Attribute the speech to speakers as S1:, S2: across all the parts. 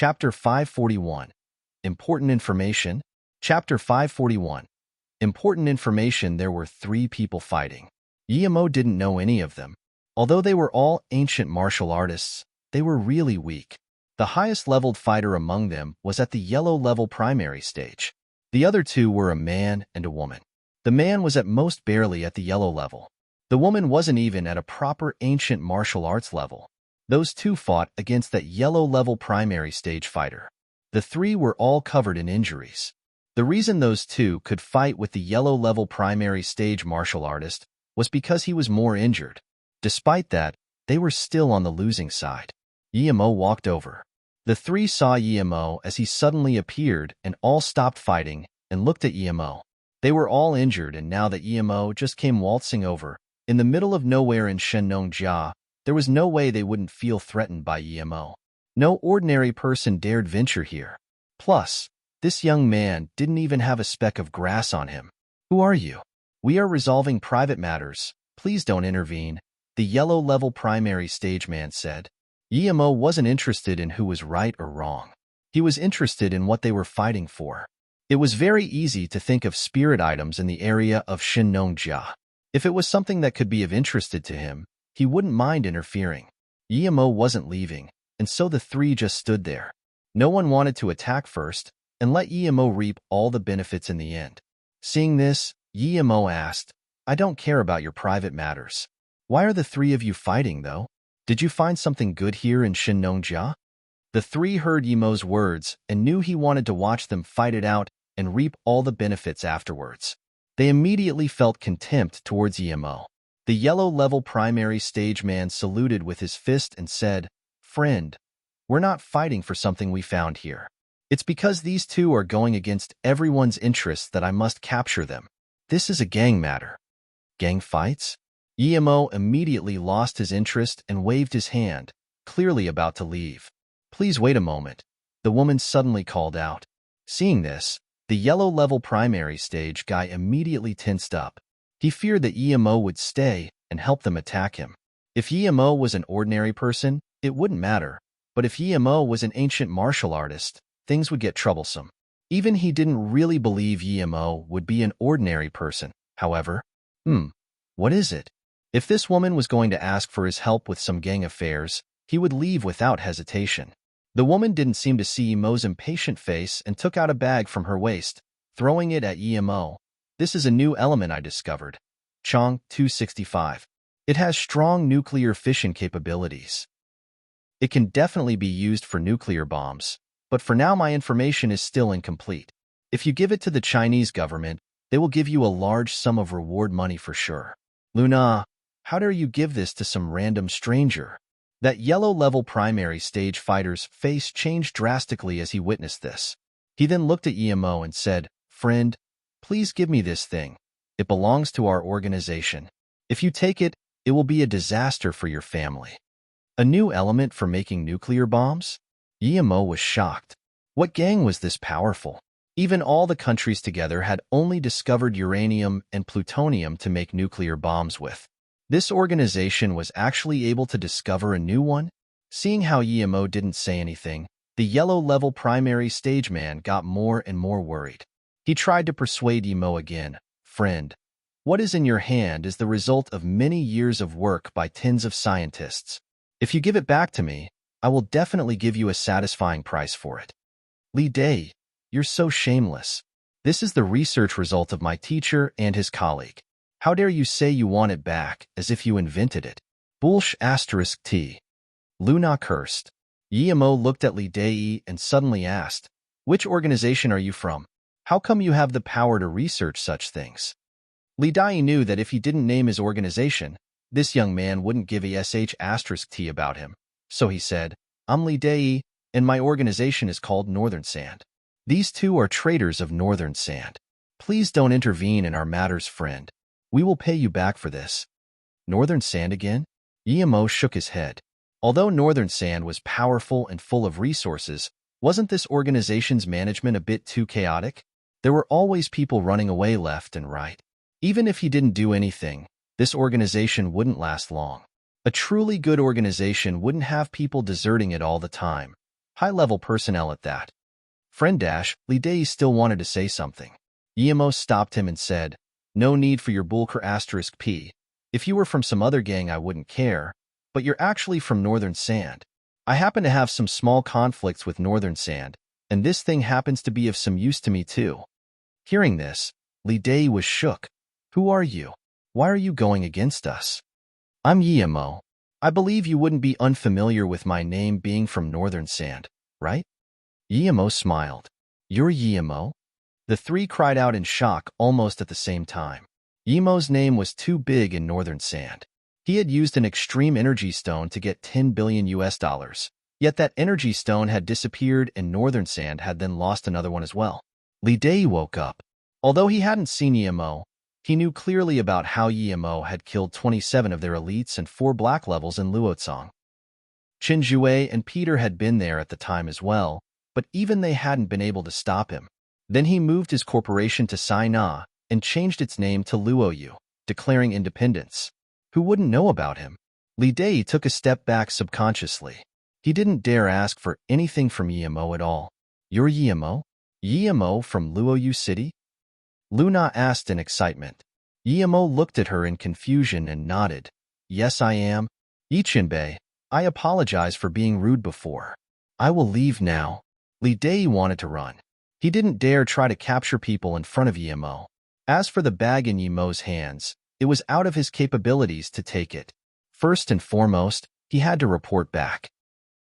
S1: Chapter 541. Important Information. Chapter 541. Important information. There were 3 people fighting. Yemo didn't know any of them. Although they were all ancient martial artists, they were really weak. The highest leveled fighter among them was at the yellow level primary stage. The other 2 were a man and a woman. The man was at most barely at the yellow level. The woman wasn't even at a proper ancient martial arts level. Those 2 fought against that yellow level primary stage fighter. The 3 were all covered in injuries. The reason those 2 could fight with the yellow level primary stage martial artist was because he was more injured. Despite that, they were still on the losing side. Yemo walked over. The 3 saw Yemo as he suddenly appeared and all stopped fighting and looked at Yemo. They were all injured, and now that Yemo just came waltzing over, in the middle of nowhere in Shenongjia, there was no way they wouldn't feel threatened by Yemo. No ordinary person dared venture here. Plus, this young man didn't even have a speck of grass on him. "Who are you?" "We are resolving private matters. Please don't intervene," the yellow level primary stage man said. Yemo wasn't interested in who was right or wrong. He was interested in what they were fighting for. It was very easy to think of spirit items in the area of Shenongjia. If it was something that could be of interest to him, he wouldn't mind interfering. Yemo wasn't leaving, and so the 3 just stood there. No one wanted to attack first and let Yemo reap all the benefits in the end. Seeing this, Yemo asked, "I don't care about your private matters. Why are the 3 of you fighting, though? Did you find something good here in Shenongjia?" The 3 heard Yemo's words and knew he wanted to watch them fight it out and reap all the benefits afterwards. They immediately felt contempt towards Yemo. The yellow level primary stage man saluted with his fist and said, "Friend, we're not fighting for something we found here. It's because these 2 are going against everyone's interests that I must capture them. This is a gang matter." "Gang fights?" Yemo immediately lost his interest and waved his hand, clearly about to leave. "Please wait a moment," the woman suddenly called out. Seeing this, the yellow level primary stage guy immediately tensed up. He feared that Yemo would stay and help them attack him. If Yemo was an ordinary person, it wouldn't matter. But if Yemo was an ancient martial artist, things would get troublesome. Even he didn't really believe Yemo would be an ordinary person, however. What is it? If this woman was going to ask for his help with some gang affairs, he would leave without hesitation. The woman didn't seem to see Yemo's impatient face and took out a bag from her waist, throwing it at Yemo. "This is a new element I discovered. Chong 265. It has strong nuclear fission capabilities. It can definitely be used for nuclear bombs, but for now my information is still incomplete. If you give it to the Chinese government, they will give you a large sum of reward money for sure." "Luna, how dare you give this to some random stranger?" That yellow-level primary stage fighter's face changed drastically as he witnessed this. He then looked at Yemo and said, "Friend, please give me this thing. It belongs to our organization. If you take it, it will be a disaster for your family." A new element for making nuclear bombs? Yemo was shocked. What gang was this powerful? Even all the countries together had only discovered uranium and plutonium to make nuclear bombs with. This organization was actually able to discover a new one? Seeing how Yemo didn't say anything, the yellow-level primary stage man got more and more worried. He tried to persuade Yemo again. "Friend, what is in your hand is the result of many years of work by tens of scientists. If you give it back to me, I will definitely give you a satisfying price for it." "Li Dai, you're so shameless. This is the research result of my teacher and his colleague. How dare you say you want it back as if you invented it?" Bullsh *T. Luna cursed. Yemo looked at Li Dai and suddenly asked, "Which organization are you from? How come you have the power to research such things?" Li Dai knew that if he didn't name his organization, this young man wouldn't give a *T about him. So he said, "I'm Li Dai, and my organization is called Northern Sand. These 2 are traders of Northern Sand. Please don't intervene in our matters, friend. We will pay you back for this." "Northern Sand again?" Yemo shook his head. Although Northern Sand was powerful and full of resources, wasn't this organization's management a bit too chaotic? There were always people running away left and right. Even if he didn't do anything, this organization wouldn't last long. A truly good organization wouldn't have people deserting it all the time. High-level personnel at that. Friend Dash, Li Dei still wanted to say something. Yemo stopped him and said, "No need for your bulker asterisk P. If you were from some other gang I wouldn't care, but you're actually from Northern Sand. I happen to have some small conflicts with Northern Sand, and this thing happens to be of some use to me too." Hearing this, Li Dei was shook. "Who are you? Why are you going against us?" "I'm Yemo. I believe you wouldn't be unfamiliar with my name being from Northern Sand, right?" Yemo smiled. "You're Yemo?" The three cried out in shock almost at the same time. Yemo's name was too big in Northern Sand. He had used an extreme energy stone to get 10 billion US dollars. Yet that energy stone had disappeared and Northern Sand had then lost another one as well. Li Dei woke up. Although he hadn't seen Yemo, he knew clearly about how Yemo had killed 27 of their elites and 4 black levels in Luotsang. Qin Jue and Peter had been there at the time as well, but even they hadn't been able to stop him. Then he moved his corporation to Sai-Na and changed its name to Luoyu, declaring independence. Who wouldn't know about him? Li Dei took a step back subconsciously. He didn't dare ask for anything from Yemo at all. "You're Yemo? Yemo from Luoyu City?" Luna asked in excitement. Yemo looked at her in confusion and nodded. "Yes, I am. Yichinbei, I apologize for being rude before. I will leave now." Li Dei wanted to run. He didn't dare try to capture people in front of Yemo. As for the bag in Yemo's hands, it was out of his capabilities to take it. First and foremost, he had to report back.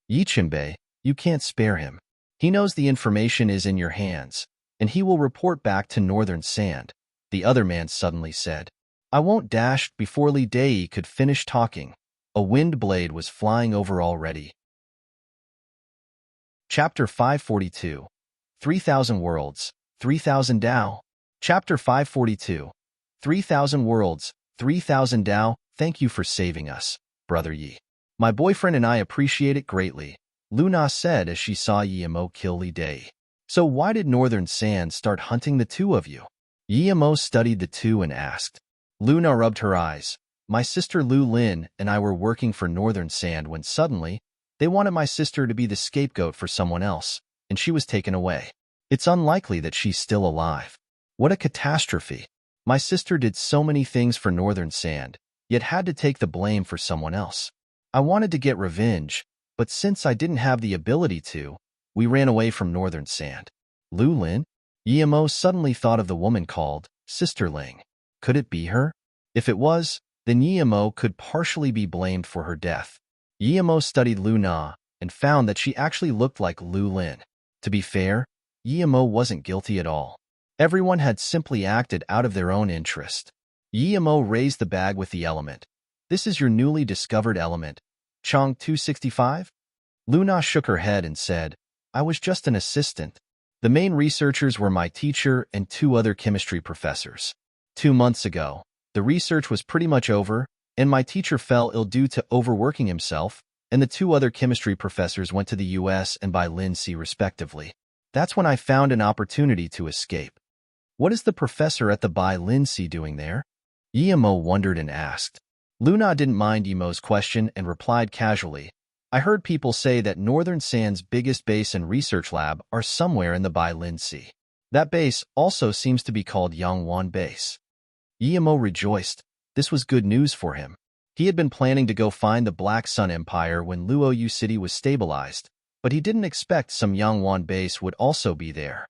S1: "Yichinbei, you can't spare him. He knows the information is in your hands, and he will report back to Northern Sand," the other man suddenly said. "I won't dash." Before Li Dei could finish talking, a wind blade was flying over already. Chapter 542. 3,000 Worlds, 3,000 Dao. Chapter 542. 3,000 Worlds, 3,000 Dao. "Thank you for saving us, Brother Yi. My boyfriend and I appreciate it greatly," Luna said as she saw Yemo kill Li Dei. "So why did Northern Sand start hunting the two of you?" Yemo studied the two and asked. Luna rubbed her eyes. "My sister Lu Lin and I were working for Northern Sand when suddenly they wanted my sister to be the scapegoat for someone else, and she was taken away. It's unlikely that she's still alive. What a catastrophe. My sister did so many things for Northern Sand, yet had to take the blame for someone else. I wanted to get revenge, but since I didn't have the ability to, we ran away from Northern Sand." Lu Lin? Yemo suddenly thought of the woman called Sister Ling. Could it be her? If it was, then Yemo could partially be blamed for her death. Yemo studied Luna and found that she actually looked like Lu Lin. To be fair, Yemo wasn't guilty at all. Everyone had simply acted out of their own interest. Yemo raised the bag with the element. "This is your newly discovered element, Chong 265? Luna shook her head and said, "I was just an assistant. The main researchers were my teacher and 2 other chemistry professors. 2 months ago, the research was pretty much over, and my teacher fell ill due to overworking himself, and the 2 other chemistry professors went to the US and Bai Lin Sea respectively. That's when I found an opportunity to escape." "What is the professor at the Bai Lin Sea doing there?" Yemo wondered and asked. Luna didn't mind Yemo's question and replied casually, "I heard people say that Northern Sand's biggest base and research lab are somewhere in the Bai Lin Sea. That base also seems to be called Yangwan Base." Yemo rejoiced. This was good news for him. He had been planning to go find the Black Sun Empire when Luoyu City was stabilized, but he didn't expect some Yangwan base would also be there.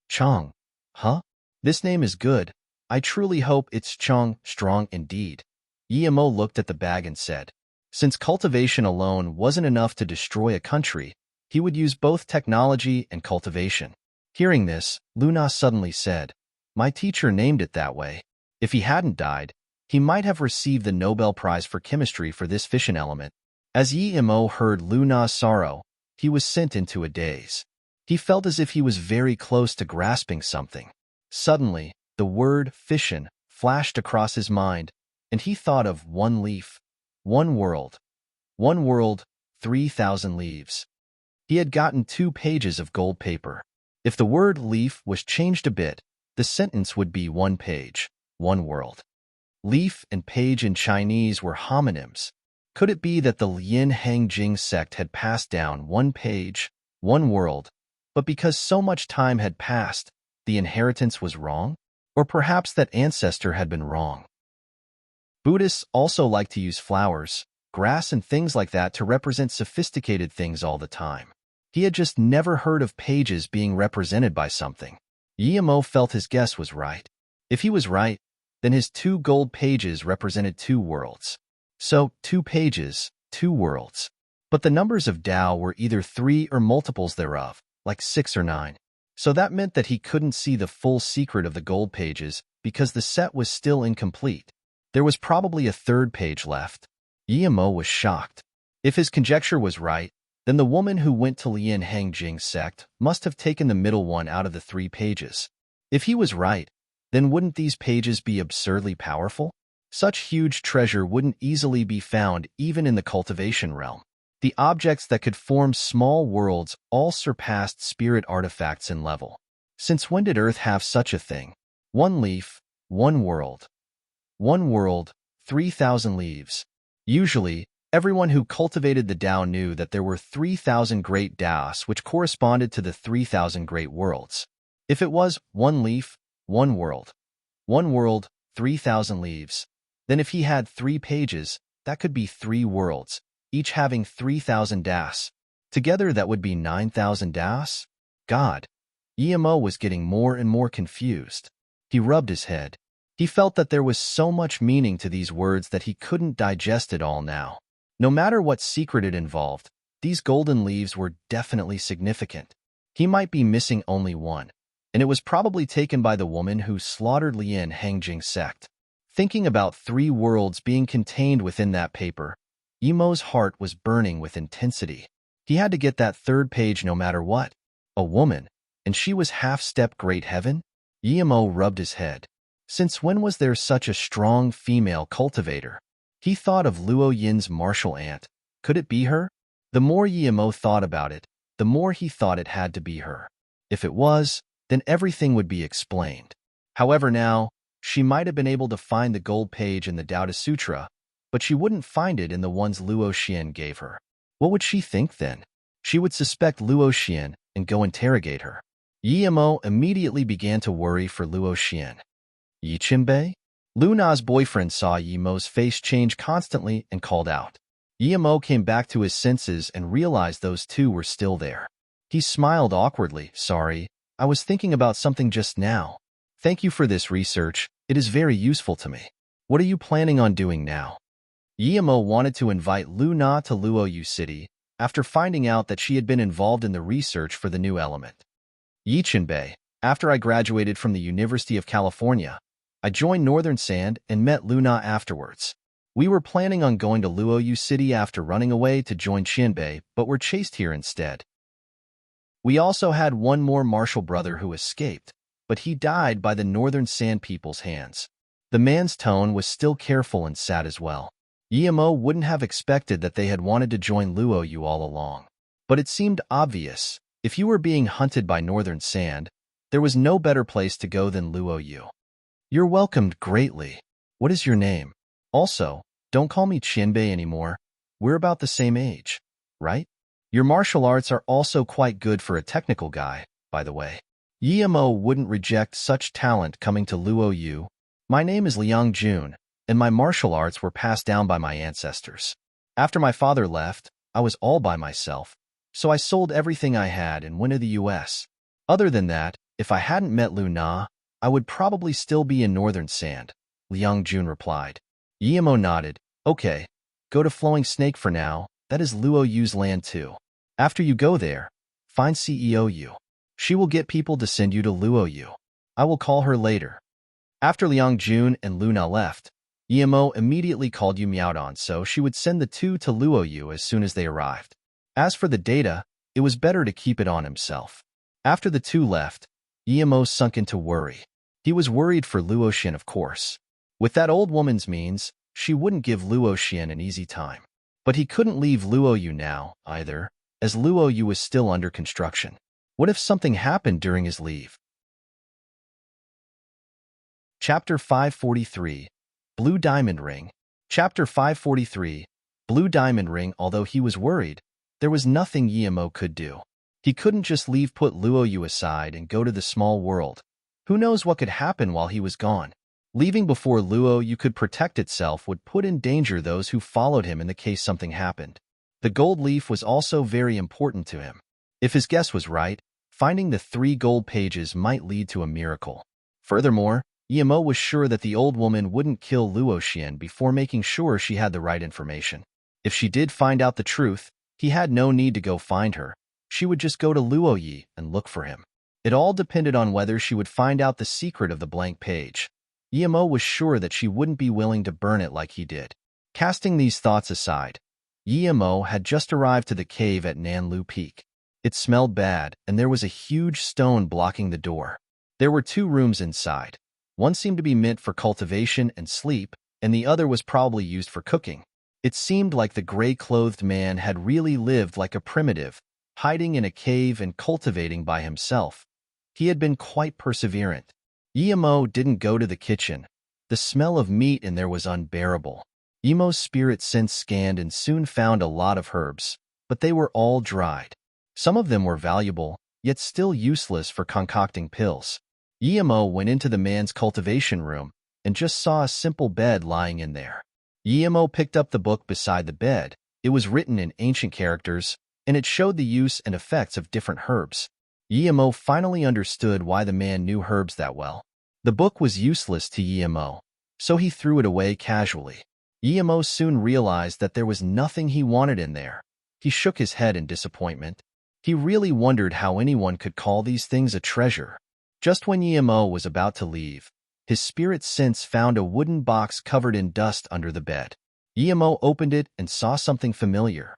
S1: "Chong. Huh? This name is good. I truly hope it's Chong, strong indeed." Yemo looked at the bag and said, since cultivation alone wasn't enough to destroy a country, he would use both technology and cultivation. Hearing this, Luna suddenly said, "My teacher named it that way. If he hadn't died, he might have received the Nobel Prize for Chemistry for this fission element." As Yemo heard Luna's sorrow, he was sent into a daze. He felt as if he was very close to grasping something. Suddenly, the word fission flashed across his mind, and he thought of one leaf, one world, 3,000 leaves. He had gotten 2 pages of gold paper. If the word leaf was changed a bit, the sentence would be 1 page, 1 world. Leaf and page in Chinese were homonyms. Could it be that the Lin Hangjing sect had passed down 1 page, one world. But because so much time had passed, the inheritance was wrong? Or perhaps that ancestor had been wrong. Buddhists also like to use flowers, grass, and things like that to represent sophisticated things all the time. He had just never heard of pages being represented by something. Guillemot felt his guess was right. If he was right, then his 2 gold pages represented 2 worlds. So, 2 pages, 2 worlds. But the numbers of Tao were either 3 or multiples thereof, like 6 or 9. So that meant that he couldn't see the full secret of the gold pages because the set was still incomplete. There was probably a 3rd page left. Guillemot was shocked. If his conjecture was right, then the woman who went to Lian Hengjing's sect must have taken the middle one out of the 3 pages. If he was right, then wouldn't these pages be absurdly powerful? Such huge treasure wouldn't easily be found even in the cultivation realm. The objects that could form small worlds all surpassed spirit artifacts in level. Since when did Earth have such a thing? 1 leaf, 1 world. 1 world, 3,000 leaves. Usually, everyone who cultivated the Tao knew that there were 3,000 great Taos which corresponded to the 3,000 great worlds. If it was 1 leaf, 1 world. 1 world, 3,000 leaves. Then if he had 3 pages, that could be 3 worlds, each having 3,000 Taos. Together that would be 9,000 Taos? God. Guillemot was getting more and more confused. He rubbed his head. He felt that there was so much meaning to these words that he couldn't digest it all now. No matter what secret it involved, these golden leaves were definitely significant. He might be missing only one, and it was probably taken by the woman who slaughtered Lian Hengjing's sect. Thinking about 3 worlds being contained within that paper, Guillemot's heart was burning with intensity. He had to get that 3rd page no matter what. A woman, and she was half-step great heaven? Guillemot rubbed his head. Since when was there such a strong female cultivator? He thought of Luo Yin's martial aunt. Could it be her? The more Guillemot thought about it, the more he thought it had to be her. If it was, then everything would be explained. However now, she might have been able to find the gold page in the Dao Sutra, but she wouldn't find it in the ones Luo Xian gave her. What would she think then? She would suspect Luo Xian and go interrogate her. Guillemot immediately began to worry for Luo Xian. Yi Qinbei? Lu Na's boyfriend saw Guillemot's face change constantly and called out. Guillemot came back to his senses and realized those 2 were still there. He smiled awkwardly. Sorry, I was thinking about something just now. Thank you for this research. It is very useful to me. What are you planning on doing now? Guillemot wanted to invite Lu Na to Luo Yu City after finding out that she had been involved in the research for the new element. Yi Qinbei, after I graduated from the University of California, I joined Northern Sand and met Lu Na afterwards. We were planning on going to Luo Yu City after running away to join Qianbei, but were chased here instead. We also had one more martial brother who escaped, but he died by the Northern Sand people's hands. The man's tone was still careful and sad as well. Guillemot wouldn't have expected that they had wanted to join Luo Yu all along. But it seemed obvious. If you were being hunted by Northern Sand, there was no better place to go than Luo Yu. You're welcomed greatly. What is your name? Also, don't call me Qianbei anymore. We're about the same age, right? Your martial arts are also quite good for a technical guy, by the way. Guillemot wouldn't reject such talent coming to Luo Yu. My name is Liang Jun, and my martial arts were passed down by my ancestors. After my father left, I was all by myself, so I sold everything I had and went to the US. Other than that, if I hadn't met Lu Na, I would probably still be in Northern Sand, Liang Jun replied. Guillemot nodded. Okay, go to Flowing Snake for now. That is Luo Yu's land too. After you go there, find CEO Yu. She will get people to send you to Luo Yu. I will call her later. After Liang Jun and Lu Na left, Guillemot immediately called Yu Miaodong so she would send the 2 to Luo Yu as soon as they arrived. As for the data, it was better to keep it on himself. After the 2 left, Guillemot sunk into worry. He was worried for Luo Xian, of course. With that old woman's means, she wouldn't give Luo Xian an easy time. But he couldn't leave Luo Yu now, either, as Luo Yu was still under construction. What if something happened during his leave? Chapter 543, Blue Diamond Ring. Chapter 543, Blue Diamond Ring. Although he was worried, there was nothing Guillemot could do. He couldn't just put Luo Yu aside and go to the small world. Who knows what could happen while he was gone? Leaving before Luo Yu could protect itself would put in danger those who followed him in the case something happened. The gold leaf was also very important to him. If his guess was right, finding the 3 gold pages might lead to a miracle. Furthermore, Yimo was sure that the old woman wouldn't kill Luo Xian before making sure she had the right information. If she did find out the truth, he had no need to go find her. She would just go to Luo Yi and look for him. It all depended on whether she would find out the secret of the blank page. Yimo was sure that she wouldn't be willing to burn it like he did. Casting these thoughts aside, Yimo had just arrived to the cave at Nanlu Peak. It smelled bad, and there was a huge stone blocking the door. There were 2 rooms inside. One seemed to be meant for cultivation and sleep, and the other was probably used for cooking. It seemed like the gray-clothed man had really lived like a primitive, hiding in a cave and cultivating by himself. He had been quite perseverant. Yimo didn't go to the kitchen. The smell of meat in there was unbearable. Yimo's spirit sense scanned and soon found a lot of herbs, but they were all dried. Some of them were valuable, yet still useless for concocting pills. Yimo went into the man's cultivation room and just saw a simple bed lying in there. Yimo picked up the book beside the bed. It was written in ancient characters, and it showed the use and effects of different herbs. Yimo finally understood why the man knew herbs that well. The book was useless to Yimo, so he threw it away casually. Yimo soon realized that there was nothing he wanted in there. He shook his head in disappointment. He really wondered how anyone could call these things a treasure. Just when Yimo was about to leave, his spirit sense found a wooden box covered in dust under the bed. Yimo opened it and saw something familiar,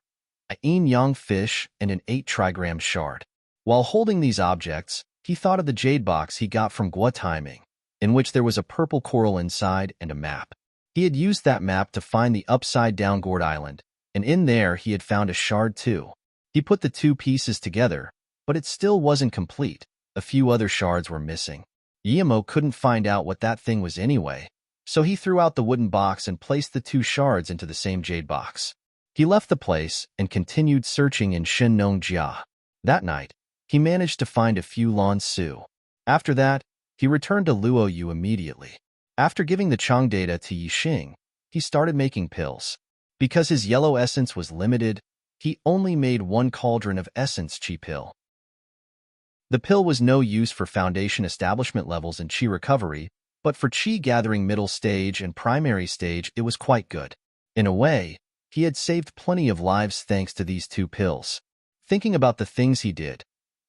S1: a yin-yang fish and an 8-trigram shard. While holding these objects, he thought of the jade box he got from Guo Taiming, in which there was a purple coral inside and a map. He had used that map to find the upside-down gourd island, and in there he had found a shard too. He put the 2 pieces together, but it still wasn't complete. A few other shards were missing. Yimo couldn't find out what that thing was anyway, so he threw out the wooden box and placed the 2 shards into the same jade box. He left the place and continued searching in Shenong Jia. That night, he managed to find a few Lan Su. After that, he returned to Luo Yu immediately. After giving the Chang data to Yixing, he started making pills. Because his yellow essence was limited, he only made 1 cauldron of essence qi pill. The pill was no use for foundation establishment levels in qi recovery, but for qi gathering middle stage and primary stage it was quite good. In a way, he had saved plenty of lives thanks to these 2 pills. Thinking about the things he did,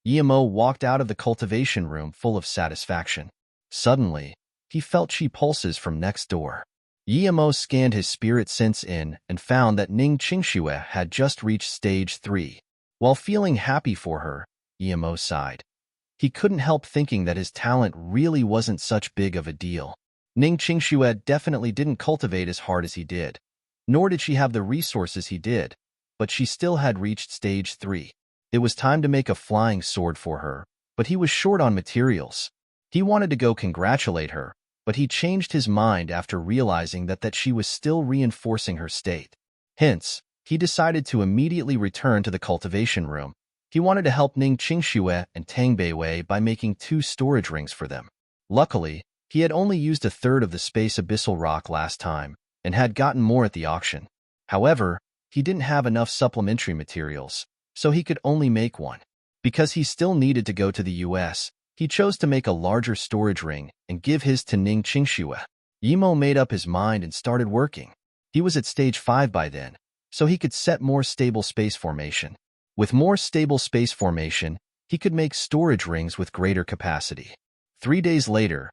S1: Yimo walked out of the cultivation room full of satisfaction. Suddenly, he felt qi pulses from next door. Yimo scanned his spirit sense in and found that Ning Qingxue had just reached stage 3. While feeling happy for her, Yimo sighed. He couldn't help thinking that his talent really wasn't such big of a deal. Ning Qingxue definitely didn't cultivate as hard as he did, nor did she have the resources he did, but she still had reached stage 3. It was time to make a flying sword for her, but he was short on materials. He wanted to go congratulate her, but he changed his mind after realizing that she was still reinforcing her state. Hence, he decided to immediately return to the cultivation room. He wanted to help Ning Qingxue and Tang Beiwei by making 2 storage rings for them. Luckily, he had only used 1/3 of the space abyssal rock last time, and had gotten more at the auction. However, he didn't have enough supplementary materials, so he could only make 1. Because he still needed to go to the US, he chose to make a larger storage ring and give his to Ning Qingxue. Yimo made up his mind and started working. He was at stage 5 by then, so he could set more stable space formation. With more stable space formation, he could make storage rings with greater capacity. 3 days later,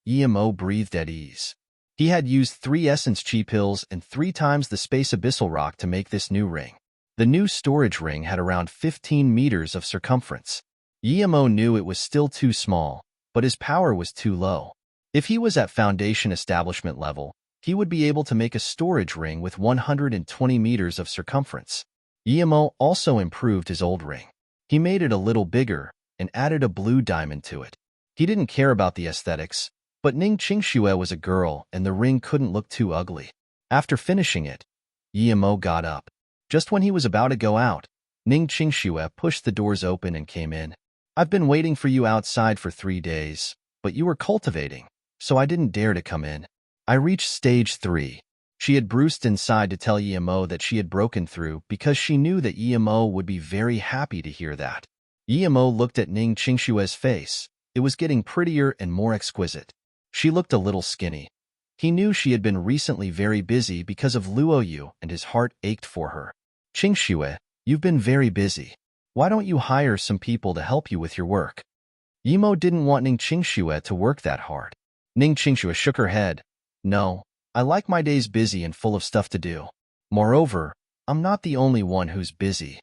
S1: Yimo breathed at ease. He had used 3 essence qi pills and 3 times the space abyssal rock to make this new ring. The new storage ring had around 15 meters of circumference. Yimo knew it was still too small, but his power was too low. If he was at foundation establishment level, he would be able to make a storage ring with 120 meters of circumference. Yimo also improved his old ring. He made it a little bigger and added a blue diamond to it. He didn't care about the aesthetics, but Ning Qingxue was a girl and the ring couldn't look too ugly. After finishing it, Yimo got up. Just when he was about to go out, Ning Qingxue pushed the doors open and came in. I've been waiting for you outside for 3 days, but you were cultivating, so I didn't dare to come in. I reached stage 3. She had bruised inside to tell Yimo that she had broken through because she knew that Yimo would be very happy to hear that. Yimo looked at Ning Qingxue's face. It was getting prettier and more exquisite. She looked a little skinny. He knew she had been recently very busy because of Luo Yu, and his heart ached for her. Qingxue, you've been very busy. Why don't you hire some people to help you with your work? Yimo didn't want Ning Qingxue to work that hard. Ning Qingxue shook her head. No, I like my days busy and full of stuff to do. Moreover, I'm not the only one who's busy.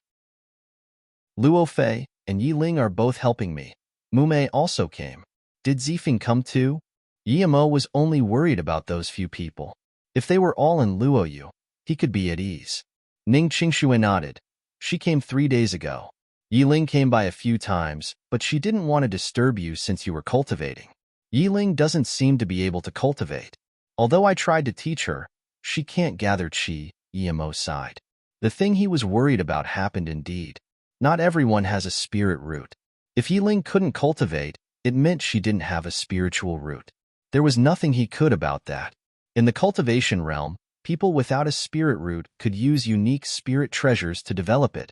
S1: Luo Fei and Yi Ling are both helping me. Mumei also came. Did Zifeng come too? Yimo was only worried about those few people. If they were all in Luo Yu, he could be at ease. Ning Qingxue nodded. She came 3 days ago. Yi Ling came by a few times, but she didn't want to disturb you since you were cultivating. Yi Ling doesn't seem to be able to cultivate. Although I tried to teach her, she can't gather qi, Yimo sighed. The thing he was worried about happened indeed. Not everyone has a spirit root. If Yi Ling couldn't cultivate, it meant she didn't have a spiritual root. There was nothing he could about that. In the cultivation realm, people without a spirit root could use unique spirit treasures to develop it.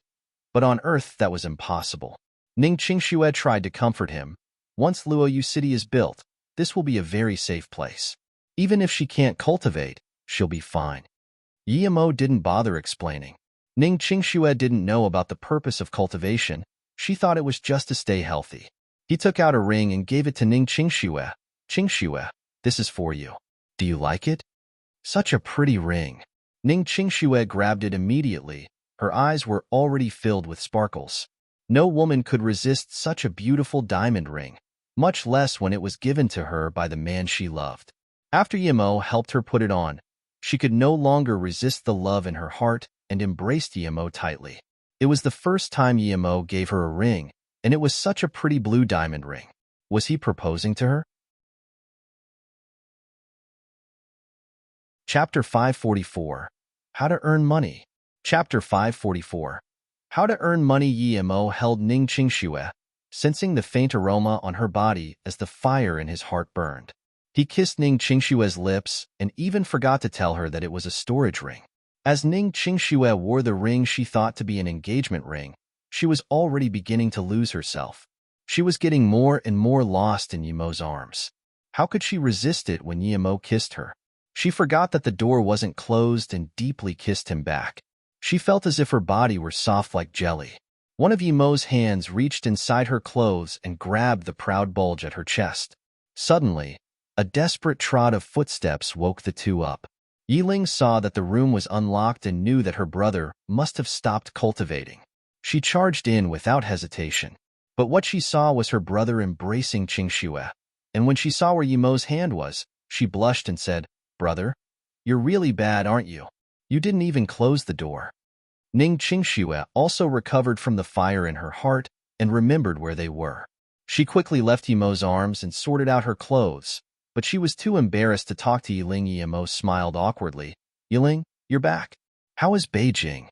S1: But on Earth, that was impossible. Ning Qingxue tried to comfort him. Once Luo Yu City is built, this will be a very safe place. Even if she can't cultivate, she'll be fine. Yimo didn't bother explaining. Ning Qingxue didn't know about the purpose of cultivation. She thought it was just to stay healthy. He took out a ring and gave it to Ning Qingxue. Qingxue, this is for you. Do you like it? Such a pretty ring. Ning Qingxue grabbed it immediately. Her eyes were already filled with sparkles. No woman could resist such a beautiful diamond ring, much less when it was given to her by the man she loved. After Yimo helped her put it on, she could no longer resist the love in her heart and embraced Yimo tightly. It was the first time Yimo gave her a ring, and it was such a pretty blue diamond ring. Was he proposing to her? Chapter 544. How to Earn Money. Chapter 544. How to Earn Money. Yimo held Ning Qingxue, sensing the faint aroma on her body as the fire in his heart burned. He kissed Ning Qingxue's lips and even forgot to tell her that it was a storage ring. As Ning Qingxue wore the ring she thought to be an engagement ring, she was already beginning to lose herself. She was getting more and more lost in Yimo's arms. How could she resist it when Yimo kissed her? She forgot that the door wasn't closed and deeply kissed him back. She felt as if her body were soft like jelly. One of Yimo's hands reached inside her clothes and grabbed the proud bulge at her chest. Suddenly, a desperate trot of footsteps woke the two up. Yi Ling saw that the room was unlocked and knew that her brother must have stopped cultivating. She charged in without hesitation. But what she saw was her brother embracing Qingxue. And when she saw where Yimo's hand was, she blushed and said, "Brother, you're really bad, aren't you? You didn't even close the door." Ning Qingxue also recovered from the fire in her heart and remembered where they were. She quickly left Yimo's arms and sorted out her clothes, but she was too embarrassed to talk to Yiling. Yimo smiled awkwardly. "Yiling, you're back. How is Beijing?"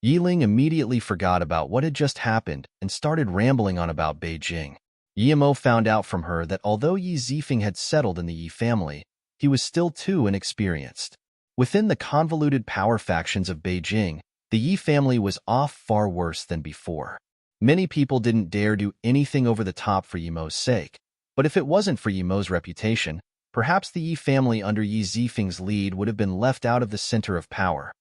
S1: Yiling immediately forgot about what had just happened and started rambling on about Beijing. Yimo found out from her that although Yi Zifeng had settled in the Yi family, he was still too inexperienced. Within the convoluted power factions of Beijing, the Yi family was off far worse than before. Many people didn't dare do anything over the top for Yimo's sake. But if it wasn't for Yimo's reputation, perhaps the Yi family under Yi Zifeng's lead would have been left out of the center of power.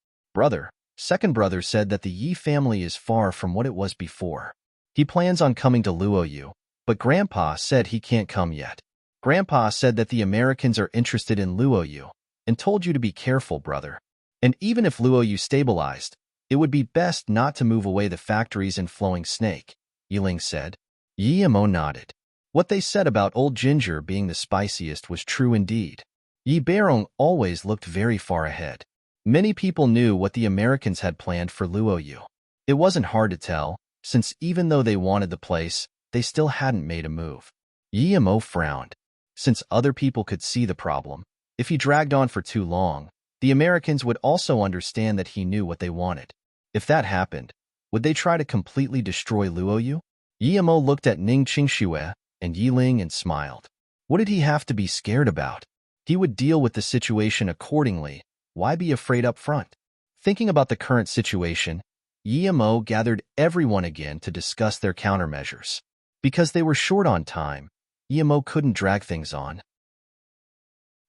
S1: Second brother said that the Yi family is far from what it was before. He plans on coming to Luo Yu, but Grandpa said he can't come yet. Grandpa said that the Americans are interested in Luo Yu, and told you to be careful, brother. And even if Luo Yu stabilized, it would be best not to move away the factories in Flowing Snake, Yiling said. Yimo nodded. What they said about Old Ginger being the spiciest was true indeed. Yi Beirong always looked very far ahead. Many people knew what the Americans had planned for Luo Yu. It wasn't hard to tell, since even though they wanted the place, they still hadn't made a move. Yimo frowned. Since other people could see the problem, if he dragged on for too long, the Americans would also understand that he knew what they wanted. If that happened, Would they try to completely destroy Luoyu? Yimo looked at Ning Qingxue and Yiling and smiled. What did he have to be scared about? He would deal with the situation accordingly. Why be afraid up front? Thinking about the current situation, Yimo gathered everyone again to discuss their countermeasures. Because they were short on time, Yimo couldn't drag things on.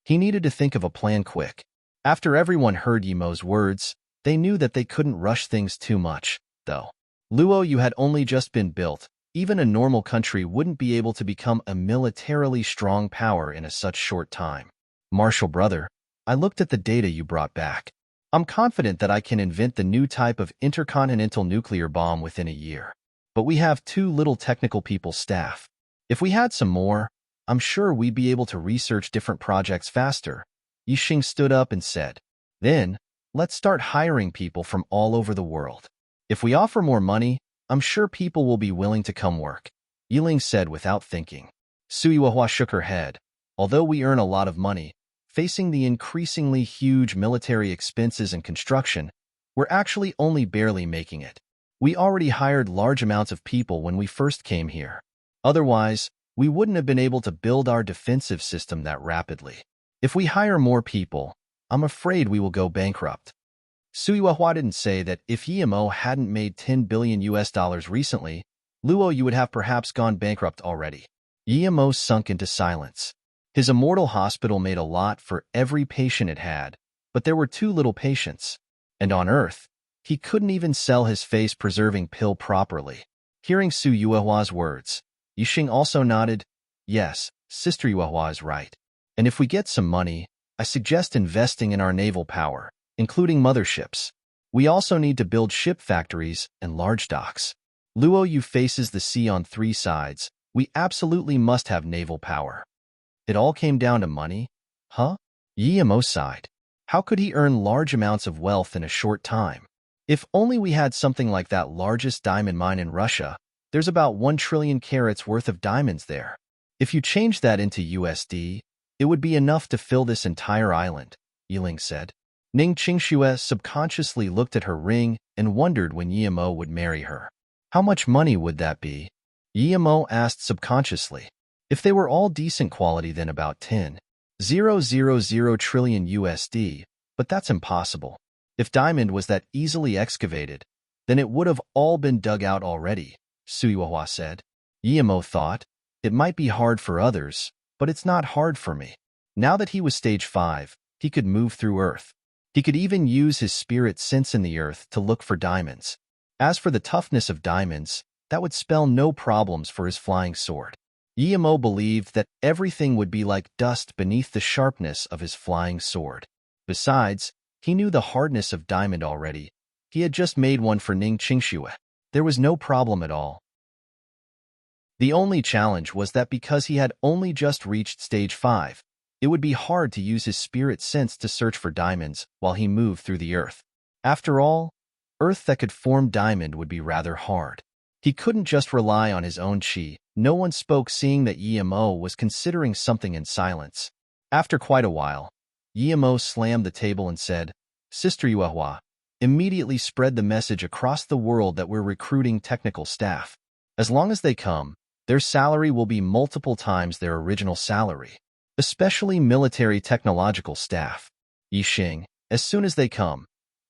S1: He needed to think of a plan quick. After everyone heard Yimo's words, they knew that they couldn't rush things too much, though. Luoyu had only just been built. Even a normal country wouldn't be able to become a militarily strong power in such short time. Marshal brother, I looked at the data you brought back. I'm confident that I can invent the new type of intercontinental nuclear bomb within a year. But we have too little technical people staff. If we had some more, I'm sure we'd be able to research different projects faster. Yixing stood up and said, then, let's start hiring people from all over the world. If we offer more money, I'm sure people will be willing to come work, Yiling said without thinking. Suiwahua shook her head. Although we earn a lot of money, facing the increasingly huge military expenses and construction, we're actually only barely making it. We already hired large amounts of people when we first came here. Otherwise, we wouldn't have been able to build our defensive system that rapidly. If we hire more people, I'm afraid we will go bankrupt. Suiwahua didn't say that if Yimo hadn't made $10 billion recently, Luoyu would have perhaps gone bankrupt already. Yimo sunk into silence. His immortal hospital made a lot for every patient it had, but there were too little patients. And on Earth, he couldn't even sell his face-preserving pill properly. Hearing Su Yuehua's words, Yixing also nodded, yes, Sister Yuehua is right. And if we get some money, I suggest investing in our naval power, including motherships. We also need to build ship factories and large docks. Luoyu faces the sea on 3 sides. We absolutely must have naval power. It all came down to money? Huh? Yimo sighed. How could he earn large amounts of wealth in a short time? If only we had something like that largest diamond mine in Russia. There's about 1 trillion carats worth of diamonds there. If you change that into USD, it would be enough to fill this entire island, Yiling said. Ning Qingxue subconsciously looked at her ring and wondered when Yimo would marry her. How much money would that be? Yimo asked subconsciously. If they were all decent quality, then about 10,000 trillion USD, but that's impossible. If diamond was that easily excavated, then it would have all been dug out already, Suiwahua said. Yimo thought, it might be hard for others, but it's not hard for me. Now that he was stage 5, he could move through Earth. He could even use his spirit sense in the Earth to look for diamonds. As for the toughness of diamonds, that would spell no problems for his flying sword. Yimo believed that everything would be like dust beneath the sharpness of his flying sword. Besides, he knew the hardness of diamond already. He had just made one for Ning Qingxue. There was no problem at all. The only challenge was that because he had only just reached stage 5, it would be hard to use his spirit sense to search for diamonds while he moved through the Earth. After all, Earth that could form diamond would be rather hard. He couldn't just rely on his own chi. No one spoke, seeing that Yimo was considering something in silence. After quite a while, Yimo slammed the table and said, Sister Yuehua, immediately spread the message across the world that we're recruiting technical staff. As long as they come, their salary will be multiple times their original salary, especially military technological staff. Yixing, as soon as they come,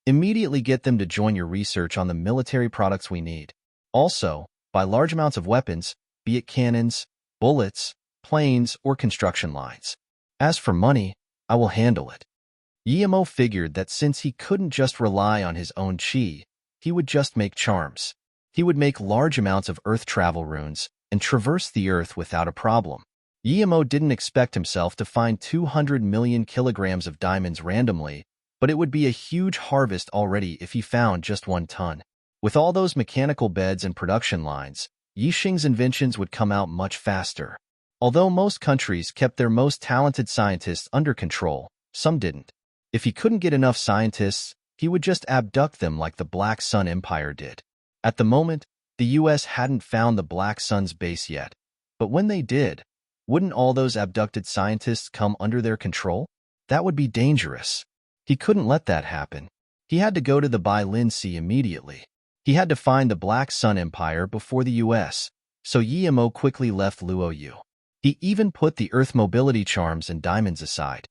S1: immediately get them to join your research on the military products we need. Also, buy large amounts of weapons, be it cannons, bullets, planes, or construction lines. As for money, I will handle it. Yimo figured that since he couldn't just rely on his own chi, he would just make charms. He would make large amounts of earth travel runes and traverse the earth without a problem. Yimo didn't expect himself to find 200 million kilograms of diamonds randomly, but it would be a huge harvest already if he found just 1 ton. With all those mechanical beds and production lines, Yixing's inventions would come out much faster. Although most countries kept their most talented scientists under control, some didn't. If he couldn't get enough scientists, he would just abduct them like the Black Sun Empire did. At the moment, the US hadn't found the Black Sun's base yet, but when they did, wouldn't all those abducted scientists come under their control? That would be dangerous. He couldn't let that happen. He had to go to the Bai Lin Sea immediately. He had to find the Black Sun Empire before the U.S., so Guillermo quickly left Luoyu. He even put the Earth mobility charms and diamonds aside.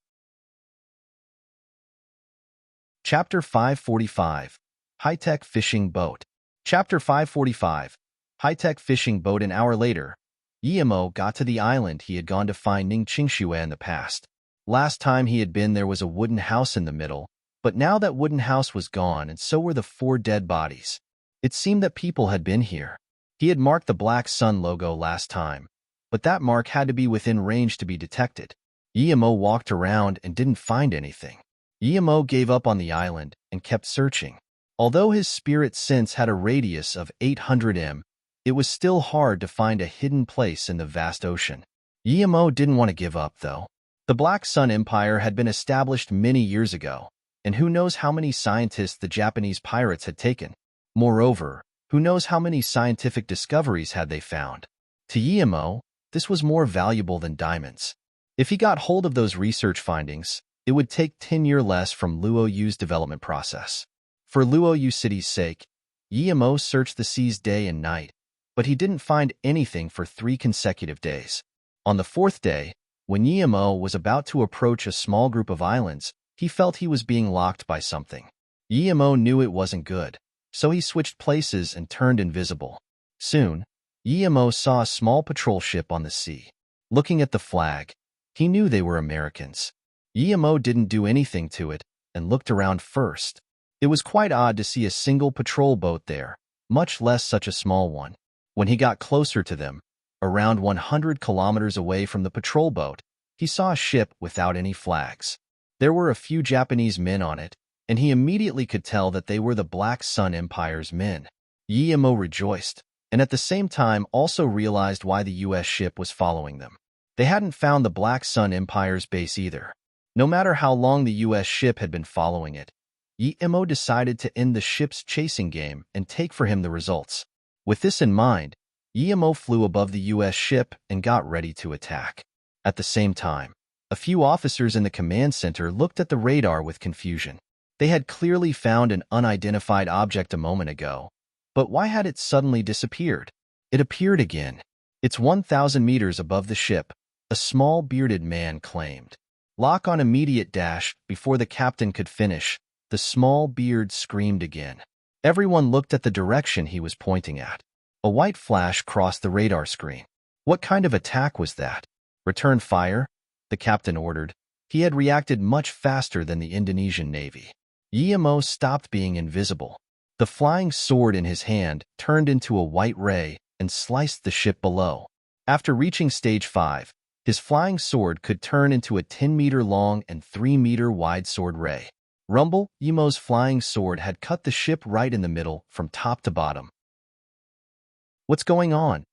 S1: Chapter 545. High-Tech Fishing Boat. Chapter 545. High-Tech Fishing Boat. An hour later, Guillermo got to the island he had gone to find Ning Qingshui in the past. Last time he had been there was a wooden house in the middle, but now that wooden house was gone and so were the 4 dead bodies. It seemed that people had been here. He had marked the Black Sun logo last time, but that mark had to be within range to be detected. Guillermo walked around and didn't find anything. Guillermo gave up on the island and kept searching. Although his spirit sense had a radius of 800 m, it was still hard to find a hidden place in the vast ocean. Guillermo didn't want to give up, though. The Black Sun Empire had been established many years ago, and who knows how many scientists the Japanese pirates had taken. Moreover, who knows how many scientific discoveries had they found. To Guillermo, this was more valuable than diamonds. If he got hold of those research findings, it would take 10 years less from Luoyu's development process. For Luoyu City's sake, Guillermo searched the seas day and night, but he didn't find anything for 3 consecutive days. On the 4th day, when Guillermo was about to approach a small group of islands, he felt he was being locked by something. Guillermo knew it wasn't good, so he switched places and turned invisible. Soon, Guillermo saw a small patrol ship on the sea. Looking at the flag, he knew they were Americans. Guillermo didn't do anything to it and looked around first. It was quite odd to see a single patrol boat there, much less such a small one. When he got closer to them, around 100 kilometers away from the patrol boat, he saw a ship without any flags. There were a few Japanese men on it, and he immediately could tell that they were the Black Sun Empire's men. Guillermo rejoiced, and at the same time also realized why the U.S. ship was following them. They hadn't found the Black Sun Empire's base either. No matter how long the U.S. ship had been following it, Guillermo decided to end the ship's chasing game and take for him the results. With this in mind, Guillermo flew above the U.S. ship and got ready to attack. At the same time, a few officers in the command center looked at the radar with confusion. They had clearly found an unidentified object a moment ago, but why had it suddenly disappeared? It appeared again. It's 1,000 meters above the ship, a small bearded man claimed. Lock on immediate dash. Before the captain could finish, the small beard screamed again. Everyone looked at the direction he was pointing at. A white flash crossed the radar screen. What kind of attack was that? Return fire, the captain ordered. He had reacted much faster than the Indonesian Navy. Guillermo stopped being invisible. The flying sword in his hand turned into a white ray and sliced the ship below. After reaching stage 5, his flying sword could turn into a 10-meter-long and 3-meter-wide sword ray. Rumble, Guillermo's flying sword had cut the ship right in the middle from top to bottom. What's going on?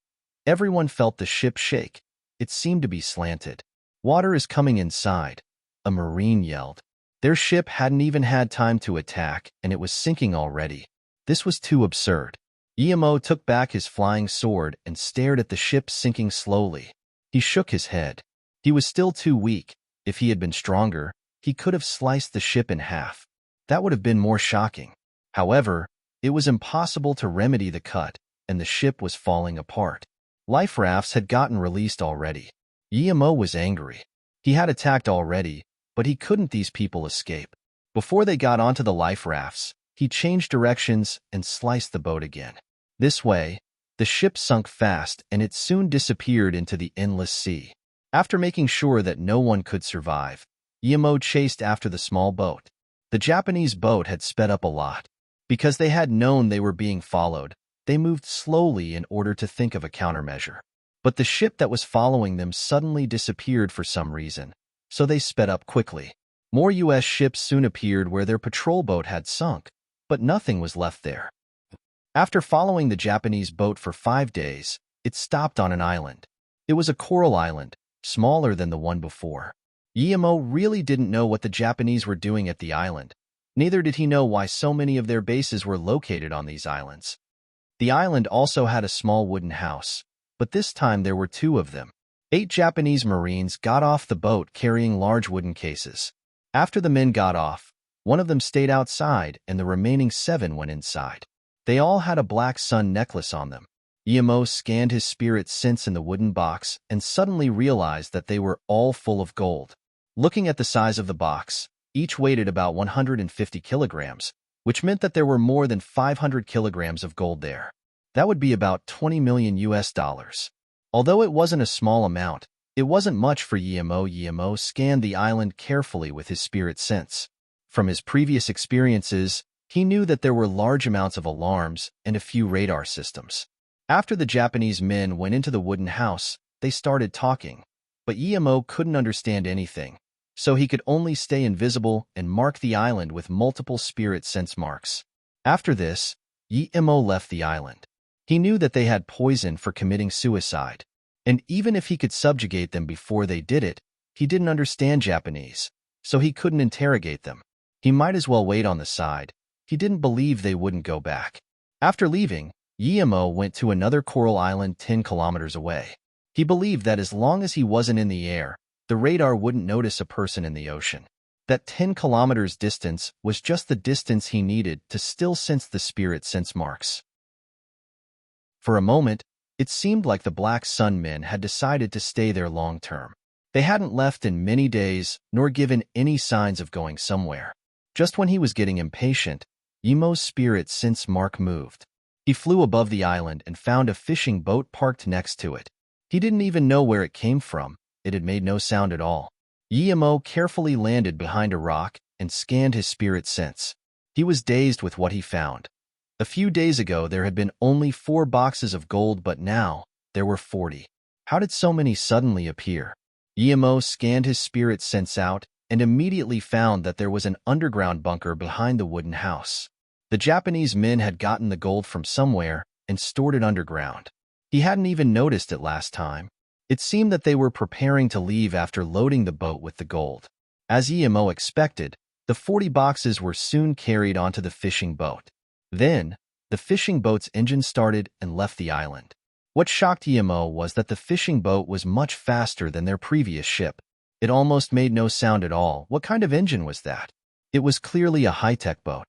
S1: Everyone felt the ship shake. It seemed to be slanted. Water is coming inside, a Marine yelled. Their ship hadn't even had time to attack, and it was sinking already. This was too absurd. Guillermo took back his flying sword and stared at the ship sinking slowly. He shook his head. He was still too weak. If he had been stronger, he could have sliced the ship in half. That would have been more shocking. However, it was impossible to remedy the cut, and the ship was falling apart. Life rafts had gotten released already. Guillermo was angry. He had attacked already, but he couldn't these people escape. Before they got onto the life rafts, he changed directions and sliced the boat again. This way, the ship sunk fast and it soon disappeared into the endless sea. After making sure that no one could survive, Guillermo chased after the small boat. The Japanese boat had sped up a lot. Because they had known they were being followed, they moved slowly in order to think of a countermeasure. But the ship that was following them suddenly disappeared for some reason, so they sped up quickly. More U.S. ships soon appeared where their patrol boat had sunk, but nothing was left there. After following the Japanese boat for 5 days, it stopped on an island. It was a coral island, smaller than the one before. Guillermo really didn't know what the Japanese were doing at the island. Neither did he know why so many of their bases were located on these islands. The island also had a small wooden house, but this time there were 2 of them. 8 Japanese Marines got off the boat carrying large wooden cases. After the men got off, one of them stayed outside and the remaining 7 went inside. They all had a black sun necklace on them. Emo scanned his spirit sense in the wooden box and suddenly realized that they were all full of gold. Looking at the size of the box, each weighed about 150 kilograms, which meant that there were more than 500 kilograms of gold there. That would be about 20 million US dollars. Although it wasn't a small amount, it wasn't much for Emo. Emo scanned the island carefully with his spirit sense. From his previous experiences, he knew that there were large amounts of alarms and a few radar systems. After the Japanese men went into the wooden house, they started talking, but Emo couldn't understand anything, so he could only stay invisible and mark the island with multiple spirit sense marks. After this, Emo left the island. He knew that they had poison for committing suicide, and even if he could subjugate them before they did it, he didn't understand Japanese, so he couldn't interrogate them. He might as well wait on the side. He didn't believe they wouldn't go back. After leaving, Emo went to another coral island 10 kilometers away. He believed that as long as he wasn't in the air, the radar wouldn't notice a person in the ocean. That 10 kilometers distance was just the distance he needed to still sense the spirit sense marks. For a moment, it seemed like the Black Sun men had decided to stay there long term. They hadn't left in many days, nor given any signs of going somewhere. Just when he was getting impatient, Emo's spirit sense mark moved. He flew above the island and found a fishing boat parked next to it. He didn't even know where it came from. It had made no sound at all. Emo carefully landed behind a rock and scanned his spirit sense. He was dazed with what he found. A few days ago, there had been only 4 boxes of gold, but now there were 40. How did so many suddenly appear? Emo scanned his spirit sense out and immediately found that there was an underground bunker behind the wooden house. The Japanese men had gotten the gold from somewhere and stored it underground. He hadn't even noticed it last time. It seemed that they were preparing to leave after loading the boat with the gold. As Emo expected, the 40 boxes were soon carried onto the fishing boat. Then, the fishing boat's engine started and left the island. What shocked Emo was that the fishing boat was much faster than their previous ship. It almost made no sound at all. What kind of engine was that? It was clearly a high-tech boat.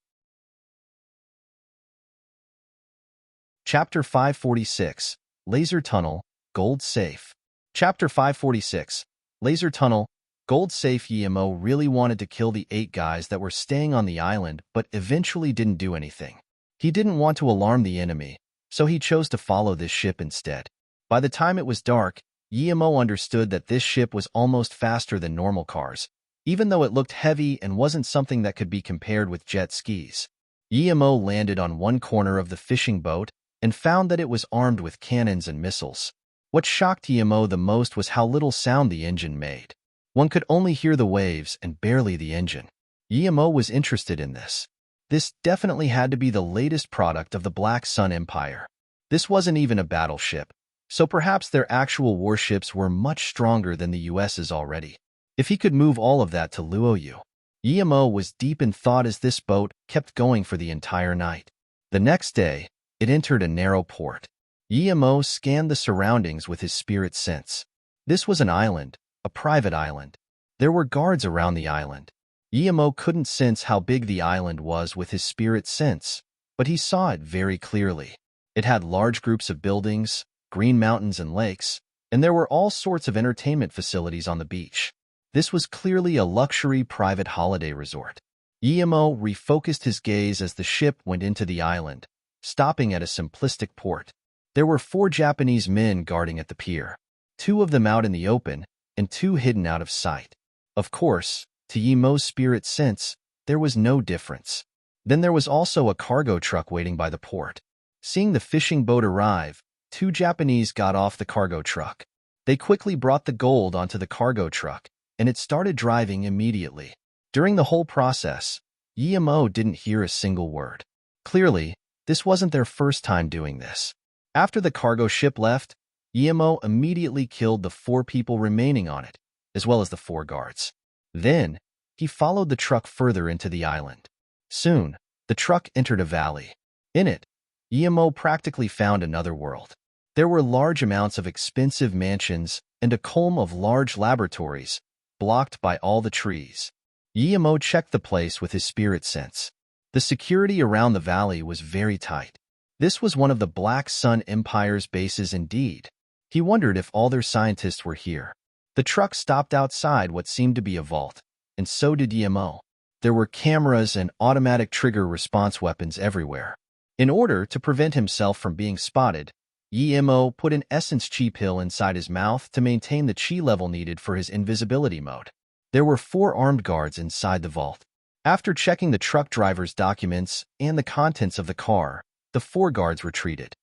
S1: Chapter 546, Laser Tunnel, Gold Safe. Chapter 546, Laser Tunnel, Gold Safe. Emo really wanted to kill the 8 guys that were staying on the island, but eventually didn't do anything. He didn't want to alarm the enemy, so he chose to follow this ship instead. By the time it was dark, Emo understood that this ship was almost faster than normal cars, even though it looked heavy and wasn't something that could be compared with jet skis. Emo landed on one corner of the fishing boat and found that it was armed with cannons and missiles. What shocked Emo the most was how little sound the engine made. One could only hear the waves and barely the engine. Emo was interested in this. This definitely had to be the latest product of the Black Sun Empire. This wasn't even a battleship, so perhaps their actual warships were much stronger than the US's already. If he could move all of that to Luoyu. Emo was deep in thought as this boat kept going for the entire night. The next day, it entered a narrow port. Emo scanned the surroundings with his spirit sense. This was an island, a private island. There were guards around the island. Emo couldn't sense how big the island was with his spirit sense, but he saw it very clearly. It had large groups of buildings, green mountains and lakes, and there were all sorts of entertainment facilities on the beach. This was clearly a luxury private holiday resort. Emo refocused his gaze as the ship went into the island, stopping at a simplistic port. There were 4 Japanese men guarding at the pier, 2 of them out in the open and 2 hidden out of sight. Of course, to Emo's spirit sense, there was no difference. Then there was also a cargo truck waiting by the port. Seeing the fishing boat arrive, 2 Japanese got off the cargo truck. They quickly brought the gold onto the cargo truck, and it started driving immediately. During the whole process, Emo didn't hear a single word. Clearly, this wasn't their first time doing this. After the cargo ship left, Emo immediately killed the 4 people remaining on it, as well as the 4 guards. Then, he followed the truck further into the island. Soon, the truck entered a valley. In it, Emo practically found another world. There were large amounts of expensive mansions and a column of large laboratories, blocked by all the trees. Emo checked the place with his spirit sense. The security around the valley was very tight. This was one of the Black Sun Empire's bases indeed. He wondered if all their scientists were here. The truck stopped outside what seemed to be a vault, and so did Yemo. There were cameras and automatic trigger response weapons everywhere. In order to prevent himself from being spotted, Yemo put an essence chi pill inside his mouth to maintain the chi level needed for his invisibility mode. There were 4 armed guards inside the vault. After checking the truck driver's documents and the contents of the car, the 4 guards retreated.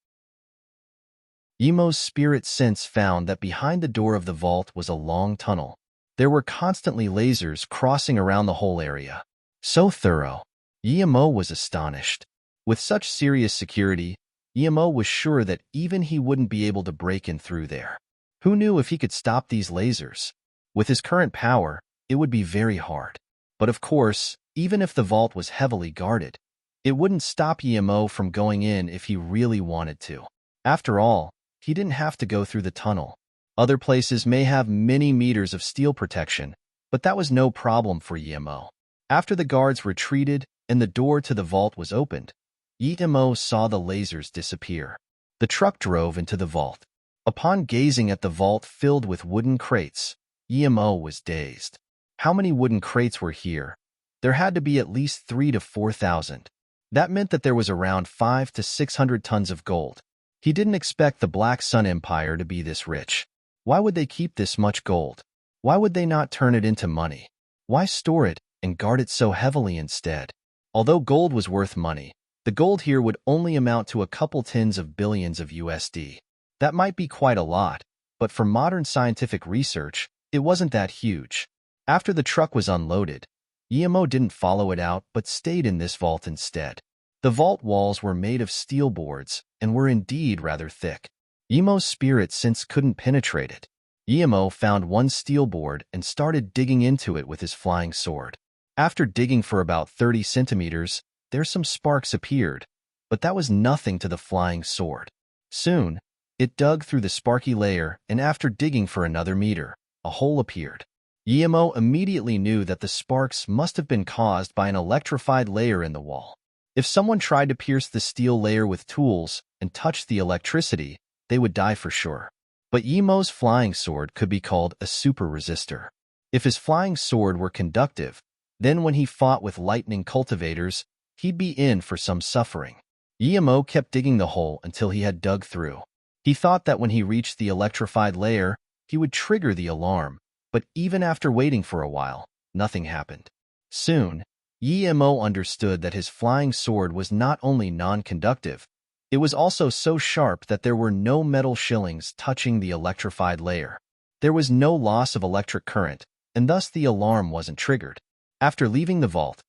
S1: Yemo's spirit sense found that behind the door of the vault was a long tunnel. There were constantly lasers crossing around the whole area. So thorough. Yemo was astonished. With such serious security, Yemo was sure that even he wouldn't be able to break in through there. Who knew if he could stop these lasers? With his current power, it would be very hard. But of course, even if the vault was heavily guarded, it wouldn't stop Yemo from going in if he really wanted to. After all, he didn't have to go through the tunnel. Other places may have many meters of steel protection, but that was no problem for Yemo. After the guards retreated and the door to the vault was opened, Yemo saw the lasers disappear. The truck drove into the vault. Upon gazing at the vault filled with wooden crates, Yemo was dazed. How many wooden crates were here? There had to be at least 3,000 to 4,000. That meant that there was around 500 to 600 tons of gold. He didn't expect the Black Sun Empire to be this rich. Why would they keep this much gold? Why would they not turn it into money? Why store it and guard it so heavily instead? Although gold was worth money, the gold here would only amount to a couple tens of billions of USD. That might be quite a lot, but for modern scientific research, it wasn't that huge. After the truck was unloaded, Yemo didn't follow it out but stayed in this vault instead. The vault walls were made of steel boards and were indeed rather thick. Yemo's spirit sense couldn't penetrate it. Yemo found one steel board and started digging into it with his flying sword. After digging for about 30 centimeters, some sparks appeared, but that was nothing to the flying sword. Soon, it dug through the sparky layer, and after digging for another meter, a hole appeared. Yemo immediately knew that the sparks must have been caused by an electrified layer in the wall. If someone tried to pierce the steel layer with tools and touched the electricity, they would die for sure. But Yemo's flying sword could be called a super resistor. If his flying sword were conductive, then when he fought with lightning cultivators, he'd be in for some suffering. Yemo kept digging the hole until he had dug through. He thought that when he reached the electrified layer, he would trigger the alarm, but even after waiting for a while, nothing happened. Soon, Yemo understood that his flying sword was not only non-conductive, it was also so sharp that there were no metal shillings touching the electrified layer. There was no loss of electric current, and thus the alarm wasn't triggered. After leaving the vault,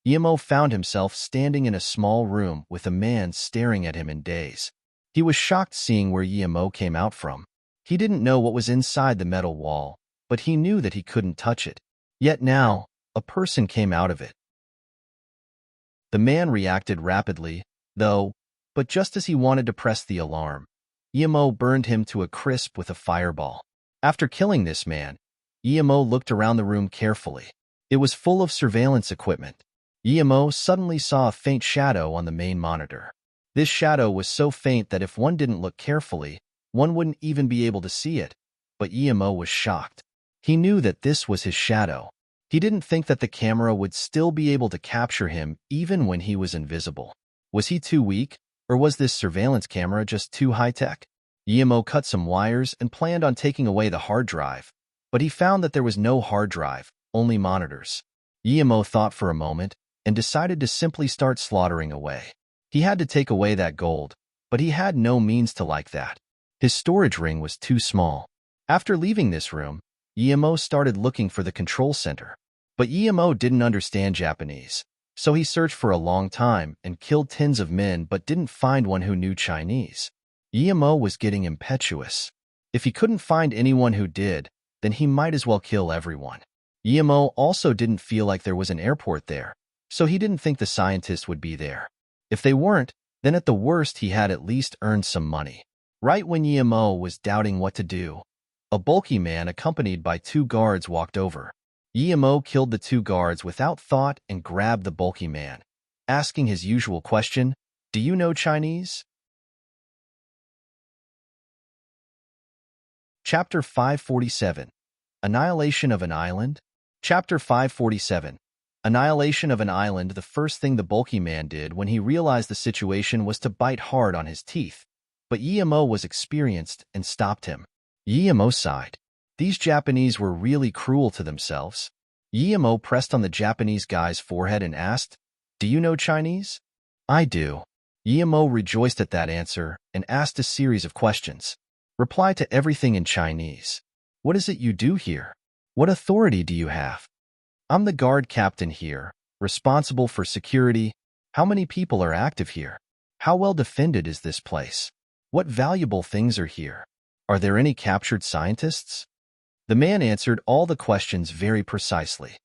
S1: Yemo found himself standing in a small room with a man staring at him in daze. He was shocked seeing where Yemo came out from. He didn't know what was inside the metal wall, but he knew that he couldn't touch it. Yet now, a person came out of it. The man reacted rapidly, though, but just as he wanted to press the alarm, Yemo burned him to a crisp with a fireball. After killing this man, Yemo looked around the room carefully. It was full of surveillance equipment. Yemo suddenly saw a faint shadow on the main monitor. This shadow was so faint that if one didn't look carefully, one wouldn't even be able to see it, but Yemo was shocked. He knew that this was his shadow. He didn't think that the camera would still be able to capture him even when he was invisible. Was he too weak, or was this surveillance camera just too high-tech? Yemo cut some wires and planned on taking away the hard drive, but he found that there was no hard drive, only monitors. Yemo thought for a moment and decided to simply start slaughtering away. He had to take away that gold, but he had no means to like that. His storage ring was too small. After leaving this room, Yemo started looking for the control center. But Yemo didn't understand Japanese, so he searched for a long time and killed tens of men but didn't find one who knew Chinese. Yemo was getting impetuous. If he couldn't find anyone who did, then he might as well kill everyone. Yemo also didn't feel like there was an airport there, so he didn't think the scientists would be there. If they weren't, then at the worst he had at least earned some money. Right when Yemo was doubting what to do, a bulky man accompanied by 2 guards walked over. Yemo killed the 2 guards without thought and grabbed the bulky man, asking his usual question, "Do you know Chinese?" Chapter 547. Annihilation of an Island? Chapter 547. Annihilation of an Island. The first thing the bulky man did when he realized the situation was to bite hard on his teeth. But Yemo was experienced and stopped him. Yemo sighed. These Japanese were really cruel to themselves. Yemo pressed on the Japanese guy's forehead and asked, "Do you know Chinese?" "I do." Yemo rejoiced at that answer and asked a series of questions. "Reply to everything in Chinese. What is it you do here? What authority do you have?" "I'm the guard captain here, responsible for security. How many people are active here? How well defended is this place? What valuable things are here? Are there any captured scientists?" The man answered all the questions very precisely.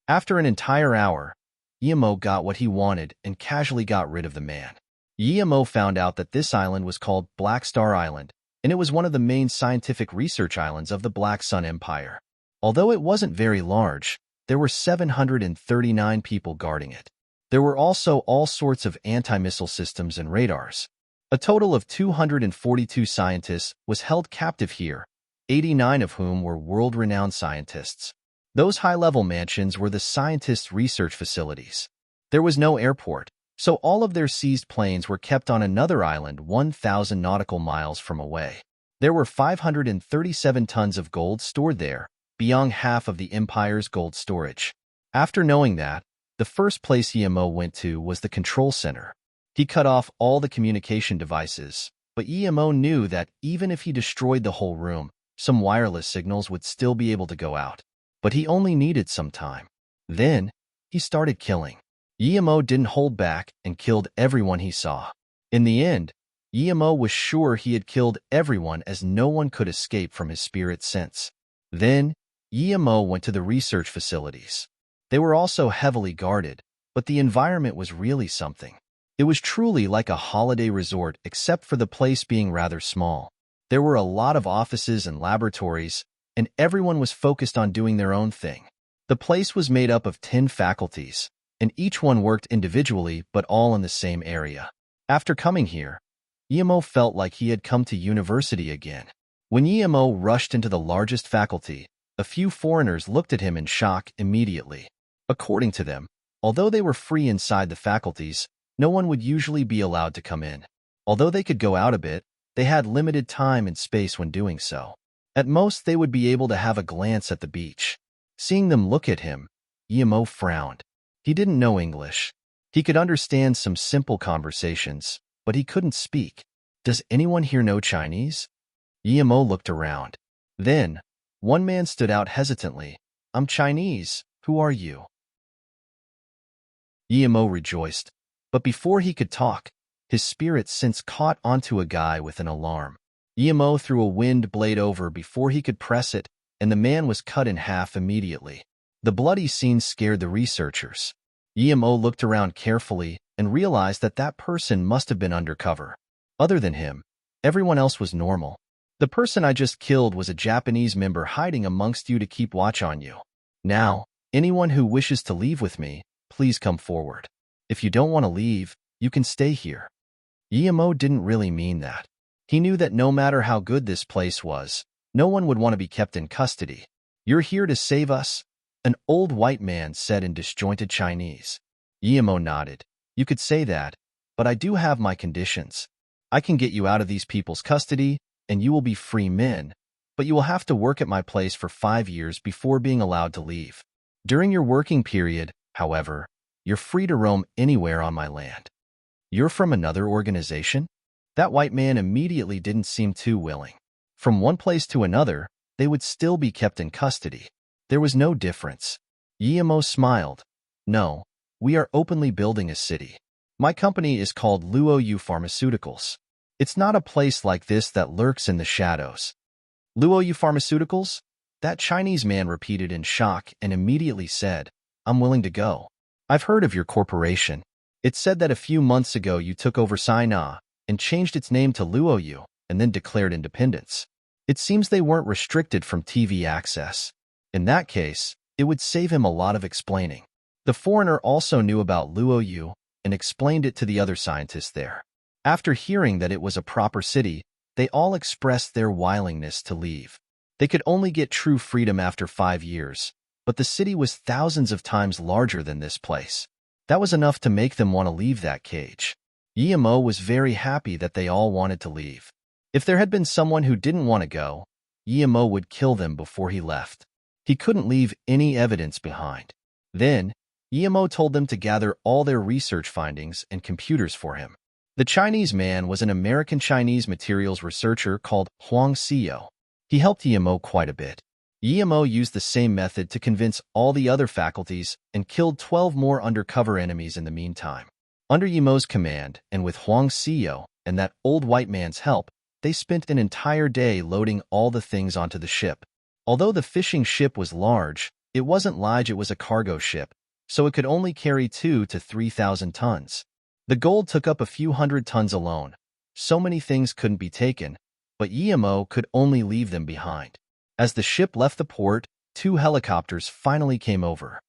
S1: After an entire hour, Yemo got what he wanted and casually got rid of the man. Yemo found out that this island was called Black Star Island, and it was one of the main scientific research islands of the Black Sun Empire. Although it wasn't very large, there were 739 people guarding it. There were also all sorts of anti-missile systems and radars. A total of 242 scientists was held captive here, 89 of whom were world-renowned scientists. Those high-level mansions were the scientists' research facilities. There was no airport, so all of their seized planes were kept on another island 1,000 nautical miles from away. There were 537 tons of gold stored there, beyond half of the Empire's gold storage. After knowing that, the first place Yemo went to was the control center. He cut off all the communication devices, but Yemo knew that even if he destroyed the whole room, some wireless signals would still be able to go out. But he only needed some time. Then, he started killing. Yemo didn't hold back and killed everyone he saw. In the end, Yemo was sure he had killed everyone as no one could escape from his spirit sense. Then, Yemo went to the research facilities. They were also heavily guarded, but the environment was really something. It was truly like a holiday resort except for the place being rather small. There were a lot of offices and laboratories, and everyone was focused on doing their own thing. The place was made up of 10 faculties, and each one worked individually but all in the same area. After coming here, Yemo felt like he had come to university again. When Yemo rushed into the largest faculty, a few foreigners looked at him in shock immediately. According to them, although they were free inside the faculties, no one would usually be allowed to come in. Although they could go out a bit, they had limited time and space when doing so. At most, they would be able to have a glance at the beach. Seeing them look at him, Yemo frowned. He didn't know English. He could understand some simple conversations, but he couldn't speak. "Does anyone here know Chinese?" Yemo looked around. Then, one man stood out hesitantly. "I'm Chinese. Who are you?" Yemo rejoiced, but before he could talk, his spirit sense caught onto a guy with an alarm. Yemo threw a wind blade over before he could press it, and the man was cut in half immediately. The bloody scene scared the researchers. Yemo looked around carefully and realized that that person must have been undercover. Other than him, everyone else was normal. "The person I just killed was a Japanese member hiding amongst you to keep watch on you. Now, anyone who wishes to leave with me, please come forward. If you don't want to leave, you can stay here." Yemo didn't really mean that. He knew that no matter how good this place was, no one would want to be kept in custody. "You're here to save us?" an old white man said in disjointed Chinese. Yemo nodded. "You could say that, but I do have my conditions. I can get you out of these people's custody, and you will be free men, but you will have to work at my place for 5 years before being allowed to leave. During your working period, however, you're free to roam anywhere on my land." "You're from another organization?" That white man immediately didn't seem too willing. From one place to another, they would still be kept in custody. There was no difference. Yemo smiled. "No, we are openly building a city. My company is called Luoyu Pharmaceuticals. It's not a place like this that lurks in the shadows." "Luoyu Pharmaceuticals?" That Chinese man repeated in shock and immediately said, "I'm willing to go. I've heard of your corporation. It said that a few months ago you took over Sina and changed its name to Luoyu and then declared independence. It seems they weren't restricted from TV access. In that case, it would save him a lot of explaining." The foreigner also knew about Luoyu and explained it to the other scientists there. After hearing that it was a proper city, they all expressed their willingness to leave. They could only get true freedom after 5 years, but the city was thousands of times larger than this place. That was enough to make them want to leave that cage. Guillemot was very happy that they all wanted to leave. If there had been someone who didn't want to go, Guillemot would kill them before he left. He couldn't leave any evidence behind. Then, Guillemot told them to gather all their research findings and computers for him. The Chinese man was an American Chinese materials researcher called Huang Xiyo. He helped Guillemot quite a bit. Guillemot used the same method to convince all the other faculties and killed 12 more undercover enemies in the meantime. Under Guillemot's command, and with Huang Xiyo and that old white man's help, they spent an entire day loading all the things onto the ship. Although the fishing ship was large, it wasn't large, it was a cargo ship, so it could only carry 2,000 to 3,000 tons. The gold took up a few hundred tons alone. So many things couldn't be taken, but Guillemot could only leave them behind. As the ship left the port, 2 helicopters finally came over.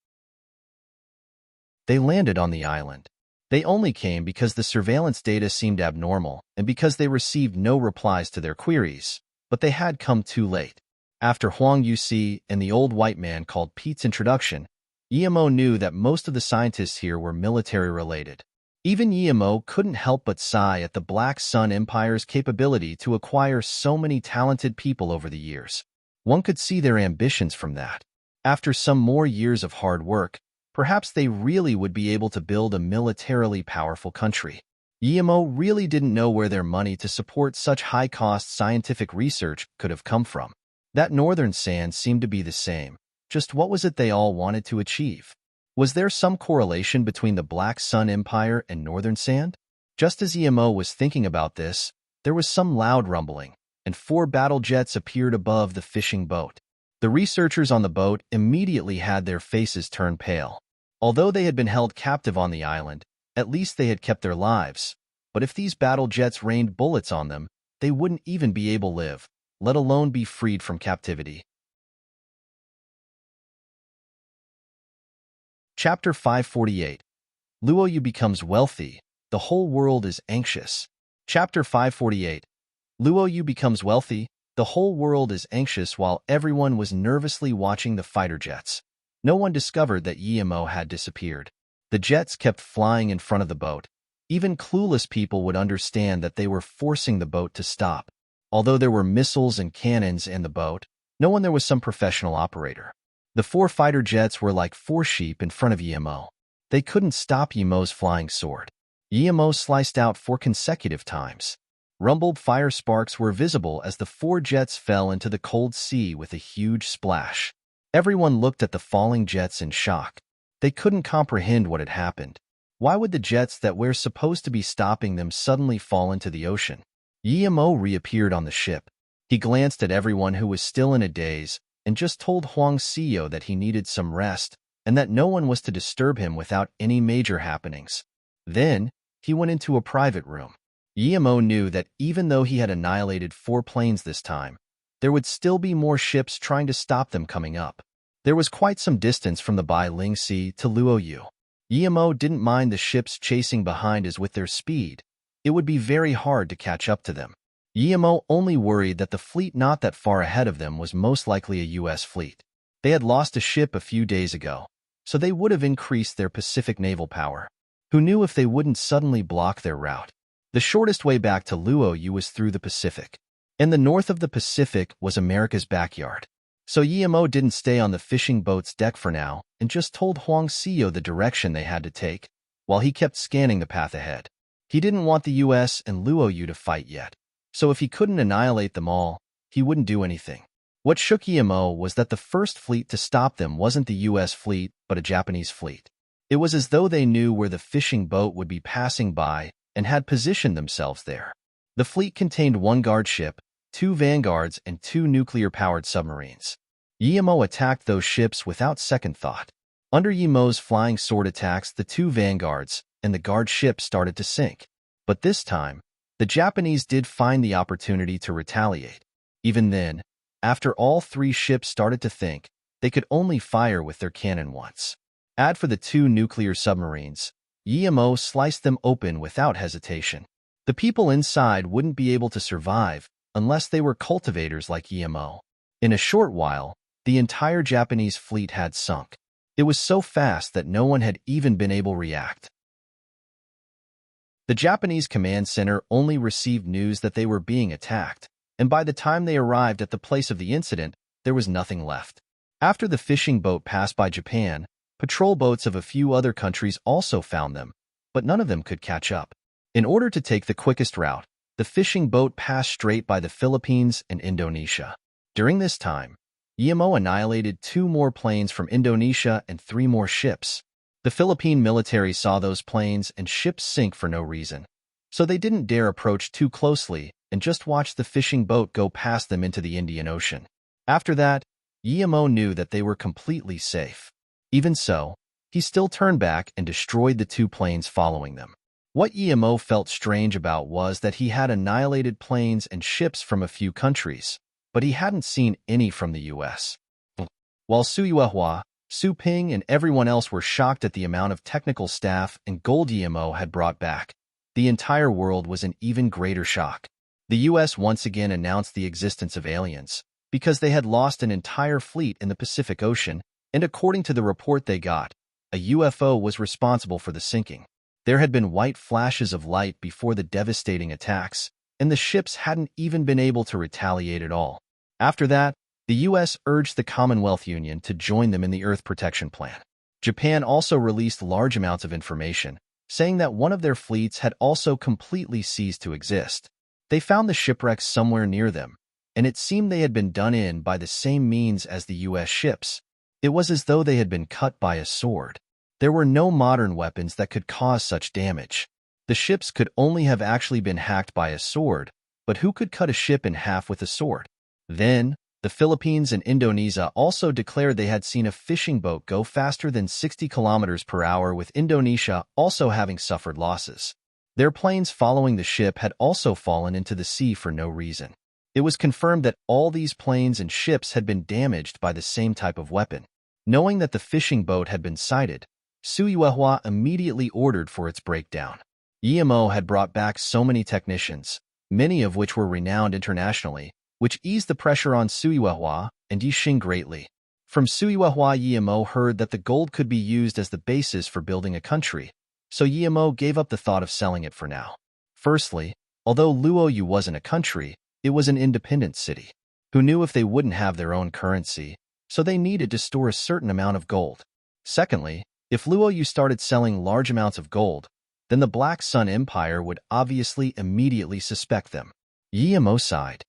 S1: They landed on the island. They only came because the surveillance data seemed abnormal and because they received no replies to their queries, but they had come too late. After Huang Yuxi and the old white man called Pete's introduction, Guillemot knew that most of the scientists here were military-related. Even Guillemot couldn't help but sigh at the Black Sun Empire's capability to acquire so many talented people over the years. One could see their ambitions from that. After some more years of hard work, perhaps they really would be able to build a militarily powerful country. Guillemot really didn't know where their money to support such high-cost scientific research could have come from. That northern sand seemed to be the same. Just what was it they all wanted to achieve? Was there some correlation between the Black Sun Empire and northern sand? Just as Guillemot was thinking about this, there was some loud rumbling, and 4 battle jets appeared above the fishing boat. The researchers on the boat immediately had their faces turn pale. Although they had been held captive on the island, at least they had kept their lives. But if these battle jets rained bullets on them, they wouldn't even be able to live, let alone be freed from captivity. Chapter 548. Luo Yu becomes wealthy. The whole world is anxious. Chapter 548. Luo Yu becomes wealthy. The whole world is anxious while everyone was nervously watching the fighter jets. No one discovered that Guillemot had disappeared. The jets kept flying in front of the boat. Even clueless people would understand that they were forcing the boat to stop. Although there were missiles and cannons in the boat, no one there was some professional operator. The 4 fighter jets were like 4 sheep in front of Guillemot. They couldn't stop Guillemot's flying sword. Guillemot sliced out 4 consecutive times. Rumbled fire sparks were visible as the 4 jets fell into the cold sea with a huge splash. Everyone looked at the falling jets in shock. They couldn't comprehend what had happened. Why would the jets that were supposed to be stopping them suddenly fall into the ocean? Guillemot reappeared on the ship. He glanced at everyone who was still in a daze and just told Huang Xiyo that he needed some rest and that no one was to disturb him without any major happenings. Then, he went into a private room. Guillemot knew that even though he had annihilated 4 planes this time, there would still be more ships trying to stop them coming up. There was quite some distance from the Bai Ling Sea to Luo Yu. Guillemot didn't mind the ships chasing behind as with their speed. It would be very hard to catch up to them. Guillemot only worried that the fleet not that far ahead of them was most likely a U.S. fleet. They had lost a ship a few days ago, so they would have increased their Pacific naval power. Who knew if they wouldn't suddenly block their route? The shortest way back to Luo Yu was through the Pacific. In the north of the Pacific was America's backyard. So Guillemot didn't stay on the fishing boat's deck for now and just told Huang Xiyo the direction they had to take, while he kept scanning the path ahead. He didn't want the U.S. and Luo Yu to fight yet. So if he couldn't annihilate them all, he wouldn't do anything. What shook Guillemot was that the first fleet to stop them wasn't the U.S. fleet, but a Japanese fleet. It was as though they knew where the fishing boat would be passing by and had positioned themselves there. The fleet contained 1 guard ship, 2 vanguards, and 2 nuclear-powered submarines. Guillemot attacked those ships without second thought. Under Guillemot's flying sword attacks, the 2 vanguards and the guard ship started to sink. But this time, the Japanese did find the opportunity to retaliate. Even then, after all 3 ships started to think, they could only fire with their cannon once. As for the 2 nuclear submarines, Guillemot sliced them open without hesitation. The people inside wouldn't be able to survive unless they were cultivators like Emo. In a short while, the entire Japanese fleet had sunk. It was so fast that no one had even been able to react. The Japanese command center only received news that they were being attacked, and by the time they arrived at the place of the incident, there was nothing left. After the fishing boat passed by Japan, patrol boats of a few other countries also found them, but none of them could catch up. In order to take the quickest route, the fishing boat passed straight by the Philippines and Indonesia. During this time, Emo annihilated 2 more planes from Indonesia and 3 more ships. The Philippine military saw those planes and ships sink for no reason, so they didn't dare approach too closely and just watched the fishing boat go past them into the Indian Ocean. After that, Emo knew that they were completely safe. Even so, he still turned back and destroyed the 2 planes following them. What Emo felt strange about was that he had annihilated planes and ships from a few countries, but he hadn't seen any from the U.S. While Suyuehua, Su Ping, and everyone else were shocked at the amount of technical staff and gold Emo had brought back, the entire world was in even greater shock. The U.S. once again announced the existence of aliens, because they had lost an entire fleet in the Pacific Ocean, and according to the report they got, a UFO was responsible for the sinking. There had been white flashes of light before the devastating attacks, and the ships hadn't even been able to retaliate at all. After that, the U.S. urged the Commonwealth Union to join them in the Earth Protection Plan. Japan also released large amounts of information, saying that one of their fleets had also completely ceased to exist. They found the shipwrecks somewhere near them, and it seemed they had been done in by the same means as the U.S. ships. It was as though they had been cut by a sword. There were no modern weapons that could cause such damage. The ships could only have actually been hacked by a sword, but who could cut a ship in half with a sword? Then, the Philippines and Indonesia also declared they had seen a fishing boat go faster than 60 kilometers per hour, with Indonesia also having suffered losses. Their planes following the ship had also fallen into the sea for no reason. It was confirmed that all these planes and ships had been damaged by the same type of weapon. Knowing that the fishing boat had been sighted, Suyuehua immediately ordered for its breakdown. Emo had brought back so many technicians, many of which were renowned internationally, which eased the pressure on Suyuehua and Yixing greatly. From Suyuehua, Emo heard that the gold could be used as the basis for building a country, so Emo gave up the thought of selling it for now. Firstly, although Luoyu wasn't a country, it was an independent city. Who knew if they wouldn't have their own currency, so they needed to store a certain amount of gold. Secondly, if Luoyu started selling large amounts of gold, then the Black Sun Empire would obviously immediately suspect them. Emo sighed.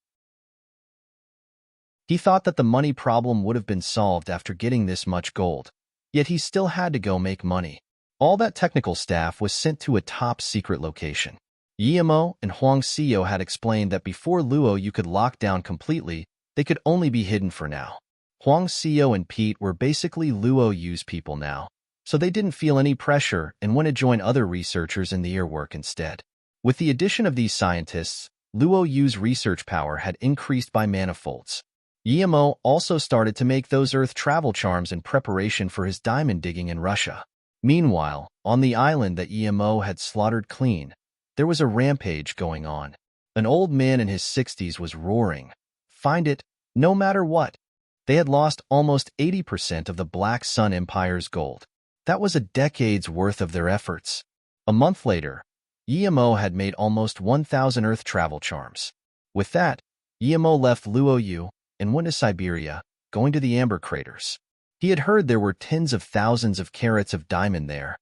S1: He thought that the money problem would have been solved after getting this much gold, yet he still had to go make money. All that technical staff was sent to a top-secret location. Emo and Huang Xiao had explained that before Luoyu could lock down completely, they could only be hidden for now. Huang Xiao and Pete were basically Luoyu's people now, so they didn't feel any pressure and went to join other researchers in the ear work instead. With the addition of these scientists, Luoyu's research power had increased by manifolds. Emo also started to make those earth travel charms in preparation for his diamond digging in Russia. Meanwhile, on the island that Emo had slaughtered clean, there was a rampage going on. An old man in his 60s was roaring, "Find it, no matter what." They had lost almost 80% of the Black Sun Empire's gold. That was a decade's worth of their efforts. A month later, Emo had made almost 1,000 earth travel charms. With that, Emo left Luoyu and went to Siberia, going to the Amber craters. He had heard there were tens of thousands of carats of diamond there.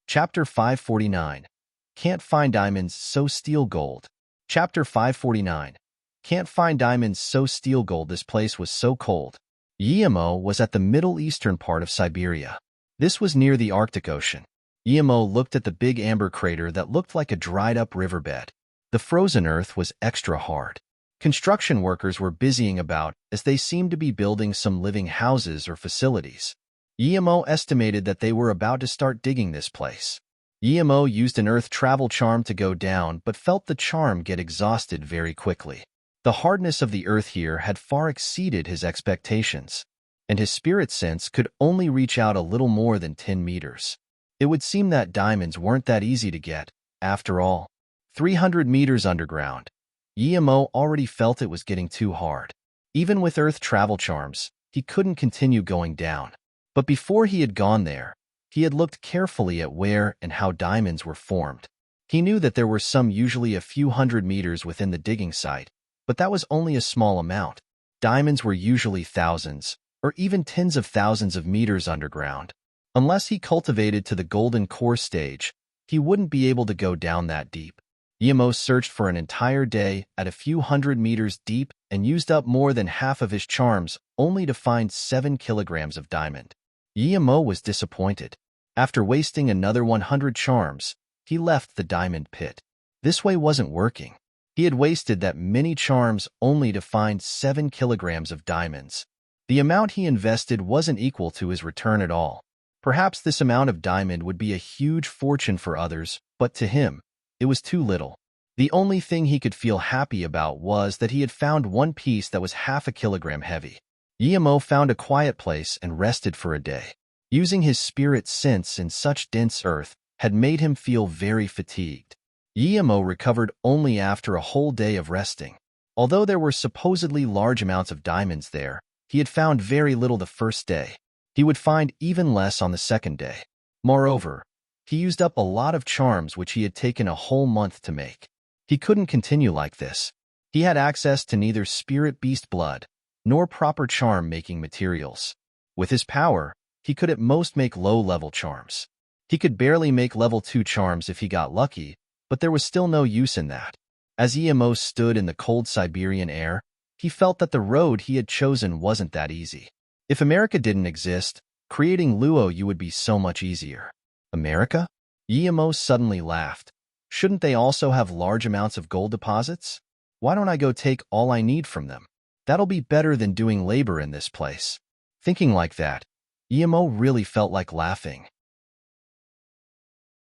S1: Chapter 549. Can't find diamonds, so steal gold. Chapter 549. Can't find diamonds, so steal gold. This place was so cold. Emo was at the Middle Eastern part of Siberia. This was near the Arctic Ocean. Emo looked at the big amber crater that looked like a dried-up riverbed. The frozen earth was extra hard. Construction workers were busying about as they seemed to be building some living houses or facilities. Emo estimated that they were about to start digging this place. Emo used an earth travel charm to go down but felt the charm get exhausted very quickly. The hardness of the earth here had far exceeded his expectations, and his spirit sense could only reach out a little more than 10 meters. It would seem that diamonds weren't that easy to get, After all, 300 meters underground, Yemo already felt it was getting too hard. Even with Earth travel charms, he couldn't continue going down. But before he had gone there, he had looked carefully at where and how diamonds were formed. He knew that there were some usually a few hundred meters within the digging site, but that was only a small amount. Diamonds were usually thousands, or even tens of thousands of meters underground. Unless he cultivated to the golden core stage, he wouldn't be able to go down that deep. Yemo searched for an entire day at a few hundred meters deep and used up more than half of his charms only to find 7 kilograms of diamond. Yemo was disappointed. After wasting another 100 charms, he left the diamond pit. This way wasn't working. He had wasted that many charms only to find 7 kilograms of diamonds. The amount he invested wasn't equal to his return at all. Perhaps this amount of diamond would be a huge fortune for others, but to him, it was too little. The only thing he could feel happy about was that he had found one piece that was half a kilogram heavy. Yemo found a quiet place and rested for a day. Using his spirit sense in such dense earth had made him feel very fatigued. Yemo recovered only after a whole day of resting. Although there were supposedly large amounts of diamonds there, he had found very little the first day. He would find even less on the second day. Moreover, he used up a lot of charms which he had taken a whole month to make. He couldn't continue like this. He had access to neither spirit beast blood nor proper charm-making materials. With his power, he could at most make low-level charms. He could barely make level 2 charms if he got lucky, but there was still no use in that. As Yemo stood in the cold Siberian air, he felt that the road he had chosen wasn't that easy. If America didn't exist, creating Luoyu would be so much easier. America? Yemo suddenly laughed. Shouldn't they also have large amounts of gold deposits? Why don't I go take all I need from them? That'll be better than doing labor in this place. Thinking like that, Yemo really felt like laughing.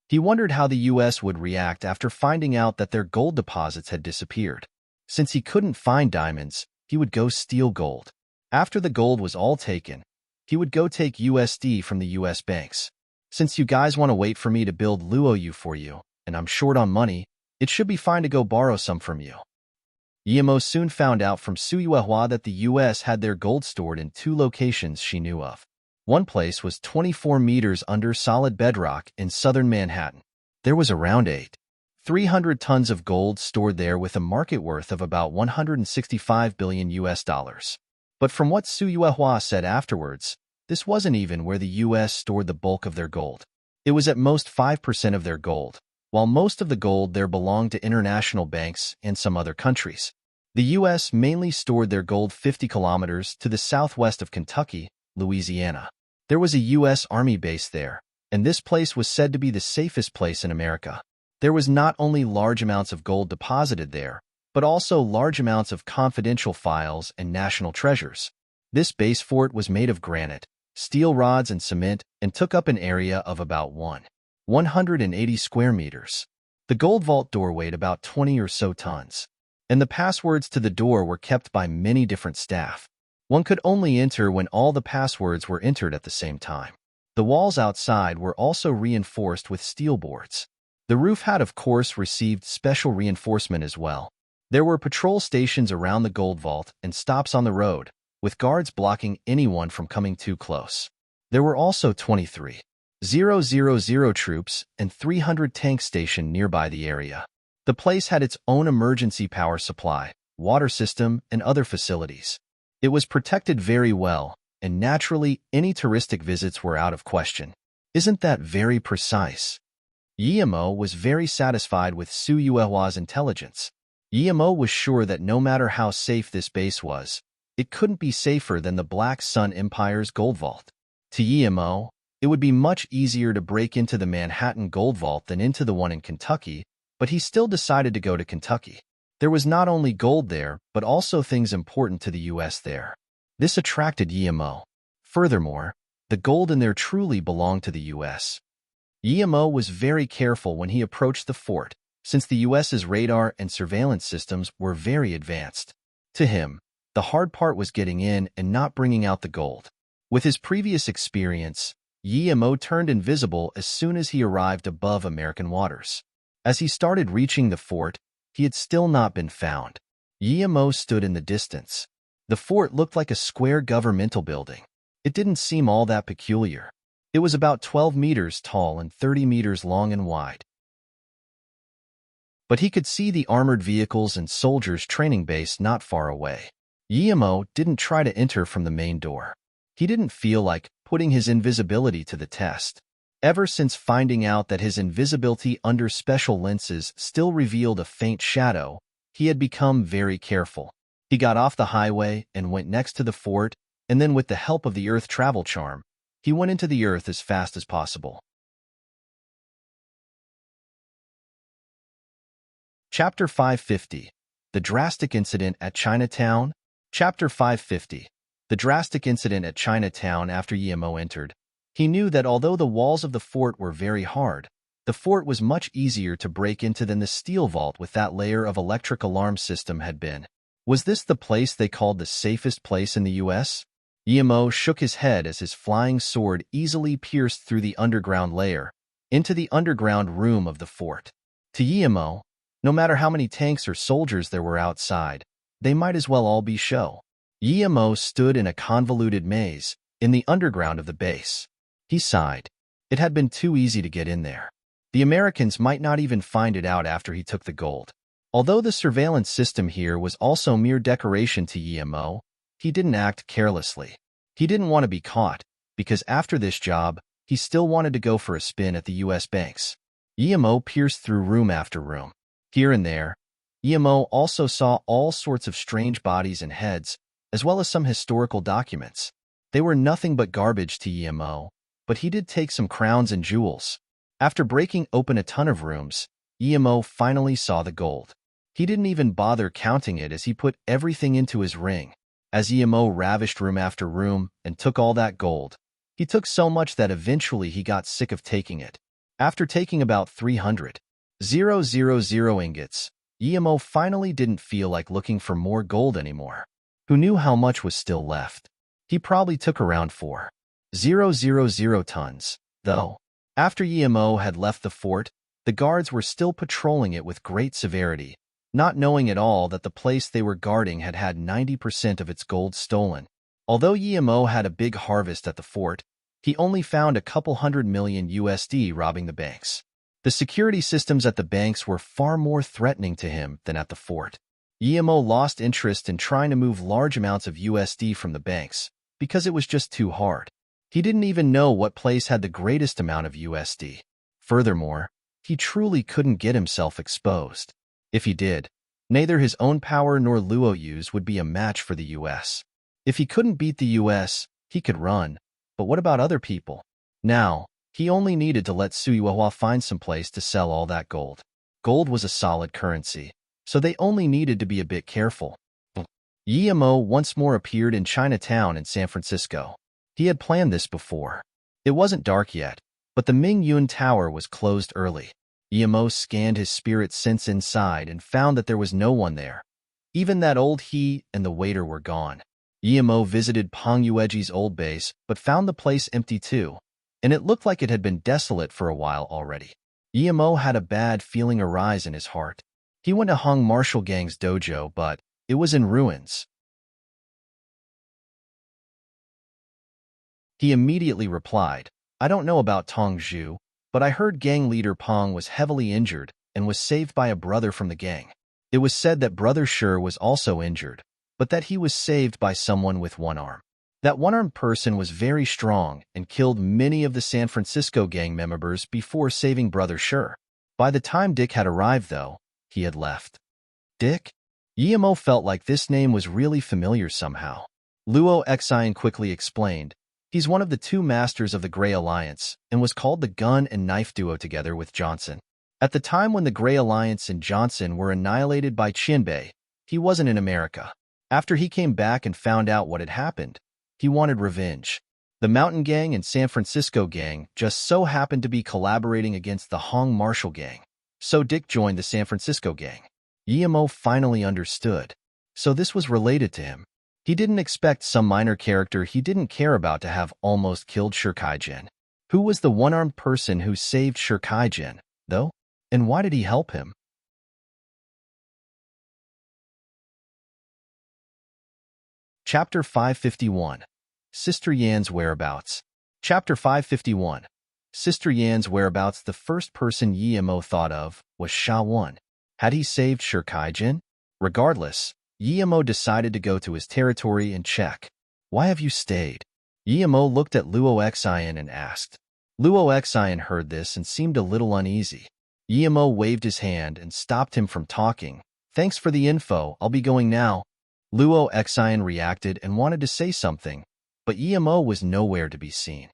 S1: He wondered how the U.S. would react after finding out that their gold deposits had disappeared. Since he couldn't find diamonds, he would go steal gold. After the gold was all taken, he would go take USD from the U.S. banks. Since you guys want to wait for me to build Luoyu for you, and I'm short on money, it should be fine to go borrow some from you. Yemo soon found out from Suyuehua that the U.S. had their gold stored in 2 locations she knew of. One place was 24 meters under solid bedrock in southern Manhattan. There was around 300 tons of gold stored there with a market worth of about 165 billion US dollars. But from what Suyuehua said afterwards, this wasn't even where the U.S. stored the bulk of their gold. It was at most 5% of their gold, while most of the gold there belonged to international banks and some other countries. The U.S. mainly stored their gold 50 kilometers to the southwest of Kentucky, Louisiana. There was a U.S. Army base there, and this place was said to be the safest place in America. There was not only large amounts of gold deposited there, but also large amounts of confidential files and national treasures. This base fort was made of granite, steel rods and cement, and took up an area of about 180 square meters. The gold vault door weighed about 20 or so tons, and the passwords to the door were kept by many different staff. One could only enter when all the passwords were entered at the same time. The walls outside were also reinforced with steel boards. The roof had, of course, received special reinforcement as well. There were patrol stations around the gold vault and stops on the road, with guards blocking anyone from coming too close. There were also 23,000 troops and 300 tanks stationed nearby the area. The place had its own emergency power supply, water system, and other facilities. It was protected very well, and naturally any touristic visits were out of question. Isn't that very precise? Yemo was very satisfied with Suyuehua's intelligence. Yemo was sure that no matter how safe this base was, it couldn't be safer than the Black Sun Empire's gold vault. To Yemo, it would be much easier to break into the Manhattan gold vault than into the one in Kentucky, but he still decided to go to Kentucky. There was not only gold there, but also things important to the U.S. there. This attracted Yemo. Furthermore, the gold in there truly belonged to the U.S. Yemo was very careful when he approached the fort, since the U.S.'s radar and surveillance systems were very advanced. To him, the hard part was getting in and not bringing out the gold. With his previous experience, Yemo turned invisible as soon as he arrived above American waters. As he started reaching the fort, he had still not been found. Yemo stood in the distance. The fort looked like a square governmental building. It didn't seem all that peculiar. It was about 12 meters tall and 30 meters long and wide. But he could see the armored vehicles and soldiers' training base not far away. Yemo didn't try to enter from the main door. He didn't feel like putting his invisibility to the test. Ever since finding out that his invisibility under special lenses still revealed a faint shadow, he had become very careful. He got off the highway and went next to the fort, and then with the help of the Earth travel charm, he went into the Earth as fast as possible. Chapter 550. The Drastic Incident at Chinatown. Chapter 550. The drastic incident at Chinatown after Yemo entered. He knew that although the walls of the fort were very hard, the fort was much easier to break into than the steel vault with that layer of electric alarm system had been. Was this the place they called the safest place in the U.S.? Yemo shook his head as his flying sword easily pierced through the underground layer, into the underground room of the fort. To Yemo, no matter how many tanks or soldiers there were outside, they might as well all be show. Yemo stood in a convoluted maze in the underground of the base. He sighed. It had been too easy to get in there. The Americans might not even find it out after he took the gold. Although the surveillance system here was also mere decoration to Yemo, he didn't act carelessly. He didn't want to be caught, because after this job, he still wanted to go for a spin at the U.S. banks. Yemo pierced through room after room. Here and there, Yemo also saw all sorts of strange bodies and heads, as well as some historical documents. They were nothing but garbage to Yemo, but he did take some crowns and jewels. After breaking open a ton of rooms, Yemo finally saw the gold. He didn't even bother counting it as he put everything into his ring. As Yemo ravished room after room and took all that gold, he took so much that eventually he got sick of taking it. After taking about 300,000 ingots, Yemo finally didn't feel like looking for more gold anymore. Who knew how much was still left? He probably took around 4,000 tons, though. After Yemo had left the fort, the guards were still patrolling it with great severity, not knowing at all that the place they were guarding had had 90% of its gold stolen. Although Yemo had a big harvest at the fort, he only found a couple $100 million robbing the banks. The security systems at the banks were far more threatening to him than at the fort. Yemo lost interest in trying to move large amounts of USD from the banks, because it was just too hard. He didn't even know what place had the greatest amount of USD. Furthermore, he truly couldn't get himself exposed. If he did, neither his own power nor Luoyu's would be a match for the US. If he couldn't beat the US, he could run. But what about other people? Now, he only needed to let Suyuhua find some place to sell all that gold. Gold was a solid currency, so they only needed to be a bit careful. Yemo once more appeared in Chinatown in San Francisco. He had planned this before. It wasn't dark yet, but the Ming Yun Tower was closed early. Yemo scanned his spirit sense inside and found that there was no one there. Even that old he and the waiter were gone. Yemo visited Peng Yueji's old base, but found the place empty too, and it looked like it had been desolate for a while already. Yemo had a bad feeling arise in his heart. He went to Hong Martial Gang's dojo, but it was in ruins. He immediately replied, "I don't know about Tong Zhu, but I heard gang leader Peng was heavily injured and was saved by a brother from the gang. It was said that Brother Shi was also injured, but that he was saved by someone with one arm. That one-armed person was very strong and killed many of the San Francisco gang members before saving Brother Shi. By the time Dick had arrived, though, he had left." Dick? Yemo felt like this name was really familiar somehow. Luo Xian quickly explained, "He's one of the two masters of the Gray Alliance and was called the gun and knife duo together with Johnson. At the time when the Gray Alliance and Johnson were annihilated by Qianbei, he wasn't in America. After he came back and found out what had happened, he wanted revenge. The Mountain Gang and San Francisco Gang just so happened to be collaborating against the Hong Martial Gang, so Dick joined the San Francisco Gang." Yemo finally understood. So this was related to him. He didn't expect some minor character he didn't care about to have almost killed Shi Kaijin. Who was the one-armed person who saved Shi Kaijin, though? And why did he help him? Chapter 551. Sister Yan's Whereabouts. Chapter 551. Sister Yan's Whereabouts. The first person Yimo thought of was Sha Wan. Had he saved Shi Kaijin? Regardless, Yimo decided to go to his territory and check. Why have you stayed? Yimo looked at Luo Xian and asked. Luo Xian heard this and seemed a little uneasy. Yimo waved his hand and stopped him from talking. Thanks for the info, I'll be going now. Luo Xian reacted and wanted to say something, but Yimo was nowhere to be seen.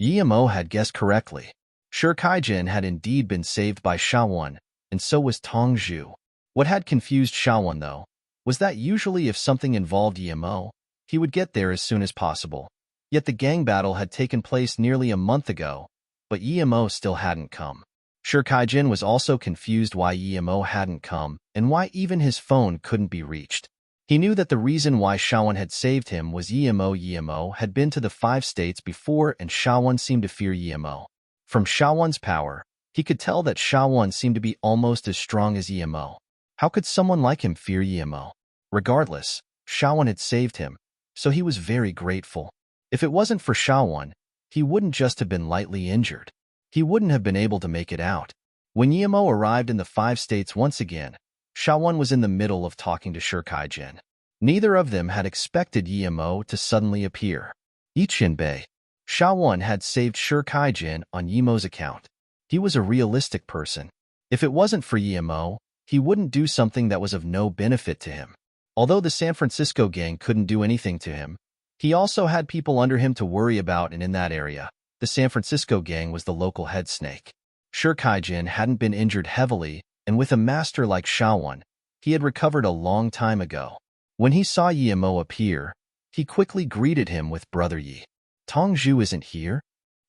S1: Yimo had guessed correctly. Shi Kaijin had indeed been saved by Sha Wan, and so was Tong Zhu. What had confused Sha Wan, though, was that usually if something involved Yimo, he would get there as soon as possible. Yet the gang battle had taken place nearly a month ago, but Yimo still hadn't come. Shi Kaijin was also confused why Yimo hadn't come and why even his phone couldn't be reached. He knew that the reason why Sha Wan had saved him was Yimo. Yimo had been to the 5 states before and Sha Wan seemed to fear Yimo. From Sha Wan's power, he could tell that Sha Wan seemed to be almost as strong as Yimo. How could someone like him fear Yimo? Regardless, Sha Wan had saved him, so he was very grateful. If it wasn't for Sha Wan, he wouldn't just have been lightly injured. He wouldn't have been able to make it out. When Yimo arrived in the 5 states once again, Sha Wan was in the middle of talking to Shi Kaijin. Neither of them had expected Yimo to suddenly appear. Bei. Sha Wan had saved Shi Kaijin on Yimo's account. He was a realistic person. If it wasn't for Yimo, he wouldn't do something that was of no benefit to him. Although the San Francisco gang couldn't do anything to him, he also had people under him to worry about, and in that area, the San Francisco gang was the local head snake. Shi Kaijin hadn't been injured heavily, and with a master like Sha Wan, he had recovered a long time ago. When he saw Yimo appear, he quickly greeted him with Brother Yi. Tong Zhu isn't here?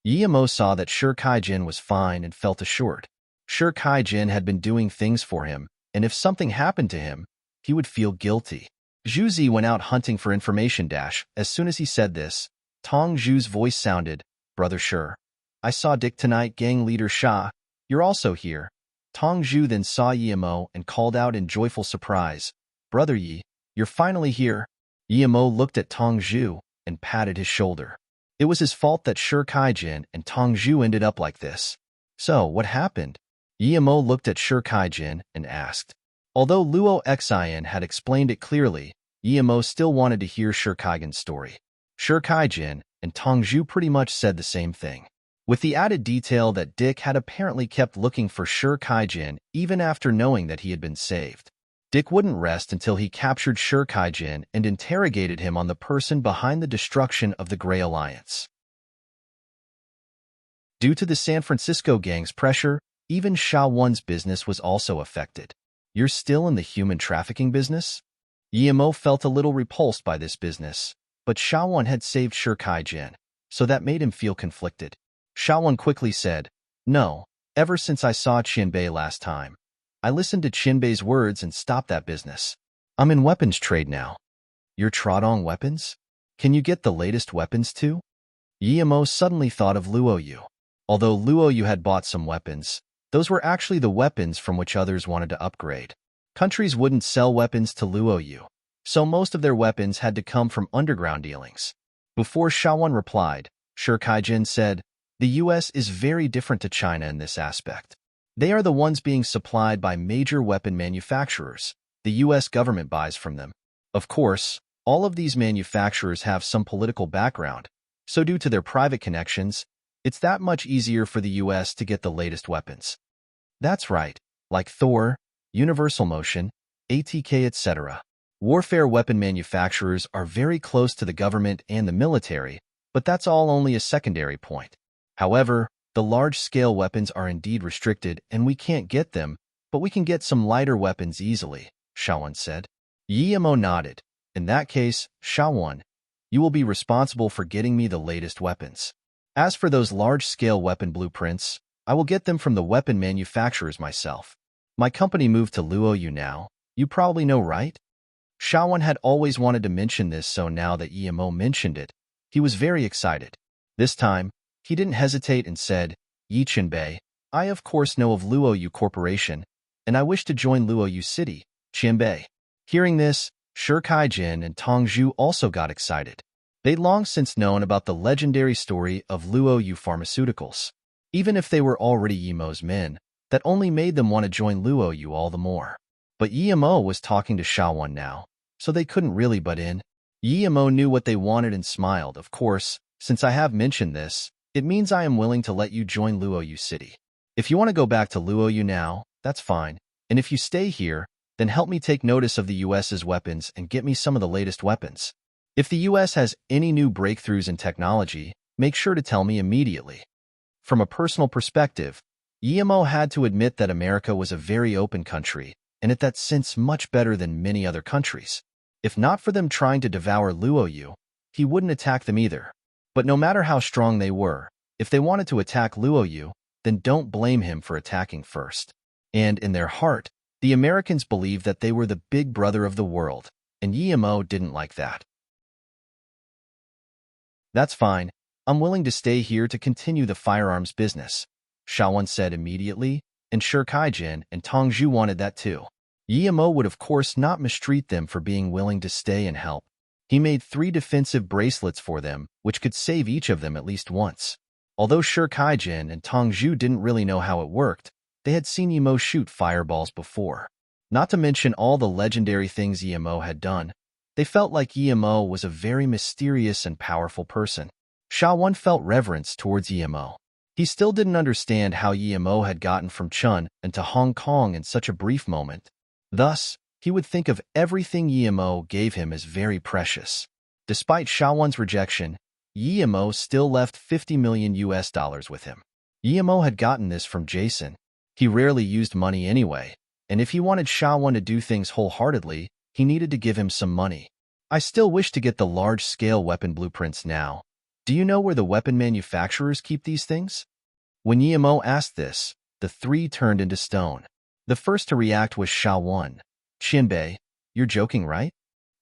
S1: Yimo saw that Shi Kaijin was fine and felt assured. Shi Kaijin had been doing things for him, and if something happened to him, he would feel guilty. Zhu Zi went out hunting for information. As soon as he said this, Tong Zhu's voice sounded, Brother Shi, I saw Dick tonight. Gang leader Sha, you're also here. Tong Zhu then saw Yimo and called out in joyful surprise, Brother Yi, you're finally here. Yimo looked at Tong Zhu and patted his shoulder. It was his fault that Shi Kaijin and Tong Zhu ended up like this. So, what happened? Yimo looked at Shi Kaijin and asked. Although Luo Xian had explained it clearly, Yimo still wanted to hear Shi Kaijin's story. Shi Kaijin and Tong Zhu pretty much said the same thing, with the added detail that Dick had apparently kept looking for Shi Kaijin even after knowing that he had been saved. Dick wouldn't rest until he captured Shi Kaijin and interrogated him on the person behind the destruction of the Grey Alliance. Due to the San Francisco gang's pressure, even Sha Wan's business was also affected. You're still in the human trafficking business? Yimo felt a little repulsed by this business, but Sha Wan had saved Shi Kaijin, so that made him feel conflicted. Sha Wan quickly said, No, ever since I saw Bei last time, I listened to Bei's words and stopped that business. I'm in weapons trade now. You're Trodong weapons? Can you get the latest weapons too? Yimo suddenly thought of Luo Yu. Although Luo Yu had bought some weapons, those were actually the weapons from which others wanted to upgrade. Countries wouldn't sell weapons to Luo Yu, so most of their weapons had to come from underground dealings. Before Sha Wan replied, Shi Kaijin said, The U.S. is very different to China in this aspect. They are the ones being supplied by major weapon manufacturers. The U.S. government buys from them. Of course, all of these manufacturers have some political background, so due to their private connections, it's that much easier for the U.S. to get the latest weapons. That's right, like Thor, Universal Motion, ATK etc. Warfare weapon manufacturers are very close to the government and the military, but that's all only a secondary point. However, the large-scale weapons are indeed restricted and we can't get them, but we can get some lighter weapons easily, Sha Wan said. Yimo nodded. In that case, Sha Wan, you will be responsible for getting me the latest weapons. As for those large-scale weapon blueprints, I will get them from the weapon manufacturers myself. My company moved to Luo Yu now, you probably know, right? Sha Wan had always wanted to mention this, so now that Yimo mentioned it, he was very excited. This time, he didn't hesitate and said, Bei, I of course know of Luoyu Corporation, and I wish to join Luoyu City, Qianbei. Hearing this, Shi Kaijin and Tong Zhu also got excited. They'd long since known about the legendary story of Luoyu Pharmaceuticals. Even if they were already Yimo's men, that only made them want to join Luoyu all the more. But Yimo was talking to Shawan now, so they couldn't really butt in. Yimo knew what they wanted and smiled. Of course, since I have mentioned this, it means I am willing to let you join Luoyu City. If you want to go back to Luoyu now, that's fine. And if you stay here, then help me take notice of the US's weapons and get me some of the latest weapons. If the US has any new breakthroughs in technology, make sure to tell me immediately. From a personal perspective, Yimo had to admit that America was a very open country, and in that sense much better than many other countries. If not for them trying to devour Luoyu, he wouldn't attack them either. But no matter how strong they were, if they wanted to attack Luoyu, then don't blame him for attacking first. And in their heart, the Americans believed that they were the big brother of the world, and Yimo didn't like that. That's fine. I'm willing to stay here to continue the firearms business, Shawan said immediately, and Shi Kaijin and Tong Zhu wanted that too. Yimo would of course not mistreat them for being willing to stay and help. He made 3 defensive bracelets for them, which could save each of them at least once. Although Shi Kaijin and Tong Zhu didn't really know how it worked, they had seen Yimo shoot fireballs before. Not to mention all the legendary things Yimo had done, they felt like Yimo was a very mysterious and powerful person. Shawan felt reverence towards Yimo. He still didn't understand how Yimo had gotten from Chun and to Hong Kong in such a brief moment. Thus, he would think of everything Yimo gave him as very precious. Despite Shawan's rejection, Yimo still left $50 million with him. Yimo had gotten this from Jason. He rarely used money anyway, and if he wanted Shawan to do things wholeheartedly, he needed to give him some money. I still wish to get the large-scale weapon blueprints now. Do you know where the weapon manufacturers keep these things? When Yimo asked this, the 3 turned into stone. The first to react was Shawan. Qianbei, you're joking, right?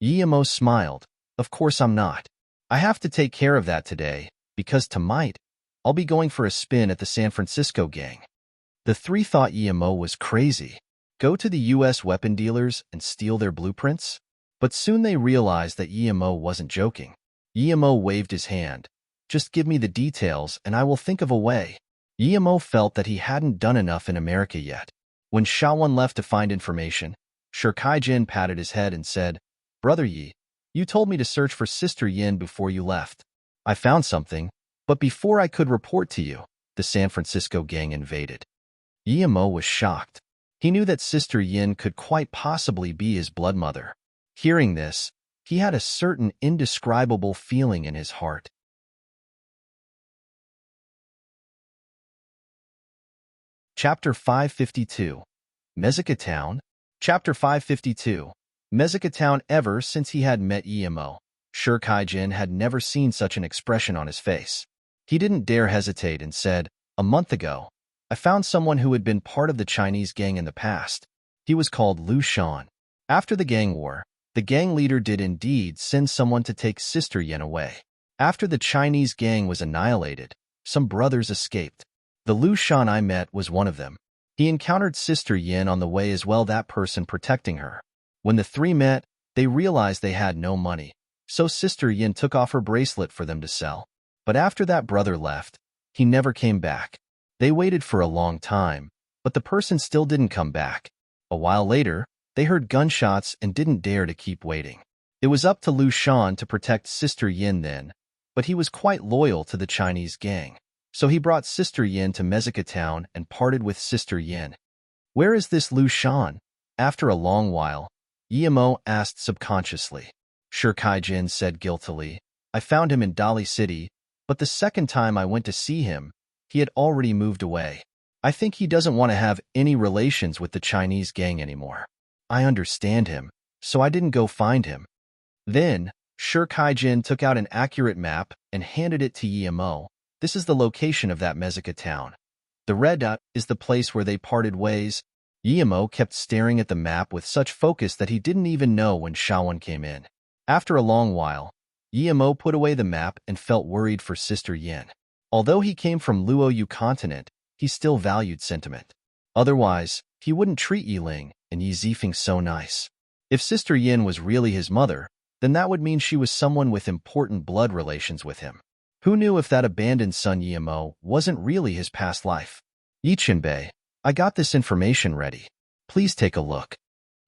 S1: Yimo smiled. Of course I'm not. I have to take care of that today, because tonight, I'll be going for a spin at the San Francisco gang. The 3 thought Yimo was crazy. Go to the US weapon dealers and steal their blueprints? But soon they realized that Yimo wasn't joking. Yimo waved his hand. Just give me the details and I will think of a way. Yimo felt that he hadn't done enough in America yet. When Shawan left to find information, Shi Kaijin patted his head and said, Brother Yi, you told me to search for Sister Yin before you left. I found something, but before I could report to you, the San Francisco gang invaded. Yimo was shocked. He knew that Sister Yin could quite possibly be his blood mother. Hearing this, he had a certain indescribable feeling in his heart. Chapter 552. Mexico Town. Chapter 552. Mexico Town. Ever since he had met Yimo, Shi Kaijin had never seen such an expression on his face. He didn't dare hesitate and said, a month ago, I found someone who had been part of the Chinese gang in the past. He was called Lu Shan. After the gang war, the gang leader did indeed send someone to take Sister Yin away. After the Chinese gang was annihilated, some brothers escaped. The Lu Shan I met was one of them. He encountered Sister Yin on the way as well, that person protecting her. When the 3 met, they realized they had no money, so Sister Yin took off her bracelet for them to sell. But after that brother left, he never came back. They waited for a long time, but the person still didn't come back. A while later, they heard gunshots and didn't dare to keep waiting. It was up to Lu Shan to protect Sister Yin then, but he was quite loyal to the Chinese gang. So he brought Sister Yin to Mexico Town and parted with Sister Yin. Where is this Lu Shan? After a long while, Yimo asked subconsciously. Shi Kaijin said guiltily, I found him in Dali City, but the second time I went to see him, he had already moved away. I think he doesn't want to have any relations with the Chinese gang anymore. I understand him, so I didn't go find him. Then, Shi Kaijin took out an accurate map and handed it to Yimo. This is the location of that Mexico Town. The red dot is the place where they parted ways. Yimo kept staring at the map with such focus that he didn't even know when Shawan came in. After a long while, Yimo put away the map and felt worried for Sister Yin. Although he came from Luoyu continent, he still valued sentiment. Otherwise, he wouldn't treat Yiling and Yi Zifeng so nice. If Sister Yin was really his mother, then that would mean she was someone with important blood relations with him. Who knew if that abandoned son Yimo wasn't really his past life? Yi Qinbei, I got this information ready. Please take a look.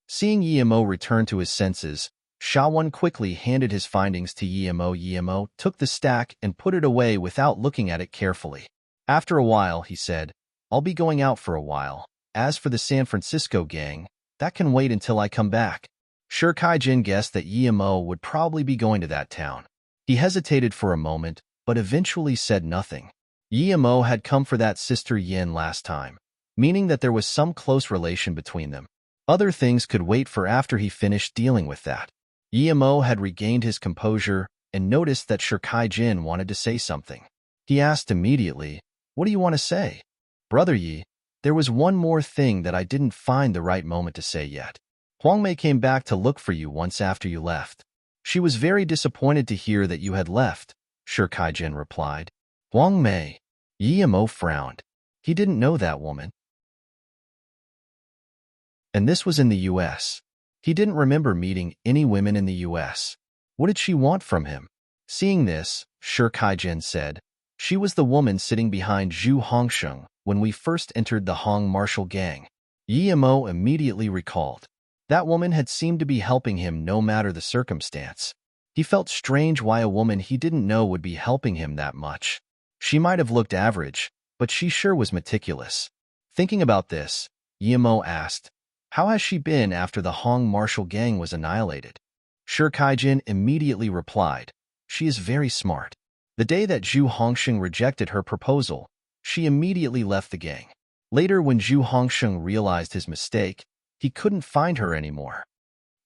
S1: Seeing Yimo return to his senses, Shawan quickly handed his findings to Yimo. Yimo took the stack and put it away without looking at it carefully. After a while, he said, I'll be going out for a while. As for the San Francisco gang, that can wait until I come back. Sure, Kaijin guessed that Yimo would probably be going to that town. He hesitated for a moment, but eventually said nothing. Yimo had come for that Sister Yin last time, meaning that there was some close relation between them. Other things could wait for after he finished dealing with that. Yimo had regained his composure and noticed that Sure Kaijin wanted to say something. He asked immediately, What do you want to say? Brother Yi, there was one more thing that I didn't find the right moment to say yet. Huang Mei came back to look for you once after you left. She was very disappointed to hear that you had left, Sure Kaijin replied. Huang Mei. Yimo frowned. He didn't know that woman. And this was in the U.S. He didn't remember meeting any women in the U.S. What did she want from him? Seeing this, Sure Kaijin said, She was the woman sitting behind Zhu Hongsheng when we first entered the Hong martial gang. Yimo immediately recalled. That woman had seemed to be helping him no matter the circumstance. He felt strange why a woman he didn't know would be helping him that much. She might have looked average, but she sure was meticulous. Thinking about this, Yimo asked, How has she been after the Hong martial gang was annihilated? Sure Kaijin immediately replied, She is very smart. The day that Zhu Hongsheng rejected her proposal, she immediately left the gang. Later, when Zhu Hongsheng realized his mistake, he couldn't find her anymore.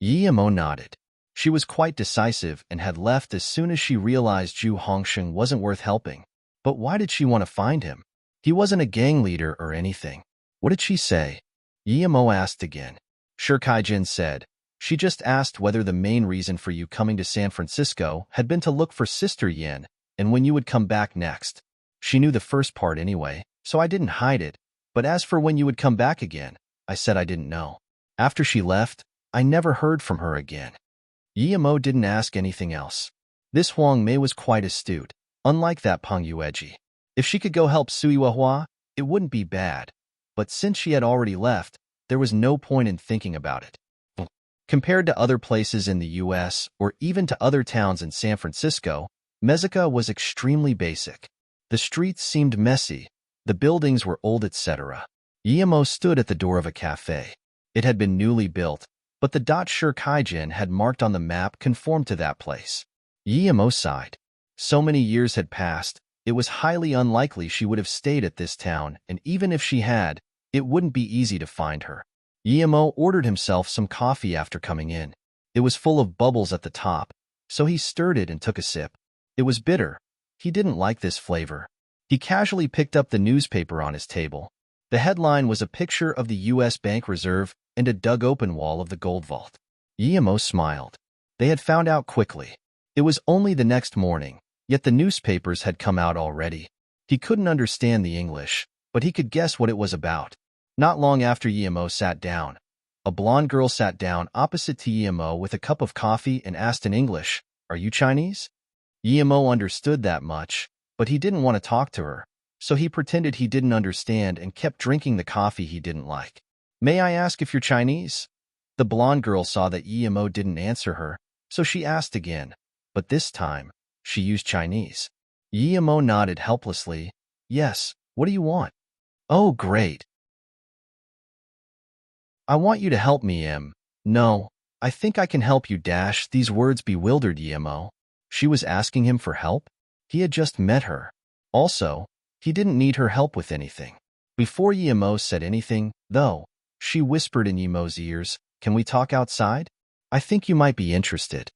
S1: Yimo nodded. She was quite decisive and had left as soon as she realized Zhu Hongsheng wasn't worth helping. But why did she want to find him? He wasn't a gang leader or anything. What did she say? Yimo asked again. Sure Kaijin said, She just asked whether the main reason for you coming to San Francisco had been to look for Sister Yin and when you would come back next. She knew the first part anyway, so I didn't hide it. But as for when you would come back again, I said I didn't know. After she left, I never heard from her again. Yimo didn't ask anything else. This Huang Mei was quite astute, unlike that Peng Yueji. If she could go help Sui Huahua, it wouldn't be bad. But since she had already left, there was no point in thinking about it. Compared to other places in the U.S. or even to other towns in San Francisco, Mexico was extremely basic. The streets seemed messy, the buildings were old, etc. Yimo stood at the door of a cafe. It had been newly built, but the dot Sure Kaijin had marked on the map conformed to that place. Yimo sighed. So many years had passed, it was highly unlikely she would have stayed at this town, and even if she had, it wouldn't be easy to find her. Yimo ordered himself some coffee after coming in. It was full of bubbles at the top, so he stirred it and took a sip. It was bitter. He didn't like this flavor. He casually picked up the newspaper on his table. The headline was a picture of the U.S. Bank Reserve and a dug-open wall of the gold vault. Yimo smiled. They had found out quickly. It was only the next morning, yet the newspapers had come out already. He couldn't understand the English, but he could guess what it was about. Not long after Yimo sat down, a blonde girl sat down opposite to Yimo with a cup of coffee and asked in English, Are you Chinese? Yimo understood that much, but he didn't want to talk to her, so he pretended he didn't understand and kept drinking the coffee he didn't like. May I ask if you're Chinese? The blonde girl saw that Yimo didn't answer her, so she asked again, but this time, she used Chinese. Yimo nodded helplessly. Yes, what do you want? Oh, great. I want you to help me, Em. No, I think I can help you. These words bewildered Yimo. She was asking him for help? He had just met her. Also, he didn't need her help with anything. Before Yimo said anything, though, she whispered in Yimo's ears, Can we talk outside? I think you might be interested.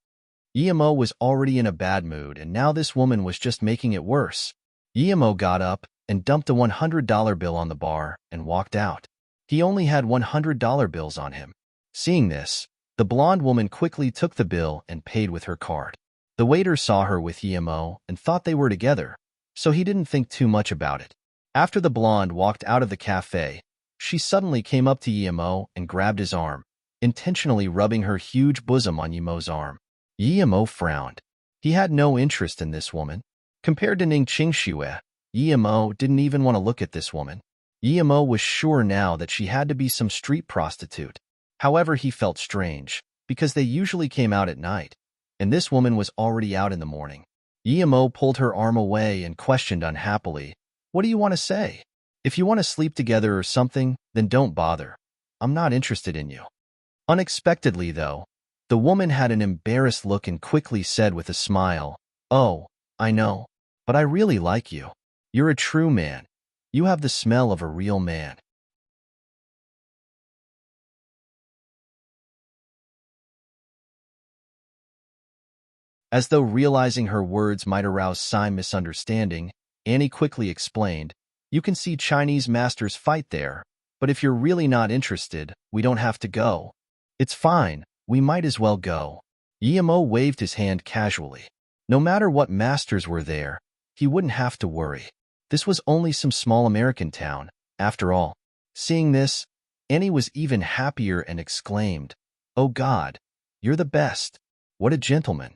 S1: Yimo was already in a bad mood, and now this woman was just making it worse. Yimo got up and dumped a $100 bill on the bar and walked out. He only had $100 bills on him. Seeing this, the blonde woman quickly took the bill and paid with her card. The waiter saw her with Yimo and thought they were together, so he didn't think too much about it. After the blonde walked out of the cafe, she suddenly came up to Yimo and grabbed his arm, intentionally rubbing her huge bosom on Yimo's arm. Yimo frowned. He had no interest in this woman. Compared to Ning Qingxue, Yimo didn't even want to look at this woman. Yimo was sure now that she had to be some street prostitute. However, he felt strange, because they usually came out at night, and this woman was already out in the morning. Yimo pulled her arm away and questioned unhappily, "What do you want to say? If you want to sleep together or something, then don't bother. I'm not interested in you." Unexpectedly, though, the woman had an embarrassed look and quickly said with a smile, "Oh, I know, but I really like you. You're a true man. You have the smell of a real man." As though realizing her words might arouse some misunderstanding, Annie quickly explained, "You can see Chinese masters fight there, but if you're really not interested, we don't have to go. It's fine, we might as well go." Yimo waved his hand casually. No matter what masters were there, he wouldn't have to worry. This was only some small American town, after all. Seeing this, Annie was even happier and exclaimed, "Oh God, you're the best. What a gentleman.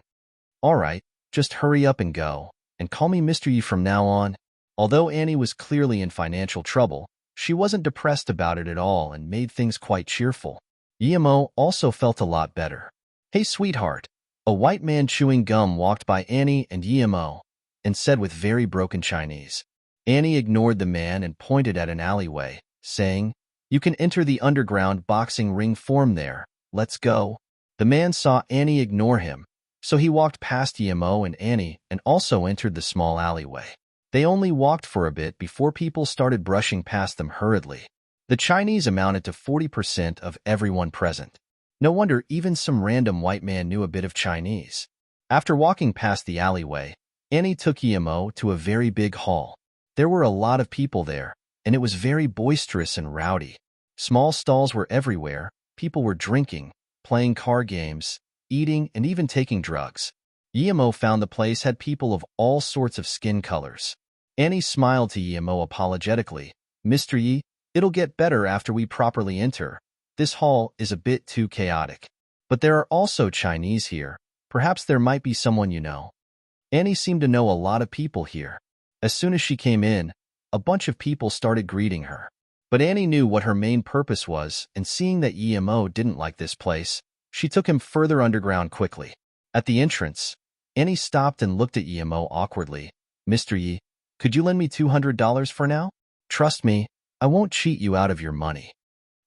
S1: All right, just hurry up and go, and call me Mr. Yi from now on." Although Annie was clearly in financial trouble, she wasn't depressed about it at all and made things quite cheerful. Yimo also felt a lot better. "Hey, sweetheart." A white man chewing gum walked by Annie and Yimo and said with very broken Chinese. Annie ignored the man and pointed at an alleyway, saying, "You can enter the underground boxing ring form there. Let's go." The man saw Annie ignore him, so he walked past Yimo and Annie and also entered the small alleyway. They only walked for a bit before people started brushing past them hurriedly. The Chinese amounted to 40% of everyone present. No wonder even some random white man knew a bit of Chinese. After walking past the alleyway, Annie took Yimo to a very big hall. There were a lot of people there, and it was very boisterous and rowdy. Small stalls were everywhere, people were drinking, playing card games, eating, and even taking drugs. Yimo found the place had people of all sorts of skin colors. Annie smiled to Yimo apologetically. "Mr. Yi, it'll get better after we properly enter. This hall is a bit too chaotic. But there are also Chinese here. Perhaps there might be someone you know." Annie seemed to know a lot of people here. As soon as she came in, a bunch of people started greeting her. But Annie knew what her main purpose was, and seeing that Yimo didn't like this place, she took him further underground quickly. At the entrance, Annie stopped and looked at Yimo awkwardly. "Mr. Yi, could you lend me $200 for now? Trust me, I won't cheat you out of your money."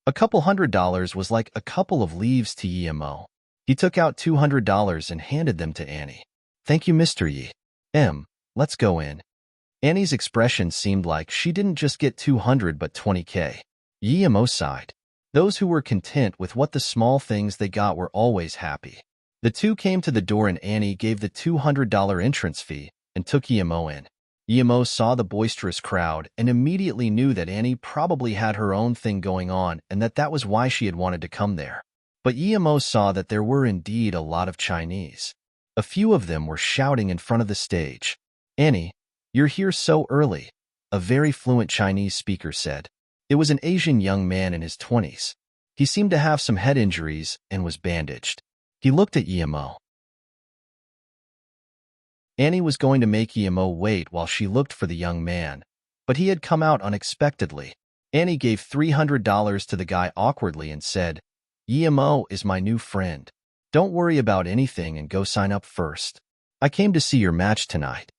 S1: A couple $100 was like a couple of leaves to Yimo. He took out $200 and handed them to Annie. "Thank you, Mr. Yi. Let's go in." Annie's expression seemed like she didn't just get 200 but 20K. Yimo sighed. Those who were content with what the small things they got were always happy. The two came to the door and Annie gave the $200 entrance fee and took Yimo in. Yimo saw the boisterous crowd and immediately knew that Annie probably had her own thing going on and that was why she had wanted to come there. But Yimo saw that there were indeed a lot of Chinese. A few of them were shouting in front of the stage. "Annie, you're here so early," a very fluent Chinese speaker said. It was an Asian young man in his 20s. He seemed to have some head injuries and was bandaged. He looked at Yimo. Annie was going to make Yimo wait while she looked for the young man, but he had come out unexpectedly. Annie gave $300 to the guy awkwardly and said, "Yimo is my new friend. Don't worry about anything and go sign up first. I came to see your match tonight."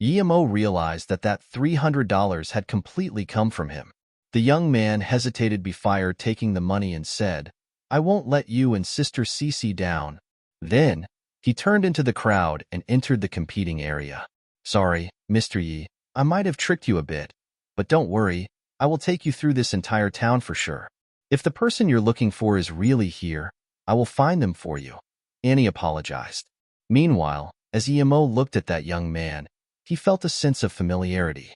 S1: Yimo realized that $300 had completely come from him. The young man hesitated before taking the money and said, "I won't let you and Sister Cece down." Then, he turned into the crowd and entered the competing area. "Sorry, Mr. Yi, I might have tricked you a bit, but don't worry, I will take you through this entire town for sure. If the person you're looking for is really here, I will find them for you." Annie apologized. Meanwhile, as Yimo looked at that young man, he felt a sense of familiarity.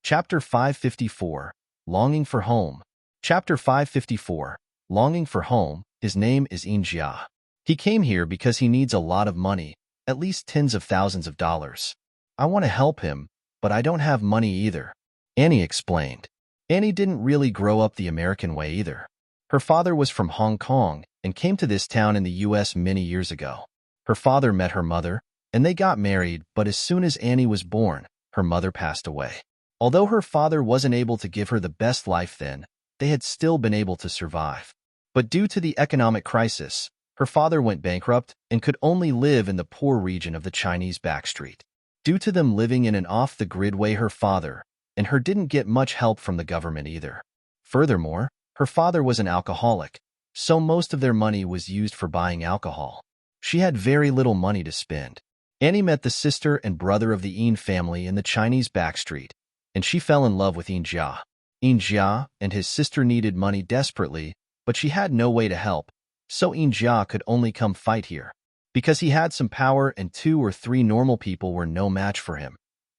S1: Chapter 554, Longing for Home. Chapter 554, Longing for Home. His name is Injia. He came here because he needs a lot of money, at least tens of thousands of dollars. I want to help him, but I don't have money either, Annie explained. Annie didn't really grow up the American way either. Her father was from Hong Kong and came to this town in the U.S. many years ago. Her father met her mother, and they got married, but as soon as Annie was born, her mother passed away. Although her father wasn't able to give her the best life then, they had still been able to survive. But due to the economic crisis, her father went bankrupt and could only live in the poor region of the Chinese backstreet. Due to them living in an off-the-grid way, her father and her didn't get much help from the government either. Furthermore, her father was an alcoholic, so most of their money was used for buying alcohol. She had very little money to spend. Annie met the sister and brother of the Yin family in the Chinese backstreet, and she fell in love with Yin Jia. Yin Jia and his sister needed money desperately, but she had no way to help, so Yin Jia could only come fight here. Because he had some power and 2 or 3 normal people were no match for him,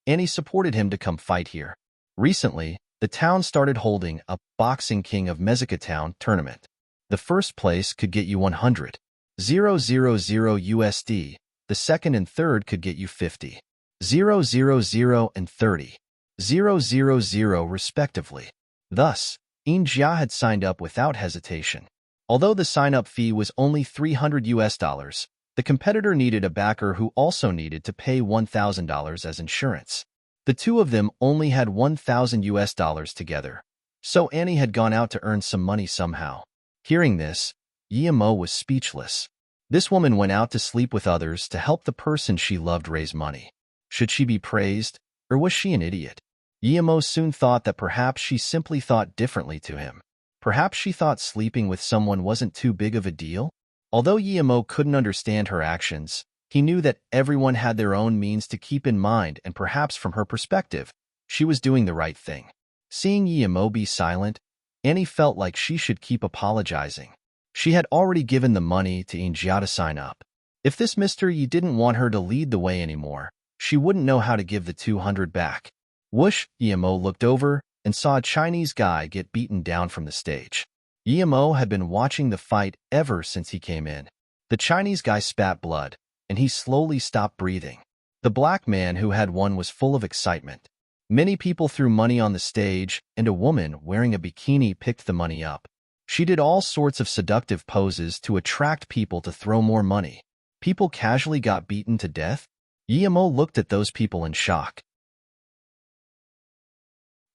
S1: Annie supported him to come fight here. Recently, the town started holding a Boxing King of Mexico Town tournament. The first place could get you 100,000 USD, the second and third could get you 50,000 and 30,000 respectively. Thus, Yin Jia had signed up without hesitation. Although the sign-up fee was only $300, the competitor needed a backer who also needed to pay $1,000 as insurance. The two of them only had $1,000 together, so Annie had gone out to earn some money somehow. Hearing this, Yimo was speechless. This woman went out to sleep with others to help the person she loved raise money. Should she be praised, or was she an idiot? Yimo soon thought that perhaps she simply thought differently to him. Perhaps she thought sleeping with someone wasn't too big of a deal? Although Yimo couldn't understand her actions, he knew that everyone had their own means to keep in mind, and perhaps from her perspective, she was doing the right thing. Seeing Yimo be silent, Annie felt like she should keep apologizing. She had already given the money to Yin Jia to sign up. If this Mr. Yi didn't want her to lead the way anymore, she wouldn't know how to give the 200 back. Whoosh! Yimo looked over and saw a Chinese guy get beaten down from the stage. Yimo had been watching the fight ever since he came in. The Chinese guy spat blood, and he slowly stopped breathing. The black man who had won was full of excitement. Many people threw money on the stage, and a woman wearing a bikini picked the money up. She did all sorts of seductive poses to attract people to throw more money. People casually got beaten to death. Yimo looked at those people in shock.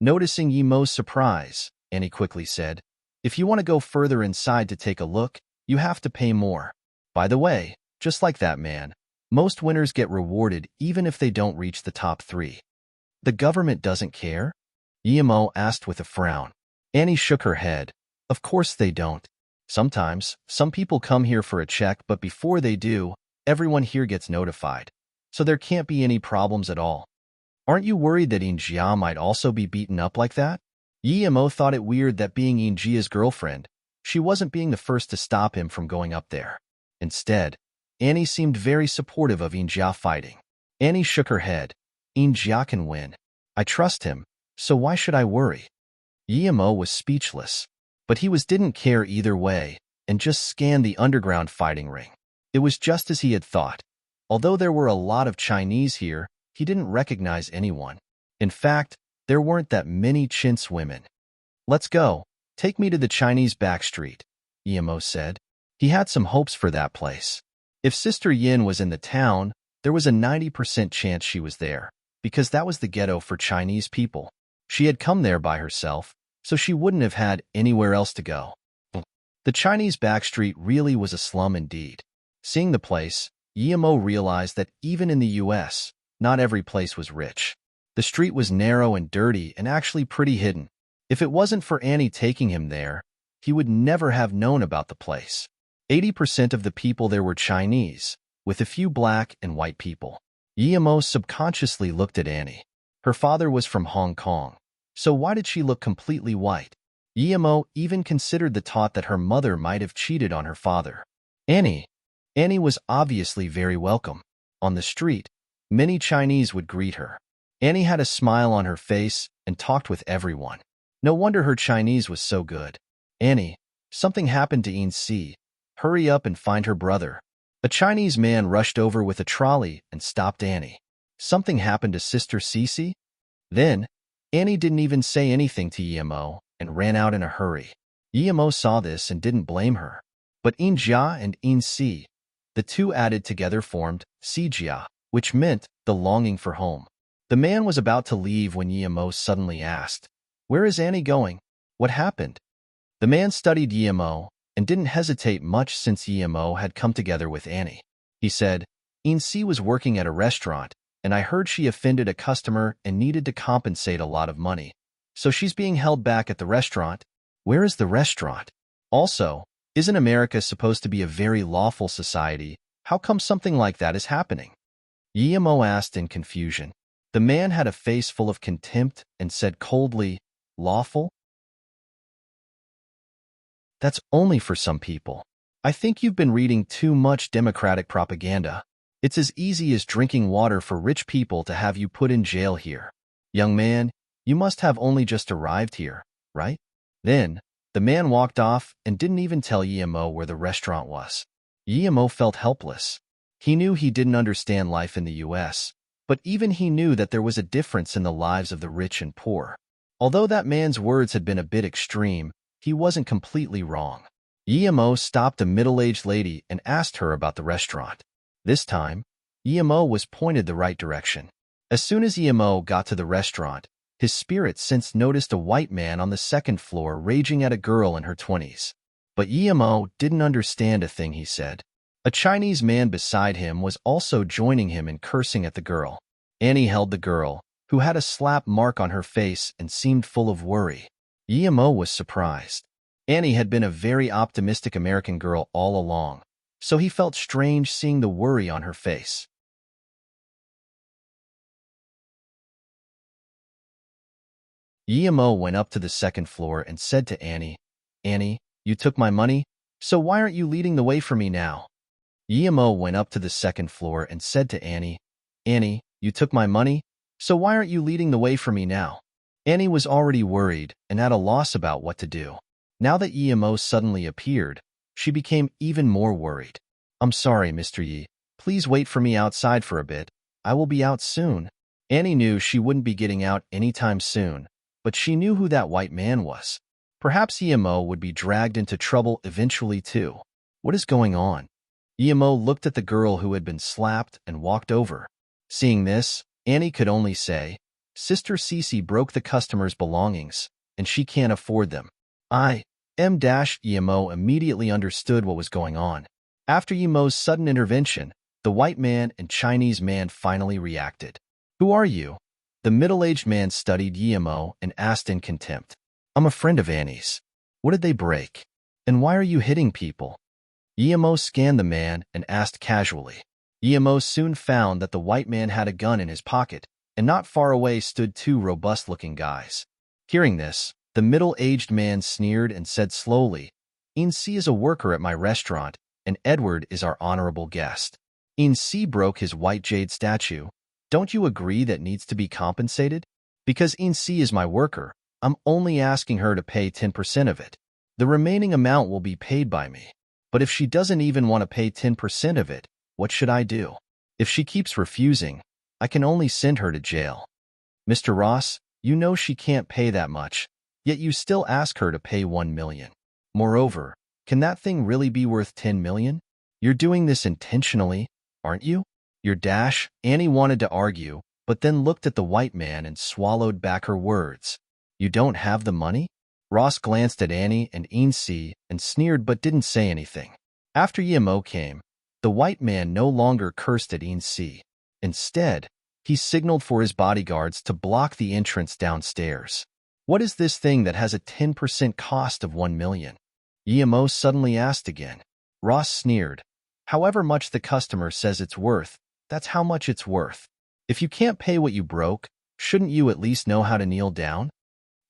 S1: Noticing Yimo's surprise, Annie quickly said, "If you want to go further inside to take a look, you have to pay more. By the way, just like that man, most winners get rewarded even if they don't reach the top 3. The government doesn't care?" Yimo asked with a frown. Annie shook her head. Of course they don't. Sometimes, some people come here for a check, but before they do, everyone here gets notified. So there can't be any problems at all. Aren't you worried that Yin Jia might also be beaten up like that? Yimo thought it weird that being Yin Jia's girlfriend, she wasn't being the first to stop him from going up there. Instead, Annie seemed very supportive of Yin Jia fighting. Annie shook her head. Yin Jia can win. I trust him, so why should I worry? Yimo was speechless, but he didn't care either way and just scanned the underground fighting ring. It was just as he had thought. Although there were a lot of Chinese here, he didn't recognize anyone. In fact, there weren't that many chintz women. Let's go. Take me to the Chinese backstreet, Yimo said. He had some hopes for that place. If Sister Yin was in the town, there was a 90% chance she was there, because that was the ghetto for Chinese people. She had come there by herself, so she wouldn't have had anywhere else to go. The Chinese backstreet really was a slum indeed. Seeing the place, Yimo realized that even in the U.S., not every place was rich. The street was narrow and dirty and actually pretty hidden. If it wasn't for Annie taking him there, he would never have known about the place. 80% of the people there were Chinese, with a few black and white people. Yimo subconsciously looked at Annie. Her father was from Hong Kong, so why did she look completely white? Yimo even considered the thought that her mother might have cheated on her father. Annie was obviously very welcome. On the street, many Chinese would greet her. Annie had a smile on her face and talked with everyone. No wonder her Chinese was so good. Annie, something happened to Yin Si. Hurry up and find her brother. A Chinese man rushed over with a trolley and stopped Annie. Something happened to Sister Cece? Then, Annie didn't even say anything to Emo and ran out in a hurry. Emo saw this and didn't blame her. But Injia and In-si, the two added together formed Sijia, which meant the longing for home. The man was about to leave when Emo suddenly asked, "Where is Annie going? What happened?" The man studied Emo and didn't hesitate much since Emo had come together with Annie. He said, "In-si was working at a restaurant, and I heard she offended a customer and needed to compensate a lot of money. So she's being held back at the restaurant." "Where is the restaurant? Also, isn't America supposed to be a very lawful society? How come something like that is happening?" Emo asked in confusion. The man had a face full of contempt and said coldly, "Lawful? That's only for some people. I think you've been reading too much democratic propaganda. It's as easy as drinking water for rich people to have you put in jail here. Young man, you must have only just arrived here, right?" Then, the man walked off and didn't even tell Emo where the restaurant was. Emo felt helpless. He knew he didn't understand life in the U.S., but even he knew that there was a difference in the lives of the rich and poor. Although that man's words had been a bit extreme, he wasn't completely wrong. Emo stopped a middle-aged lady and asked her about the restaurant. This time, Emo was pointed the right direction. As soon as Emo got to the restaurant, his spirit sense noticed a white man on the second floor raging at a girl in her 20s. But Emo didn't understand a thing he said. A Chinese man beside him was also joining him in cursing at the girl. Annie held the girl, who had a slap mark on her face and seemed full of worry. Emo was surprised. Annie had been a very optimistic American girl all along, so he felt strange seeing the worry on her face. Emo went up to the second floor and said to Annie, "Annie, you took my money, so why aren't you leading the way for me now?" Emo went up to the second floor and said to Annie, "Annie, you took my money, so why aren't you leading the way for me now?" Annie was already worried and at a loss about what to do. Now that Emo suddenly appeared, she became even more worried. "I'm sorry, Mr. Yi. Please wait for me outside for a bit. I will be out soon." Annie knew she wouldn't be getting out anytime soon, but she knew who that white man was. Perhaps Emo would be dragged into trouble eventually too. What is going on? Emo looked at the girl who had been slapped and walked over. Seeing this, Annie could only say, "Sister Cece broke the customer's belongings, and she can't afford them." Emo immediately understood what was going on. After Emo's sudden intervention, the white man and Chinese man finally reacted. "Who are you?" The middle-aged man studied Emo and asked in contempt. "I'm a friend of Annie's." "What did they break? And why are you hitting people?" Emo scanned the man and asked casually. Emo soon found that the white man had a gun in his pocket, and not far away stood two robust-looking guys. Hearing this, the middle-aged man sneered and said slowly, "In-si is a worker at my restaurant, and Edward is our honorable guest. In-si broke his white jade statue. Don't you agree that needs to be compensated? Because In-si is my worker, I'm only asking her to pay 10% of it. The remaining amount will be paid by me. But if she doesn't even want to pay 10% of it, what should I do? If she keeps refusing, I can only send her to jail." "Mr. Ross, you know she can't pay that much, yet you still ask her to pay 1 million. Moreover, can that thing really be worth 10 million? You're doing this intentionally, aren't you?" Annie wanted to argue, but then looked at the white man and swallowed back her words. "You don't have the money?" Ross glanced at Annie and In-si and sneered but didn't say anything. After Emo came, the white man no longer cursed at In-si. Instead, he signaled for his bodyguards to block the entrance downstairs. "What is this thing that has a 10% cost of 1 million? Emo suddenly asked again. Ross sneered. "However much the customer says it's worth, that's how much it's worth. If you can't pay what you broke, shouldn't you at least know how to kneel down?"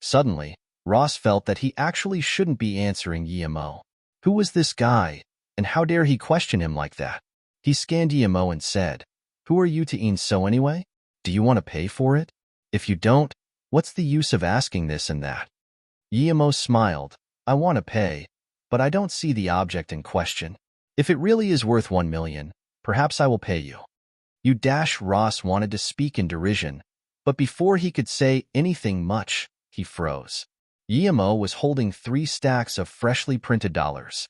S1: Suddenly, Ross felt that he actually shouldn't be answering Emo. Who was this guy, and how dare he question him like that? He scanned Emo and said, "Who are you to In-so anyway? Do you want to pay for it? If you don't, what's the use of asking this and that?" Emo smiled. "I want to pay, but I don't see the object in question." If it really is worth 1 million, perhaps I will pay you. You dash. Ross wanted to speak in derision, but before he could say anything much, he froze. Guillermo was holding 3 stacks of freshly printed dollars.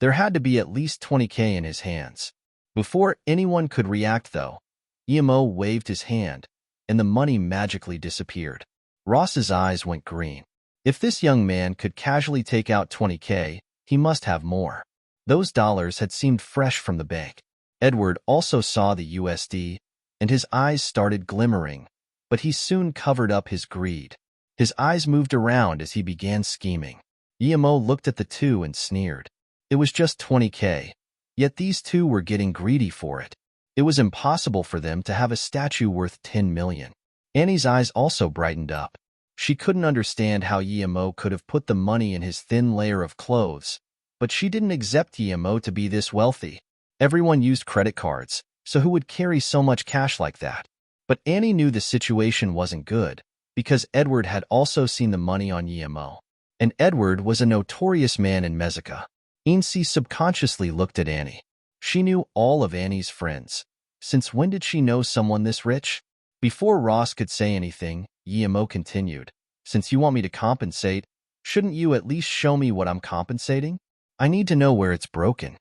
S1: There had to be at least 20K in his hands. Before anyone could react, though, Guillermo waved his hand, and the money magically disappeared. Ross's eyes went green. If this young man could casually take out 20K, he must have more. Those dollars had seemed fresh from the bank. Edward also saw the USD, and his eyes started glimmering, but he soon covered up his greed. His eyes moved around as he began scheming. Guillermo looked at the two and sneered. It was just 20K, yet these two were getting greedy for it. It was impossible for them to have a statue worth 10 million. Annie's eyes also brightened up. She couldn't understand how Guillermo could have put the money in his thin layer of clothes, but she didn't accept Guillermo to be this wealthy. Everyone used credit cards, so who would carry so much cash like that? But Annie knew the situation wasn't good, because Edward had also seen the money on Guillermo. And Edward was a notorious man in Mexico. Incy subconsciously looked at Annie. She knew all of Annie's friends. Since when did she know someone this rich? Before Ross could say anything, Guillermo continued. Since you want me to compensate, shouldn't you at least show me what I'm compensating? I need to know where it's broken.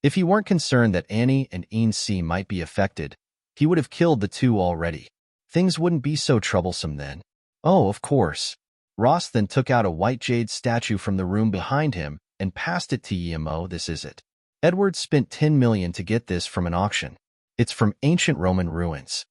S1: If he weren't concerned that Annie and Incy might be affected, he would have killed the two already. Things wouldn't be so troublesome then. Oh, of course. Ross then took out a white jade statue from the room behind him and passed it to Guillermo. This is it. Edward spent 10 million to get this from an auction. It's from ancient Roman ruins.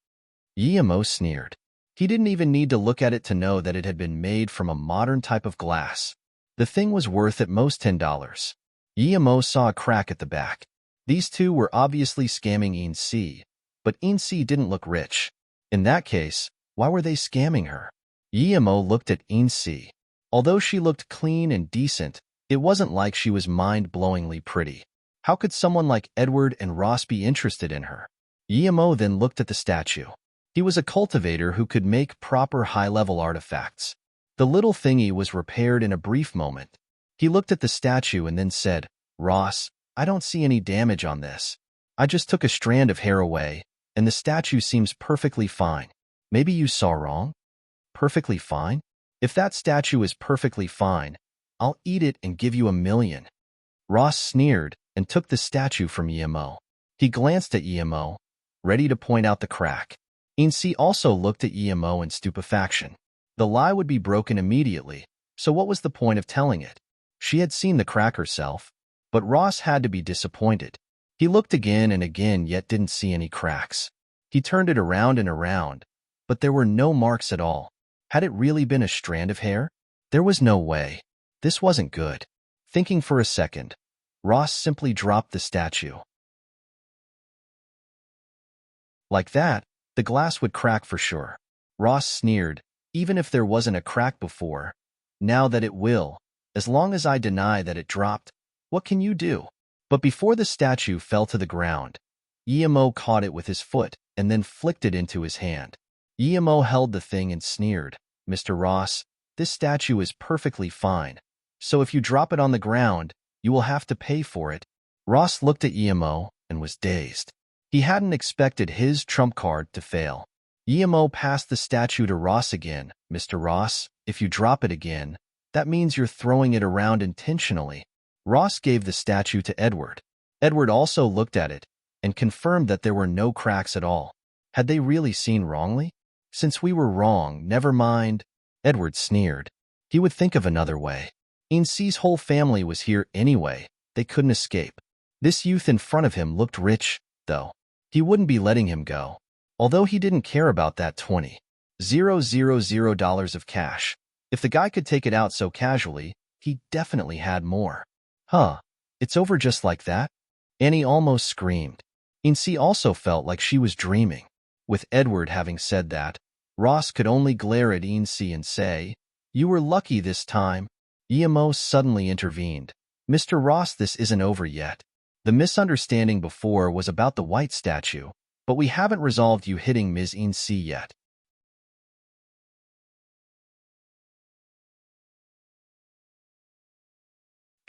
S1: Guillermo sneered. He didn't even need to look at it to know that it had been made from a modern type of glass. The thing was worth at most $10. Guillermo saw a crack at the back. These two were obviously scamming Incy, but Incy didn't look rich. In that case, why were they scamming her? Guillermo looked at Incy. Although she looked clean and decent, it wasn't like she was mind-blowingly pretty. How could someone like Edward and Ross be interested in her? Guillermo then looked at the statue. He was a cultivator who could make proper high-level artifacts. The little thingy was repaired in a brief moment. He looked at the statue and then said, Ross, I don't see any damage on this. I just took a strand of hair away, and the statue seems perfectly fine. Maybe you saw wrong? Perfectly fine? If that statue is perfectly fine, I'll eat it and give you 1 million. Ross sneered and took the statue from Guillermo. He glanced at Guillermo, ready to point out the crack. Incy also looked at Guillermo in stupefaction. The lie would be broken immediately, so what was the point of telling it? She had seen the crack herself, but Ross had to be disappointed. He looked again and again yet didn't see any cracks. He turned it around and around, but there were no marks at all. Had it really been a strand of hair? There was no way. This wasn't good. Thinking for a second, Ross simply dropped the statue. Like that, the glass would crack for sure. Ross sneered, even if there wasn't a crack before. Now that it will, as long as I deny that it dropped, what can you do? But before the statue fell to the ground, Guillermo caught it with his foot and then flicked it into his hand. Guillermo held the thing and sneered, Mr. Ross, this statue is perfectly fine, so if you drop it on the ground, you will have to pay for it. Ross looked at Guillermo and was dazed. He hadn't expected his trump card to fail. Guillermo passed the statue to Ross again. Mr. Ross, if you drop it again, that means you're throwing it around intentionally. Ross gave the statue to Edward. Edward also looked at it and confirmed that there were no cracks at all. Had they really seen wrongly? Since we were wrong, never mind. Edward sneered. He would think of another way. Incy's whole family was here anyway. They couldn't escape. This youth in front of him looked rich, though. He wouldn't be letting him go. Although he didn't care about that $20,000 of cash. If the guy could take it out so casually, he definitely had more. Huh, it's over just like that? Annie almost screamed. Incy also felt like she was dreaming. With Edward having said that, Ross could only glare at Incy and say, You were lucky this time. Guillermo suddenly intervened. Mr. Ross, this isn't over yet. The misunderstanding before was about the white statue, but we haven't resolved you hitting Ms. Incy yet.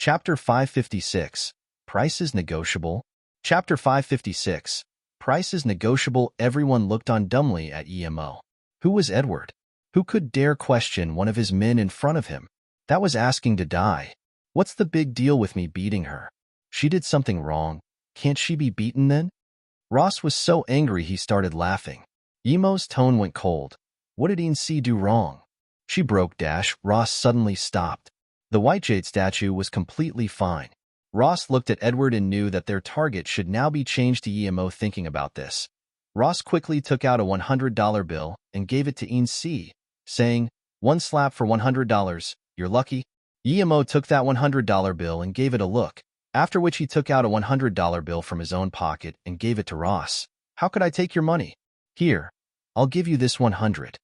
S1: Chapter 556. Price is negotiable. Chapter 556. Price is negotiable. Everyone looked on dumbly at Emo. Who was Edward? Who could dare question one of his men in front of him? That was asking to die. What's the big deal with me beating her? She did something wrong. Can't she be beaten then? Ross was so angry he started laughing. Emo's tone went cold. What did Incy do wrong? She broke dash. Ross suddenly stopped. The white jade statue was completely fine. Ross looked at Edward and knew that their target should now be changed to Emo. Thinking about this, Ross quickly took out a $100 bill and gave it to Incy, saying, "One slap for $100. You're lucky." Emo took that $100 bill and gave it a look, after which he took out a $100 bill from his own pocket and gave it to Ross. "How could I take your money? Here, I'll give you this 100.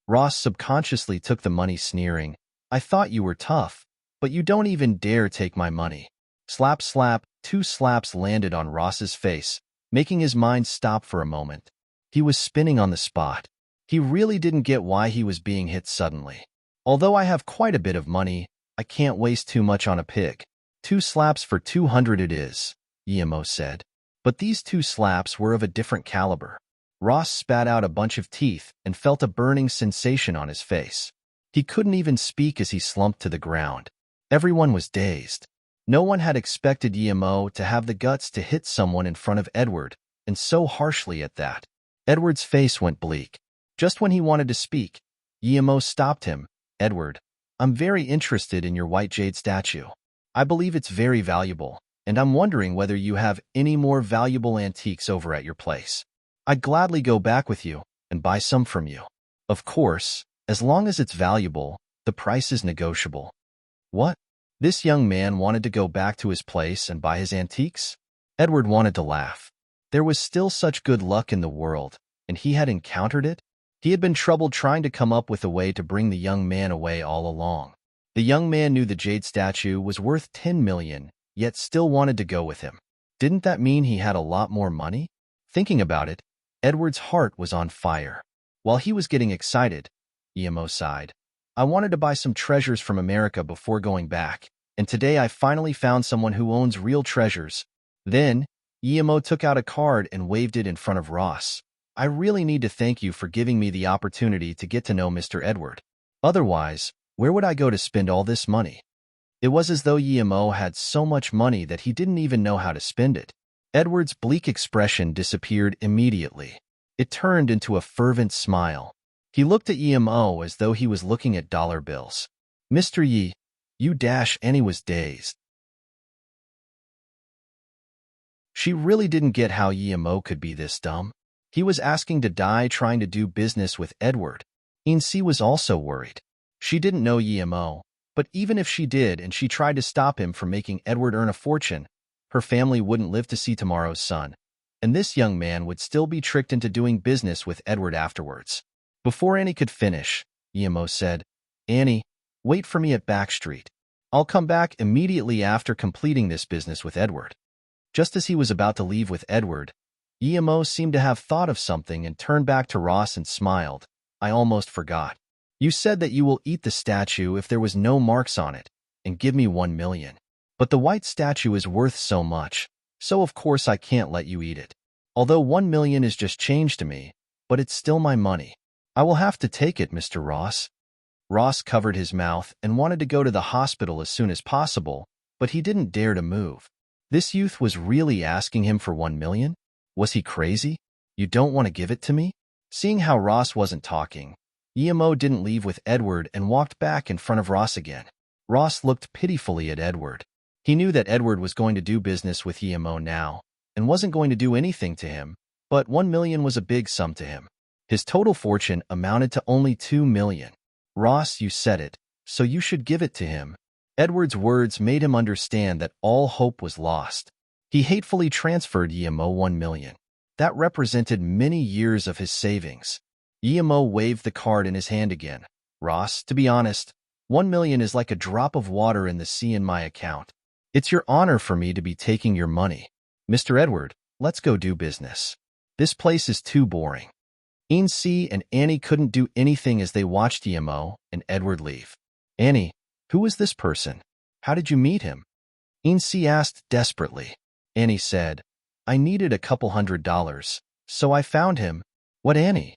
S1: Ross subconsciously took the money, sneering, "I thought you were tough, but you don't even dare take my money." Slap, slap. 2 slaps landed on Ross's face, making his mind stop for a moment. He was spinning on the spot. He really didn't get why he was being hit suddenly. "Although I have quite a bit of money, I can't waste too much on a pig. 2 slaps for 200 it is," Emo said. But these 2 slaps were of a different caliber. Ross spat out a bunch of teeth and felt a burning sensation on his face. He couldn't even speak as he slumped to the ground. Everyone was dazed. No one had expected Emo to have the guts to hit someone in front of Edward, and so harshly at that. Edward's face went bleak. Just when he wanted to speak, Emo stopped him. "Edward, I'm very interested in your white jade statue. I believe it's very valuable, and I'm wondering whether you have any more valuable antiques over at your place. I'd gladly go back with you and buy some from you. Of course, as long as it's valuable, the price is negotiable." What? This young man wanted to go back to his place and buy his antiques? Edward wanted to laugh. There was still such good luck in the world, and he had encountered it? He had been troubled trying to come up with a way to bring the young man away all along. The young man knew the jade statue was worth 10 million, yet still wanted to go with him. Didn't that mean he had a lot more money? Thinking about it, Edward's heart was on fire. While he was getting excited, Emo sighed. "I wanted to buy some treasures from America before going back, and today I finally found someone who owns real treasures." Then, Emo took out a card and waved it in front of Ross. "I really need to thank you for giving me the opportunity to get to know Mr. Edward. Otherwise, where would I go to spend all this money?" It was as though Emo had so much money that he didn't even know how to spend it. Edward's bleak expression disappeared immediately. It turned into a fervent smile. He looked at Emo as though he was looking at dollar bills. "Mr. Yi, you dash," Annie was dazed. She really didn't get how Emo could be this dumb. He was asking to die trying to do business with Edward. Incy was also worried. She didn't know Emo, but even if she did and she tried to stop him from making Edward earn a fortune, her family wouldn't live to see tomorrow's sun, and this young man would still be tricked into doing business with Edward afterwards. Before Annie could finish, Emo said, "Annie, wait for me at Back Street. I'll come back immediately after completing this business with Edward." Just as he was about to leave with Edward, Emo seemed to have thought of something and turned back to Ross and smiled. "I almost forgot. You said that you will eat the statue if there was no marks on it, and give me 1 million. But the white statue is worth so much, so of course I can't let you eat it. Although 1 million is just change to me, but it's still my money. I will have to take it, Mr. Ross." Ross covered his mouth and wanted to go to the hospital as soon as possible, but he didn't dare to move. This youth was really asking him for 1 million? Was he crazy? "You don't want to give it to me?" Seeing how Ross wasn't talking, Emo didn't leave with Edward and walked back in front of Ross again. Ross looked pitifully at Edward. He knew that Edward was going to do business with Emo now, and wasn't going to do anything to him, but 1 million was a big sum to him. His total fortune amounted to only 2 million. "Ross, you said it, so you should give it to him." Edward's words made him understand that all hope was lost. He hatefully transferred Emo 1 million. That represented many years of his savings. Emo waved the card in his hand again. "Ross, to be honest, 1 million is like a drop of water in the sea in my account. It's your honor for me to be taking your money. Mr. Edward, let's go do business. This place is too boring." Incy and Annie couldn't do anything as they watched Emo and Edward leave. "Annie, who is this person? How did you meet him?" Ainsi asked desperately. Annie said, I needed a couple $100, so I found him. What, Annie?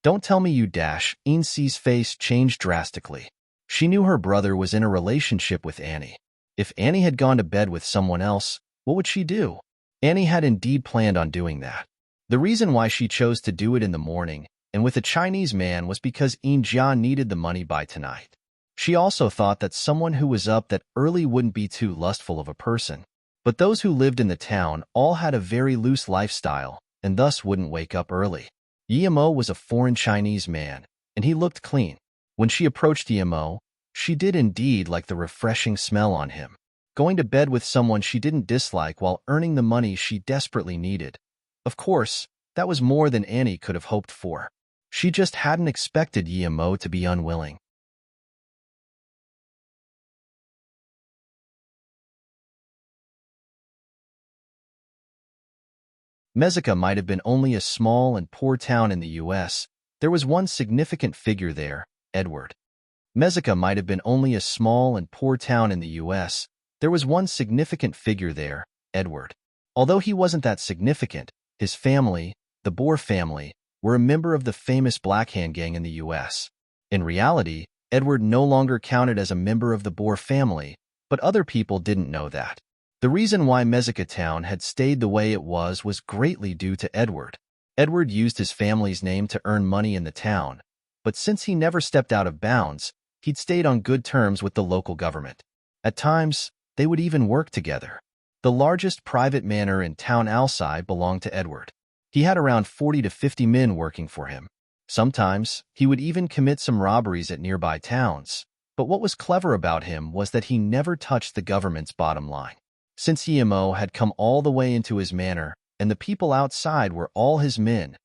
S1: Don't tell me you dash. Ainsi's face changed drastically. She knew her brother was in a relationship with Annie. If Annie had gone to bed with someone else, what would she do? Annie had indeed planned on doing that. The reason why she chose to do it in the morning and with a Chinese man was because Jia needed the money by tonight. She also thought that someone who was up that early wouldn't be too lustful of a person. But those who lived in the town all had a very loose lifestyle and thus wouldn't wake up early. Yemo was a foreign Chinese man, and he looked clean. When she approached Yemo, she did indeed like the refreshing smell on him. Going to bed with someone she didn't dislike while earning the money she desperately needed. Of course, that was more than Annie could have hoped for. She just hadn't expected Yemo to be unwilling. Mexico might have been only a small and poor town in the U.S. There was one significant figure there, Edward. Mexico might have been only a small and poor town in the U.S. There was one significant figure there, Edward. Although he wasn't that significant, his family, the Boer family, were a member of the famous Black Hand Gang in the U.S. In reality, Edward no longer counted as a member of the Boer family, but other people didn't know that. The reason why Mexico town had stayed the way it was greatly due to Edward. Edward used his family's name to earn money in the town, but since he never stepped out of bounds, he'd stayed on good terms with the local government. At times, they would even work together. The largest private manor in town Alsai belonged to Edward. He had around 40 to 50 men working for him. Sometimes, he would even commit some robberies at nearby towns. But what was clever about him was that he never touched the government's bottom line. Since Yemo had come all the way into his manor, and the people outside were all his men,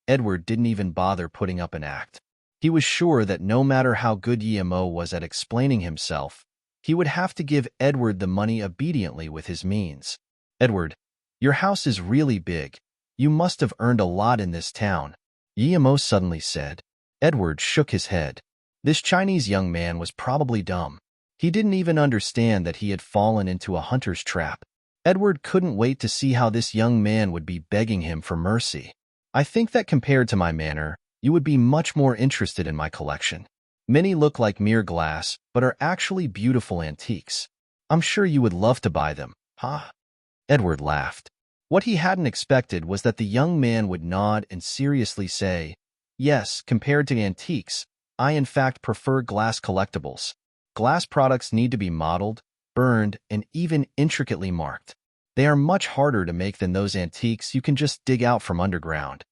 S1: Edward didn't even bother putting up an act. He was sure that no matter how good Yemo was at explaining himself, he would have to give Edward the money obediently with his means. Edward, your house is really big. You must have earned a lot in this town, Yemo suddenly said. Edward shook his head. This Chinese young man was probably dumb. He didn't even understand that he had fallen into a hunter's trap. Edward couldn't wait to see how this young man would be begging him for mercy. I think that compared to my manor, you would be much more interested in my collection. Many look like mere glass, but are actually beautiful antiques. I'm sure you would love to buy them, huh? Edward laughed. What he hadn't expected was that the young man would nod and seriously say, yes, compared to antiques, I in fact prefer glass collectibles. Glass products need to be modeled, burned, and even intricately marked. They are much harder to make than those antiques you can just dig out from underground.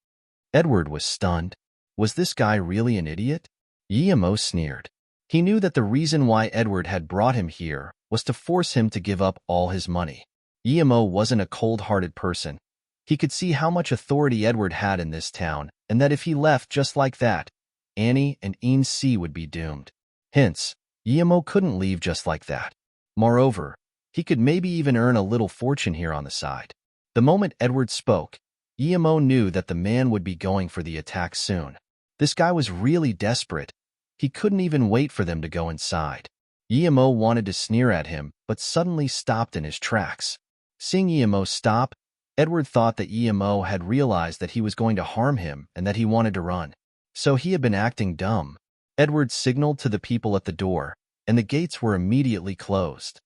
S1: Edward was stunned. Was this guy really an idiot? Yemo sneered. He knew that the reason why Edward had brought him here was to force him to give up all his money. Yemo wasn't a cold-hearted person. He could see how much authority Edward had in this town, and that if he left just like that, Annie and Ainsi would be doomed. Hence, Yemo couldn't leave just like that. Moreover, he could maybe even earn a little fortune here on the side. The moment Edward spoke, Yemo knew that the man would be going for the attack soon. This guy was really desperate. He couldn't even wait for them to go inside. Yemo wanted to sneer at him, but suddenly stopped in his tracks. Seeing Yemo stop, Edward thought that Yemo had realized that he was going to harm him and that he wanted to run. So he had been acting dumb. Edward signaled to the people at the door, and the gates were immediately closed.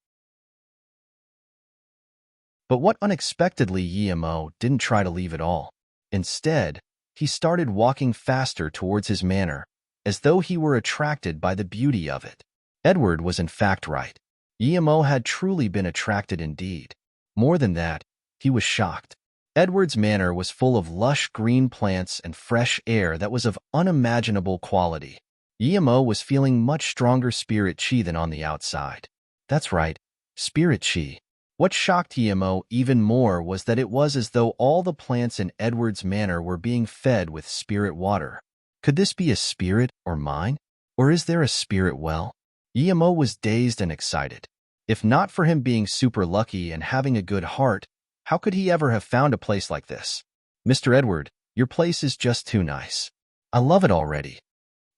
S1: But what unexpectedly, Yemo didn't try to leave at all. Instead, he started walking faster towards his manor, as though he were attracted by the beauty of it. Edward was in fact right. Yemo had truly been attracted indeed. More than that, he was shocked. Edward's manor was full of lush green plants and fresh air that was of unimaginable quality. Yemo was feeling much stronger spirit chi than on the outside. That's right, spirit chi. What shocked Yemo even more was that it was as though all the plants in Edward's manor were being fed with spirit water. Could this be a spirit or mine? Or is there a spirit well? Yemo was dazed and excited. If not for him being super lucky and having a good heart, how could he ever have found a place like this? Mr. Edward, your place is just too nice. I love it already.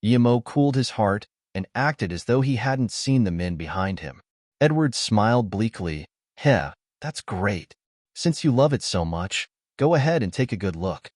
S1: Yemo cooled his heart and acted as though he hadn't seen the men behind him. Edward smiled bleakly, Heh, that's great. Since you love it so much, go ahead and take a good look.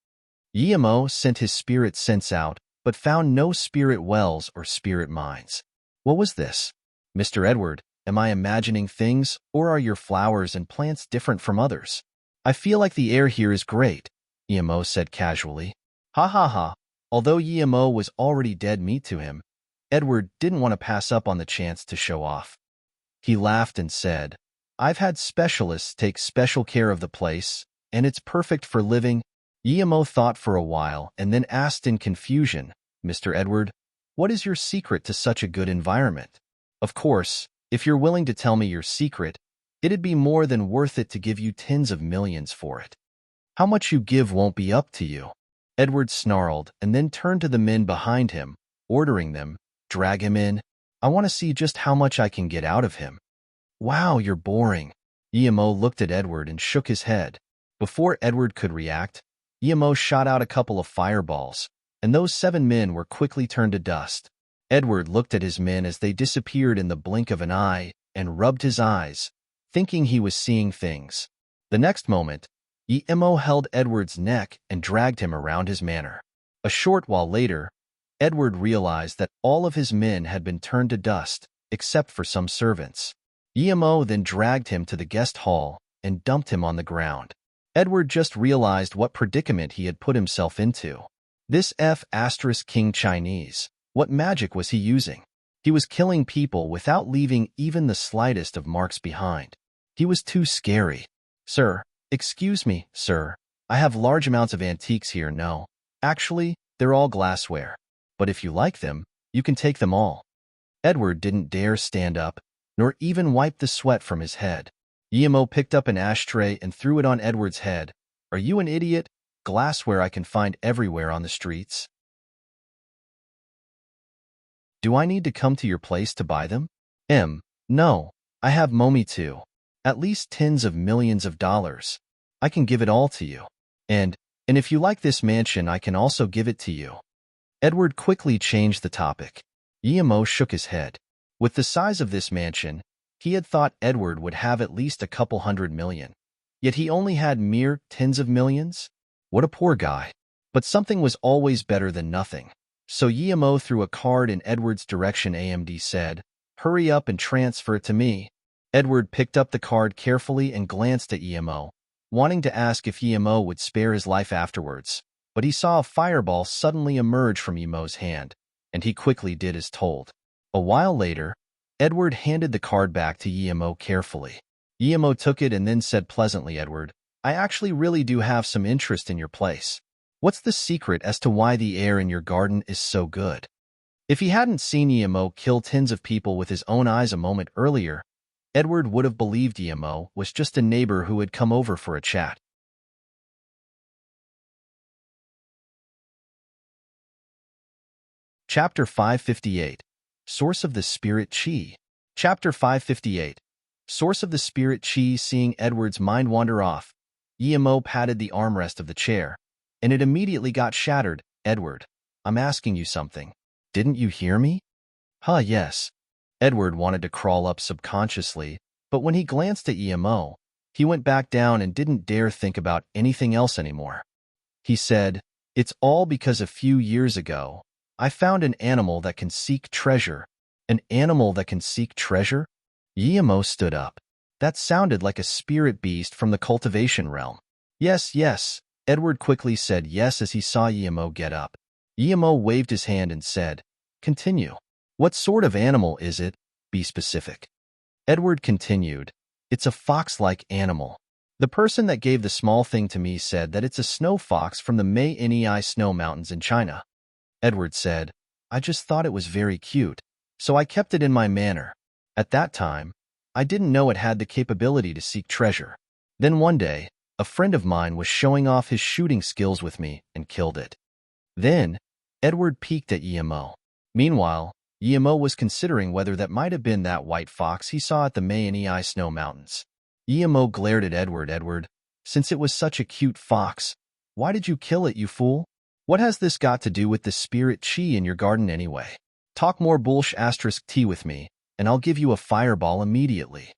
S1: Yemo sent his spirit sense out, but found no spirit wells or spirit mines. What was this? Mr. Edward, am I imagining things, or are your flowers and plants different from others? I feel like the air here is great, Yemo said casually. Ha ha ha. Although Yemo was already dead meat to him, Edward didn't want to pass up on the chance to show off. He laughed and said, I've had specialists take special care of the place, and it's perfect for living. Yemo thought for a while and then asked in confusion, Mr. Edward, what is your secret to such a good environment? Of course, if you're willing to tell me your secret, it'd be more than worth it to give you tens of millions for it. How much you give won't be up to you. Edward snarled and then turned to the men behind him, ordering them, drag him in. I want to see just how much I can get out of him. Wow, you're boring. Yemo looked at Edward and shook his head. Before Edward could react, Yemo shot out a couple of fireballs, and those 7 men were quickly turned to dust. Edward looked at his men as they disappeared in the blink of an eye and rubbed his eyes, thinking he was seeing things. The next moment, Yemo held Edward's neck and dragged him around his manor. A short while later, Edward realized that all of his men had been turned to dust, except for some servants. Yemo then dragged him to the guest hall and dumped him on the ground. Edward just realized what predicament he had put himself into. This King Chinese, what magic was he using? He was killing people without leaving even the slightest of marks behind. He was too scary. Sir, excuse me, sir. I have large amounts of antiques here. No, actually, they're all glassware. But if you like them, you can take them all. Edward didn't dare stand up, nor even wipe the sweat from his head. Yemo picked up an ashtray and threw it on Edward's head. Are you an idiot? Glassware I can find everywhere on the streets. Do I need to come to your place to buy them? No. I have money too. At least tens of millions of dollars. I can give it all to you. And if you like this mansion, I can also give it to you. Edward quickly changed the topic. Yemo shook his head. With the size of this mansion, he had thought Edward would have at least a couple $100 million. Yet he only had mere tens of millions? What a poor guy. But something was always better than nothing. So Yemo threw a card in Edward's direction. AMD said, hurry up and transfer it to me. Edward picked up the card carefully and glanced at Yemo, wanting to ask if Yemo would spare his life afterwards. But he saw a fireball suddenly emerge from Yemo's hand, and he quickly did as told. A while later, Edward handed the card back to Yemo carefully. Yemo took it and then said pleasantly, Edward, I actually really do have some interest in your place. What's the secret as to why the air in your garden is so good? If he hadn't seen Yemo kill tens of people with his own eyes a moment earlier, Edward would have believed Yemo was just a neighbor who had come over for a chat. Chapter 558. Source of the Spirit Chi. Chapter 558. Source of the Spirit Chi. Seeing Edward's mind wander off, Yemo patted the armrest of the chair, and it immediately got shattered. Edward, I'm asking you something. Didn't you hear me? Yes. Edward wanted to crawl up subconsciously, but when he glanced at Yemo, he went back down and didn't dare think about anything else anymore. He said, it's all because a few years ago, I found an animal that can seek treasure. An animal that can seek treasure? Yemo stood up. That sounded like a spirit beast from the cultivation realm. Yes. Edward quickly said yes as he saw Yemo get up. Yemo waved his hand and said, continue. What sort of animal is it? Be specific. Edward continued, it's a fox-like animal. The person that gave the small thing to me said that it's a snow fox from the Mai snow mountains in China. Edward said, I just thought it was very cute, so I kept it in my manor. At that time, I didn't know it had the capability to seek treasure. Then one day, a friend of mine was showing off his shooting skills with me and killed it. Then, Edward peeked at Yemo. Meanwhile, Yemo was considering whether that might have been that white fox he saw at the Mai snow mountains. Yemo glared at Edward. Edward, since it was such a cute fox, why did you kill it, you fool? What has this got to do with the spirit chi in your garden anyway? Talk more *T with me, and I'll give you a fireball immediately.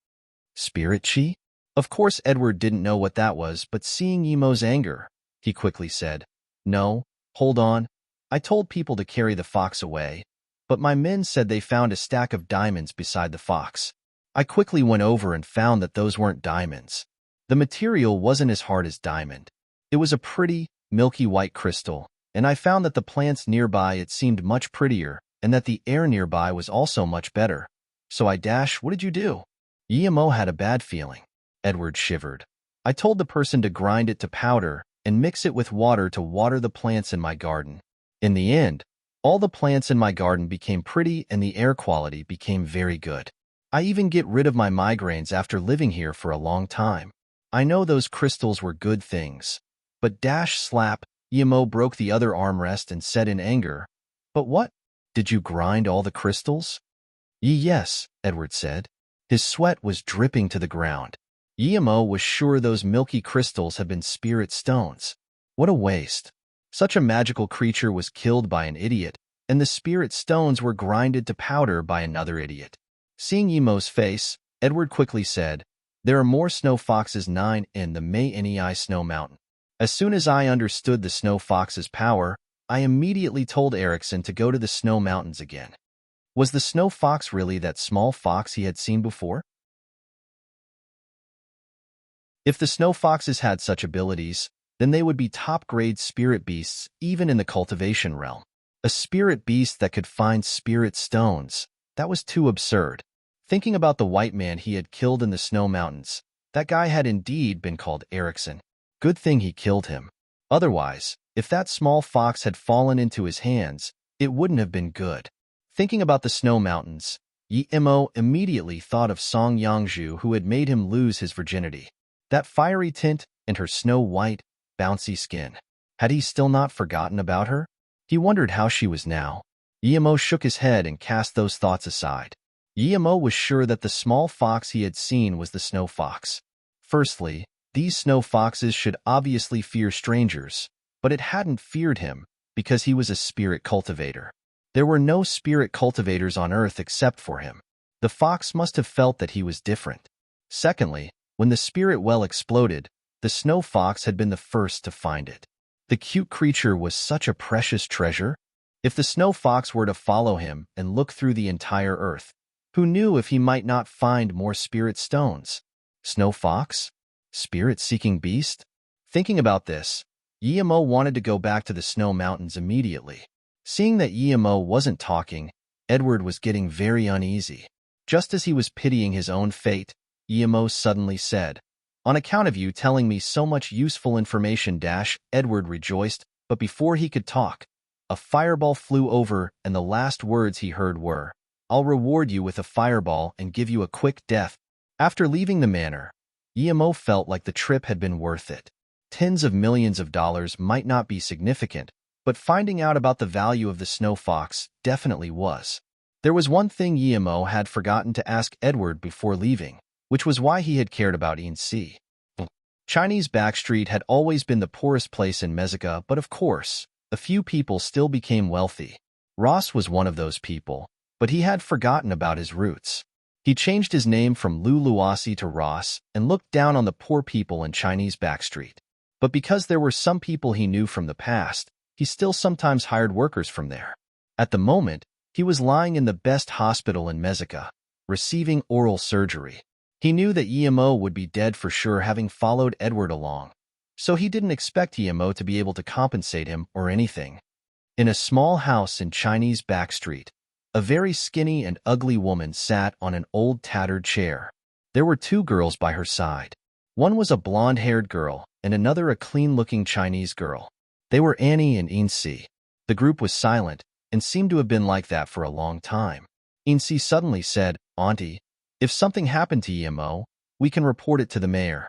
S1: Spirit chi? Of course Edward didn't know what that was, but seeing Yemo's anger, he quickly said, "No, hold on. I told people to carry the fox away, but my men said they found a stack of diamonds beside the fox. I quickly went over and found that those weren't diamonds. The material wasn't as hard as diamond. It was a pretty, milky white crystal, and I found that the plants nearby it seemed much prettier, and that the air nearby was also much better. So what did you do?" Yemo had a bad feeling. Edward shivered. "I told the person to grind it to powder and mix it with water to water the plants in my garden. In the end, all the plants in my garden became pretty and the air quality became very good. I even get rid of my migraines after living here for a long time. I know those crystals were good things." But slap, Yemo broke the other armrest and said in anger, "But what? Did you grind all the crystals?" Yes," Edward said. His sweat was dripping to the ground. Yemo was sure those milky crystals had been spirit stones. What a waste. Such a magical creature was killed by an idiot, and the spirit stones were grinded to powder by another idiot. Seeing Yemo's face, Edward quickly said, "There are more snow foxes 9 in the Nei Snow Mountain." As soon as I understood the snow fox's power, I immediately told Erickson to go to the snow mountains again. Was the snow fox really that small fox he had seen before? If the snow foxes had such abilities, then they would be top-grade spirit beasts even in the cultivation realm. A spirit beast that could find spirit stones. That was too absurd. Thinking about the white man he had killed in the snow mountains, that guy had indeed been called Erickson. Good thing he killed him. Otherwise, if that small fox had fallen into his hands, it wouldn't have been good. Thinking about the snow mountains, Yemo immediately thought of Song Yangzhu, who had made him lose his virginity. That fiery tint and her snow-white, bouncy skin. Had he still not forgotten about her? He wondered how she was now. Yemo shook his head and cast those thoughts aside. Yemo was sure that the small fox he had seen was the snow fox. Firstly, these snow foxes should obviously fear strangers, but it hadn't feared him because he was a spirit cultivator. There were no spirit cultivators on Earth except for him. The fox must have felt that he was different. Secondly, when the spirit well exploded, the snow fox had been the first to find it. The cute creature was such a precious treasure. If the snow fox were to follow him and look through the entire Earth, who knew if he might not find more spirit stones? Snow fox? Spirit-seeking beast? Thinking about this, Yemo wanted to go back to the snow mountains immediately. Seeing that Yemo wasn't talking, Edward was getting very uneasy. Just as he was pitying his own fate, Yemo suddenly said, "On account of you telling me so much useful information." Edward rejoiced, but before he could talk, a fireball flew over and the last words he heard were, "I'll reward you with a fireball and give you a quick death." After leaving the manor, Yemo felt like the trip had been worth it. Tens of millions of dollars might not be significant, but finding out about the value of the snow fox definitely was. There was one thing Yemo had forgotten to ask Edward before leaving, which was why he had cared about Insi. Chinese Backstreet had always been the poorest place in Mexico, but of course, a few people still became wealthy. Ross was one of those people, but he had forgotten about his roots. He changed his name from Lu Luasi to Ross and looked down on the poor people in Chinese Backstreet. But because there were some people he knew from the past, he still sometimes hired workers from there. At the moment, he was lying in the best hospital in Mexico, receiving oral surgery. He knew that Yemo would be dead for sure, having followed Edward along, so he didn't expect Yemo to be able to compensate him or anything. In a small house in Chinese Backstreet, a very skinny and ugly woman sat on an old tattered chair. There were two girls by her side. One was a blonde-haired girl and another a clean-looking Chinese girl. They were Annie and Insi. The group was silent and seemed to have been like that for a long time. Insi suddenly said, "Auntie, if something happened to Yemo, we can report it to the mayor.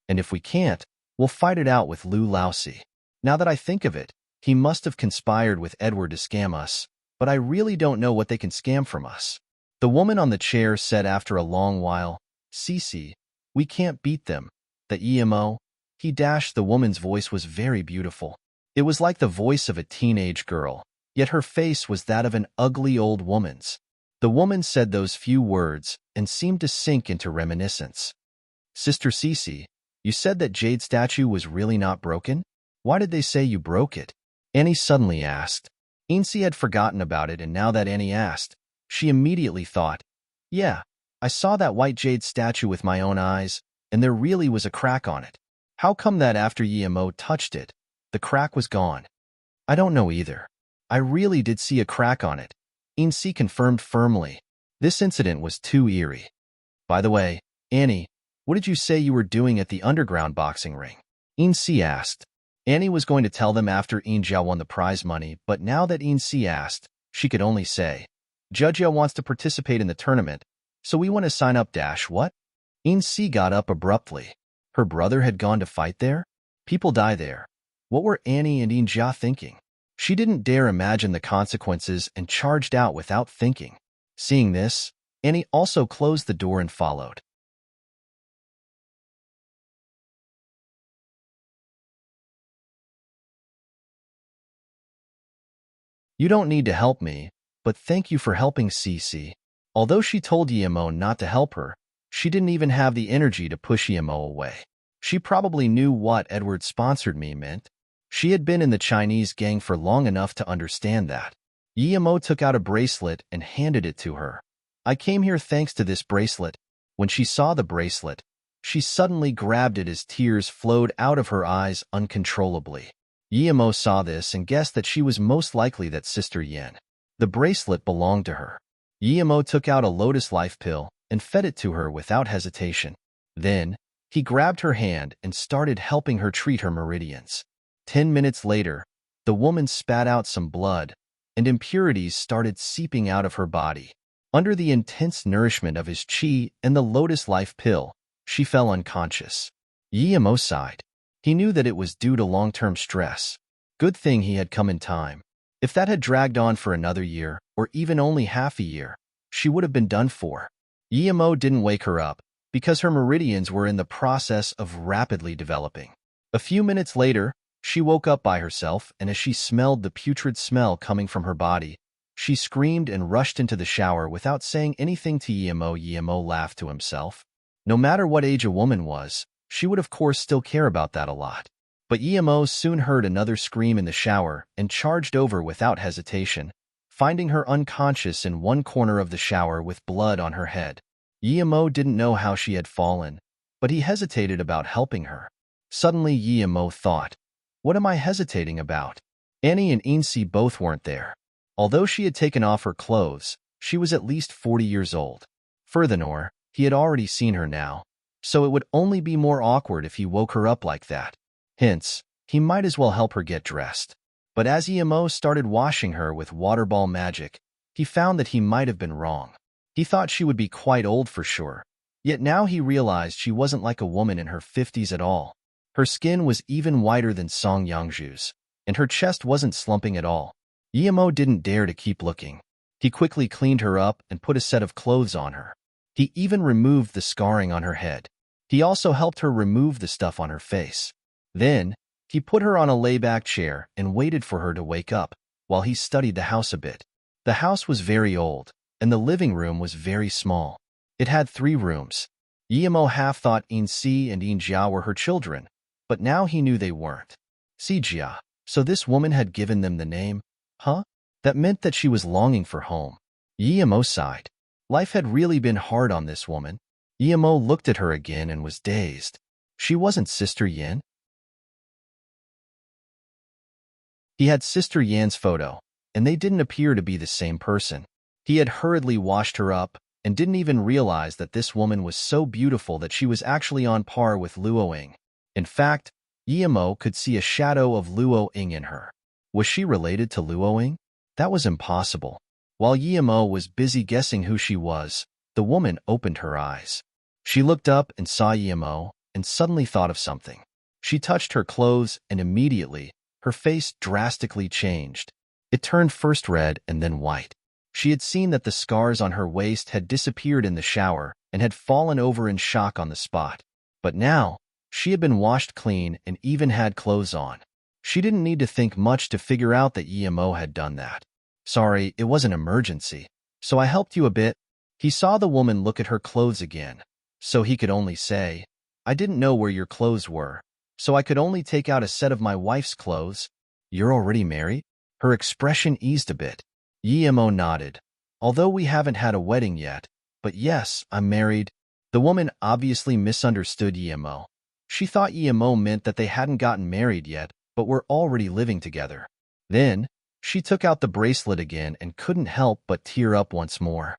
S1: And if we can't, we'll fight it out with Lu Laosi. Now that I think of it, he must have conspired with Edward to scam us, but I really don't know what they can scam from us." The woman on the chair said after a long while, "Cece, we can't beat them. The Yemo." The woman's voice was very beautiful. It was like the voice of a teenage girl, yet her face was that of an ugly old woman's. The woman said those few words and seemed to sink into reminiscence. Sister Cece, you said that jade statue was really not broken? Why did they say you broke it? Annie suddenly asked. Ainsi had forgotten about it, and now that Annie asked, she immediately thought, yeah, I saw that white jade statue with my own eyes, and there really was a crack on it. How come that after Yemo touched it, the crack was gone? I don't know either. I really did see a crack on it, Ainsi confirmed firmly. This incident was too eerie. By the way, Annie, what did you say you were doing at the underground boxing ring? Ainsi asked. Annie was going to tell them after Injia won the prize money, but now that Ainsi asked, she could only say, Jujia wants to participate in the tournament, so we want to sign up. What? Ainsi got up abruptly. Her brother had gone to fight there? People die there. What were Annie and Injia thinking? She didn't dare imagine the consequences and charged out without thinking. Seeing this, Annie also closed the door and followed. You don't need to help me, but thank you for helping Cece. Although she told Yemo not to help her, she didn't even have the energy to push Yemo away. She probably knew what Edward sponsored me meant. She had been in the Chinese gang for long enough to understand that. Yemo took out a bracelet and handed it to her. I came here thanks to this bracelet. When she saw the bracelet, she suddenly grabbed it as tears flowed out of her eyes uncontrollably. Yemo saw this and guessed that she was most likely that Sister Yen. The bracelet belonged to her. Yemo took out a lotus life pill and fed it to her without hesitation. Then, he grabbed her hand and started helping her treat her meridians. 10 minutes later, the woman spat out some blood, and impurities started seeping out of her body. Under the intense nourishment of his qi and the lotus life pill, she fell unconscious. Yemo sighed. He knew that it was due to long-term stress. Good thing he had come in time. If that had dragged on for another year, or even only half a year, she would have been done for. Yemo didn't wake her up, because her meridians were in the process of rapidly developing. A few minutes later, she woke up by herself, and as she smelled the putrid smell coming from her body, she screamed and rushed into the shower without saying anything to Yemo. Yemo laughed to himself. No matter what age a woman was, she would of course still care about that a lot. But Yemo soon heard another scream in the shower and charged over without hesitation, finding her unconscious in one corner of the shower with blood on her head. Yemo didn't know how she had fallen, but he hesitated about helping her. Suddenly Yemo thought, what am I hesitating about? Annie and Ainsi both weren't there. Although she had taken off her clothes, she was at least 40 years old. Furthermore, he had already seen her now, so it would only be more awkward if he woke her up like that. Hence, he might as well help her get dressed. But as Yemo started washing her with water ball magic, he found that he might have been wrong. He thought she would be quite old for sure, yet now he realized she wasn't like a woman in her 50s at all. Her skin was even whiter than Song Yangju's, and her chest wasn't slumping at all. Yemo didn't dare to keep looking. He quickly cleaned her up and put a set of clothes on her. He even removed the scarring on her head. He also helped her remove the stuff on her face. Then, he put her on a layback chair and waited for her to wake up, while he studied the house a bit. The house was very old, and the living room was very small. It had 3 rooms. Yemo half thought Ainsi and Ainjia were her children, but now he knew they weren't. Sijia, so this woman had given them the name, huh? That meant that she was longing for home. Yemo sighed. Life had really been hard on this woman. Yemo looked at her again and was dazed. She wasn't Sister Yen. He had Sister Yan's photo, and they didn't appear to be the same person. He had hurriedly washed her up and didn't even realize that this woman was so beautiful that she was actually on par with Luo Ying. In fact, Yemo could see a shadow of Luo Ying in her. Was she related to Luo Ying? That was impossible. While Yemo was busy guessing who she was, the woman opened her eyes. She looked up and saw Yemo and suddenly thought of something. She touched her clothes and immediately, her face drastically changed. It turned first red and then white. She had seen that the scars on her waist had disappeared in the shower and had fallen over in shock on the spot. But now, she had been washed clean and even had clothes on. She didn't need to think much to figure out that Yemo had done that. Sorry, it was an emergency. so I helped you a bit." He saw the woman look at her clothes again, so he could only say, "I didn't know where your clothes were, so I could only take out a set of my wife's clothes." "You're already married?" Her expression eased a bit. Emo nodded. "Although we haven't had a wedding yet, but yes, I'm married." The woman obviously misunderstood Emo. She thought Emo meant that they hadn't gotten married yet, but were already living together. Then, she took out the bracelet again and couldn't help but tear up once more.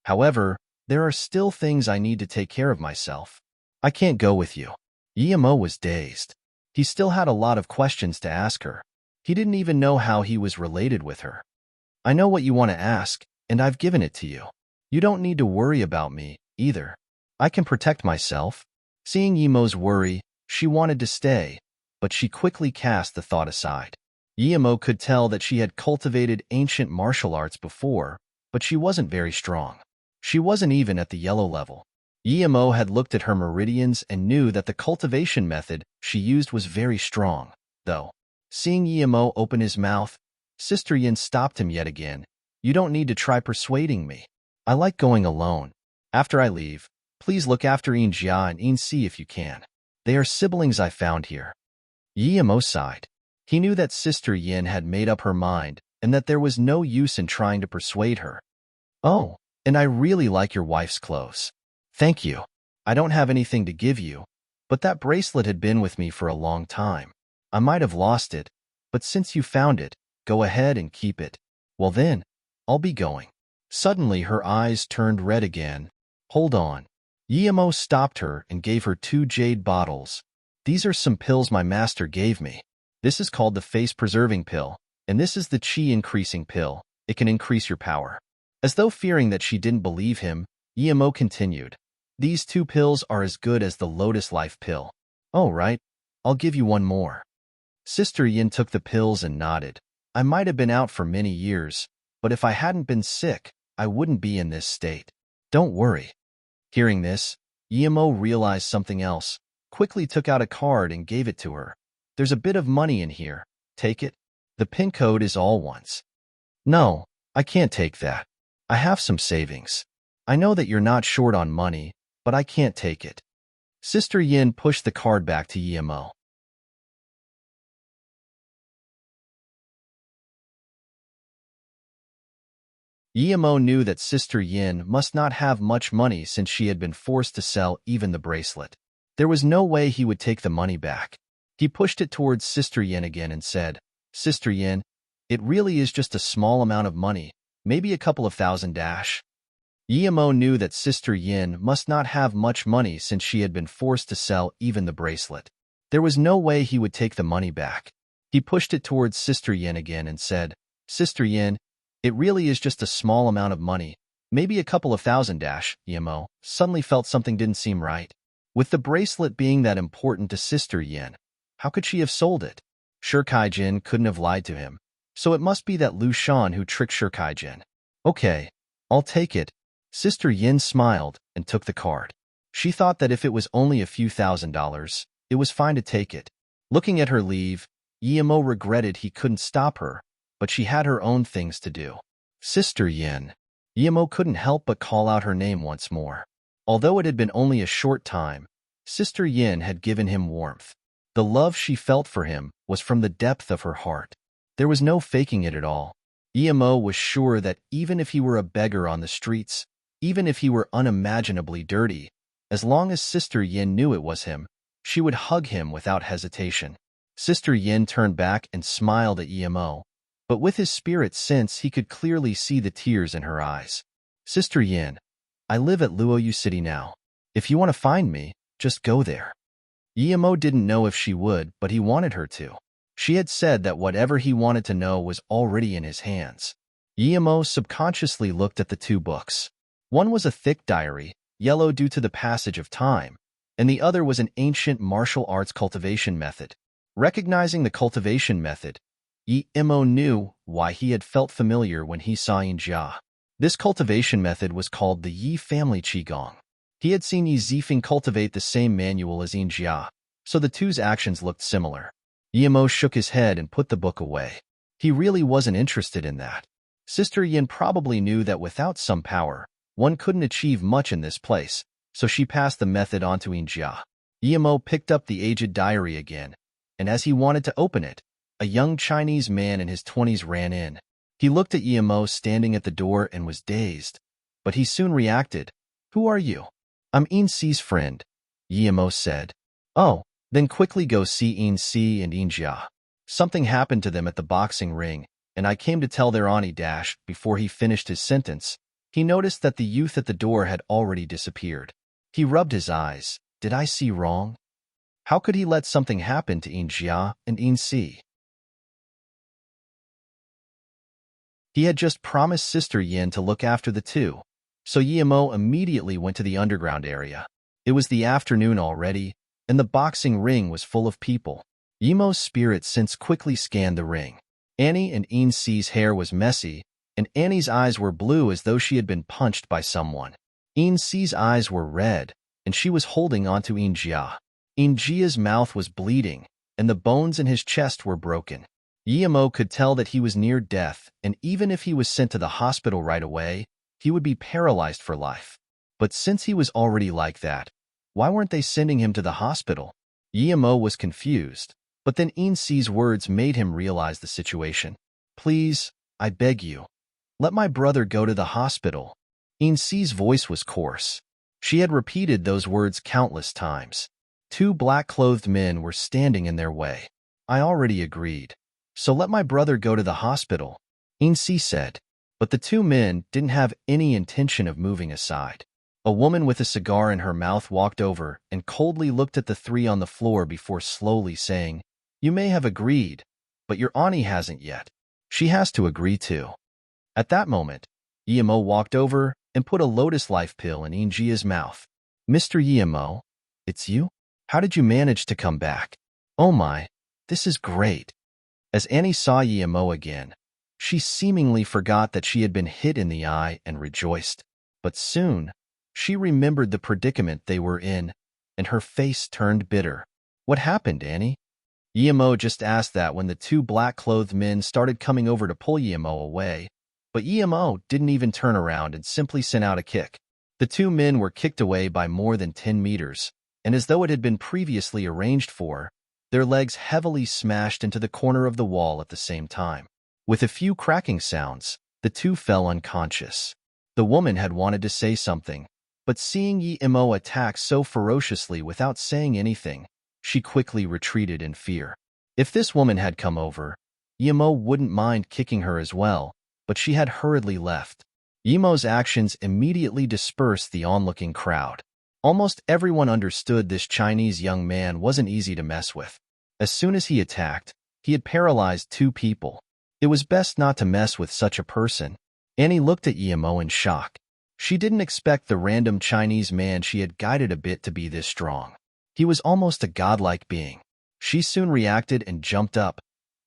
S1: "However, there are still things I need to take care of myself. I can't go with you." Emo was dazed. He still had a lot of questions to ask her. He didn't even know how he was related with her. "I know what you want to ask, and I've given it to you. You don't need to worry about me, either. I can protect myself." Seeing Emo's worry, she wanted to stay, but she quickly cast the thought aside. Emo could tell that she had cultivated ancient martial arts before, but she wasn't very strong. She wasn't even at the yellow level. Emo had looked at her meridians and knew that the cultivation method she used was very strong, though. Seeing Emo open his mouth, Sister Yin stopped him yet again. "You don't need to try persuading me. I like going alone. After I leave, please look after Jia and Si if you can. They are siblings I found here." Emo sighed. He knew that Sister Yin had made up her mind and that there was no use in trying to persuade her. "Oh, and I really like your wife's clothes. Thank you. I don't have anything to give you, but that bracelet had been with me for a long time. I might have lost it, but since you found it, go ahead and keep it." "Well then, I'll be going." Suddenly her eyes turned red again. "Hold on." Emo stopped her and gave her 2 jade bottles. "These are some pills my master gave me. This is called the face-preserving pill, and this is the chi-increasing pill. It can increase your power." As though fearing that she didn't believe him, Emo continued, "These 2 pills are as good as the Lotus Life pill." "Oh, right. I'll give you one more." Sister Yin took the pills and nodded. "I might have been out for many years, but if I hadn't been sick, I wouldn't be in this state. Don't worry." Hearing this, Emo realized something else, quickly took out a card and gave it to her. "There's a bit of money in here. Take it. The PIN code is all ones." "No, I can't take that. I have some savings. I know that you're not short on money, but I can't take it." Sister Yin pushed the card back to Emo. Emo knew that Sister Yin must not have much money since she had been forced to sell even the bracelet. There was no way he would take the money back. He pushed it towards Sister Yin again and said, "Sister Yin, it really is just a small amount of money, maybe a couple of thousand dash." Emo knew that Sister Yin must not have much money since she had been forced to sell even the bracelet. There was no way he would take the money back. He pushed it towards Sister Yin again and said, "Sister Yin, it really is just a small amount of money, maybe a couple of thousand dash." Emo suddenly felt something didn't seem right. With the bracelet being that important to Sister Yin, how could she have sold it? Shirkai-jin couldn't have lied to him, so it must be that Lu Shan who tricked Shirkai-jin. "Okay, I'll take it." Sister Yin smiled and took the card. She thought that if it was only a few $1,000s, it was fine to take it. Looking at her leave, Emo regretted he couldn't stop her, but she had her own things to do. "Sister Yin." Emo couldn't help but call out her name once more. Although it had been only a short time, Sister Yin had given him warmth. The love she felt for him was from the depth of her heart. There was no faking it at all. Emo was sure that even if he were a beggar on the streets, even if he were unimaginably dirty, as long as Sister Yin knew it was him, she would hug him without hesitation. Sister Yin turned back and smiled at Emo, but with his spirit sense he could clearly see the tears in her eyes. "Sister Yin, I live at Luoyu City now. If you want to find me, just go there." Emo didn't know if she would, but he wanted her to. She had said that whatever he wanted to know was already in his hands. Emo subconsciously looked at the 2 books. One was a thick diary, yellow due to the passage of time, and the other was an ancient martial arts cultivation method. Recognizing the cultivation method, Emo knew why he had felt familiar when he saw Jia. This cultivation method was called the Yi family Qigong. He had seen Yi Zifeng cultivate the same manual as Yin Jia, so the two's actions looked similar. Yimo shook his head and put the book away. He really wasn't interested in that. Sister Yin probably knew that without some power, one couldn't achieve much in this place, so she passed the method on to Yin Jia. Yimo picked up the aged diary again, and as he wanted to open it, a young Chinese man in his 20s ran in. He looked at Yimo standing at the door and was dazed, but he soon reacted. "Who are you?" "I'm Yin Si's friend," Yimo said. "Oh, then quickly go see Yin Si and Yin Jia. Something happened to them at the boxing ring, and I came to tell their auntie." Before he finished his sentence, he noticed that the youth at the door had already disappeared. He rubbed his eyes. Did I see wrong? How could he let something happen to Yin Jia and Yin Si? He had just promised Sister Yin to look after the two, so Yimo immediately went to the underground area. It was the afternoon already, and the boxing ring was full of people. Yimo's spirit sense quickly scanned the ring. Annie and Yin Si's hair was messy, and Annie's eyes were blue as though she had been punched by someone. Yin Si's eyes were red, and she was holding onto Yin Jia. Yin Jia's mouth was bleeding, and the bones in his chest were broken. Yimo could tell that he was near death, and even if he was sent to the hospital right away, he would be paralyzed for life. But since he was already like that, why weren't they sending him to the hospital? Yimo was confused, but then Yin Si's words made him realize the situation. "Please, I beg you, let my brother go to the hospital." Yin Si's voice was coarse. She had repeated those words countless times. Two black-clothed men were standing in their way. "I already agreed, so let my brother go to the hospital," Yin Si said. But the two men didn't have any intention of moving aside. A woman with a cigar in her mouth walked over and coldly looked at the three on the floor before slowly saying, "You may have agreed, but your auntie hasn't yet. She has to agree too." At that moment, Yimo walked over and put a lotus life pill in Yin Jia's mouth. "Mr. Yimo, it's you? How did you manage to come back? Oh my, this is great." As Annie saw Yimo again, she seemingly forgot that she had been hit in the eye and rejoiced. But soon, she remembered the predicament they were in, and her face turned bitter. "What happened, Annie?" Yimo just asked that when the two black-clothed men started coming over to pull Yimo away, but Yimo didn't even turn around and simply sent out a kick. The two men were kicked away by more than 10 meters, and as though it had been previously arranged for, their legs heavily smashed into the corner of the wall at the same time. With a few cracking sounds, the two fell unconscious. The woman had wanted to say something, but seeing Yimo attack so ferociously without saying anything, she quickly retreated in fear. If this woman had come over, Yimo wouldn't mind kicking her as well, but she had hurriedly left. Yimo's actions immediately dispersed the onlooking crowd. Almost everyone understood this Chinese young man wasn't easy to mess with. As soon as he attacked, he had paralyzed two people. It was best not to mess with such a person. Annie looked at Yimo in shock. She didn't expect the random Chinese man she had guided a bit to be this strong. He was almost a godlike being. She soon reacted and jumped up,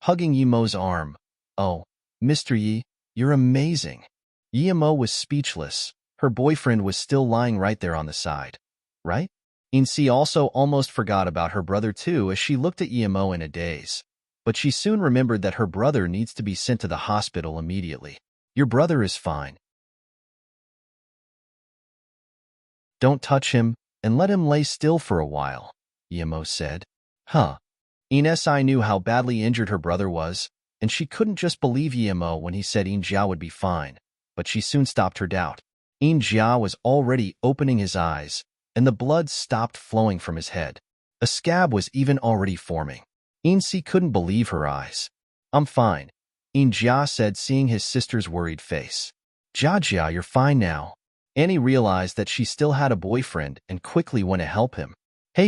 S1: hugging Yimo's arm. "Oh, Mr. Yi, you're amazing." Yimo was speechless. Her boyfriend was still lying right there on the side. Right? Yin Si also almost forgot about her brother too as she looked at Yimo in a daze. But she soon remembered that her brother needs to be sent to the hospital immediately. "Your brother is fine. Don't touch him, and let him lay still for a while," Yimo said. Huh. Yin Si knew how badly injured her brother was, and she couldn't just believe Yimo when he said Yin Jia would be fine, but she soon stopped her doubt. Yin Jia was already opening his eyes, and the blood stopped flowing from his head. A scab was even already forming. Yin Si couldn't believe her eyes. "I'm fine," Yin Jia said, seeing his sister's worried face. "Jia, you're fine now." Annie realized that she still had a boyfriend and quickly went to help him. "Hey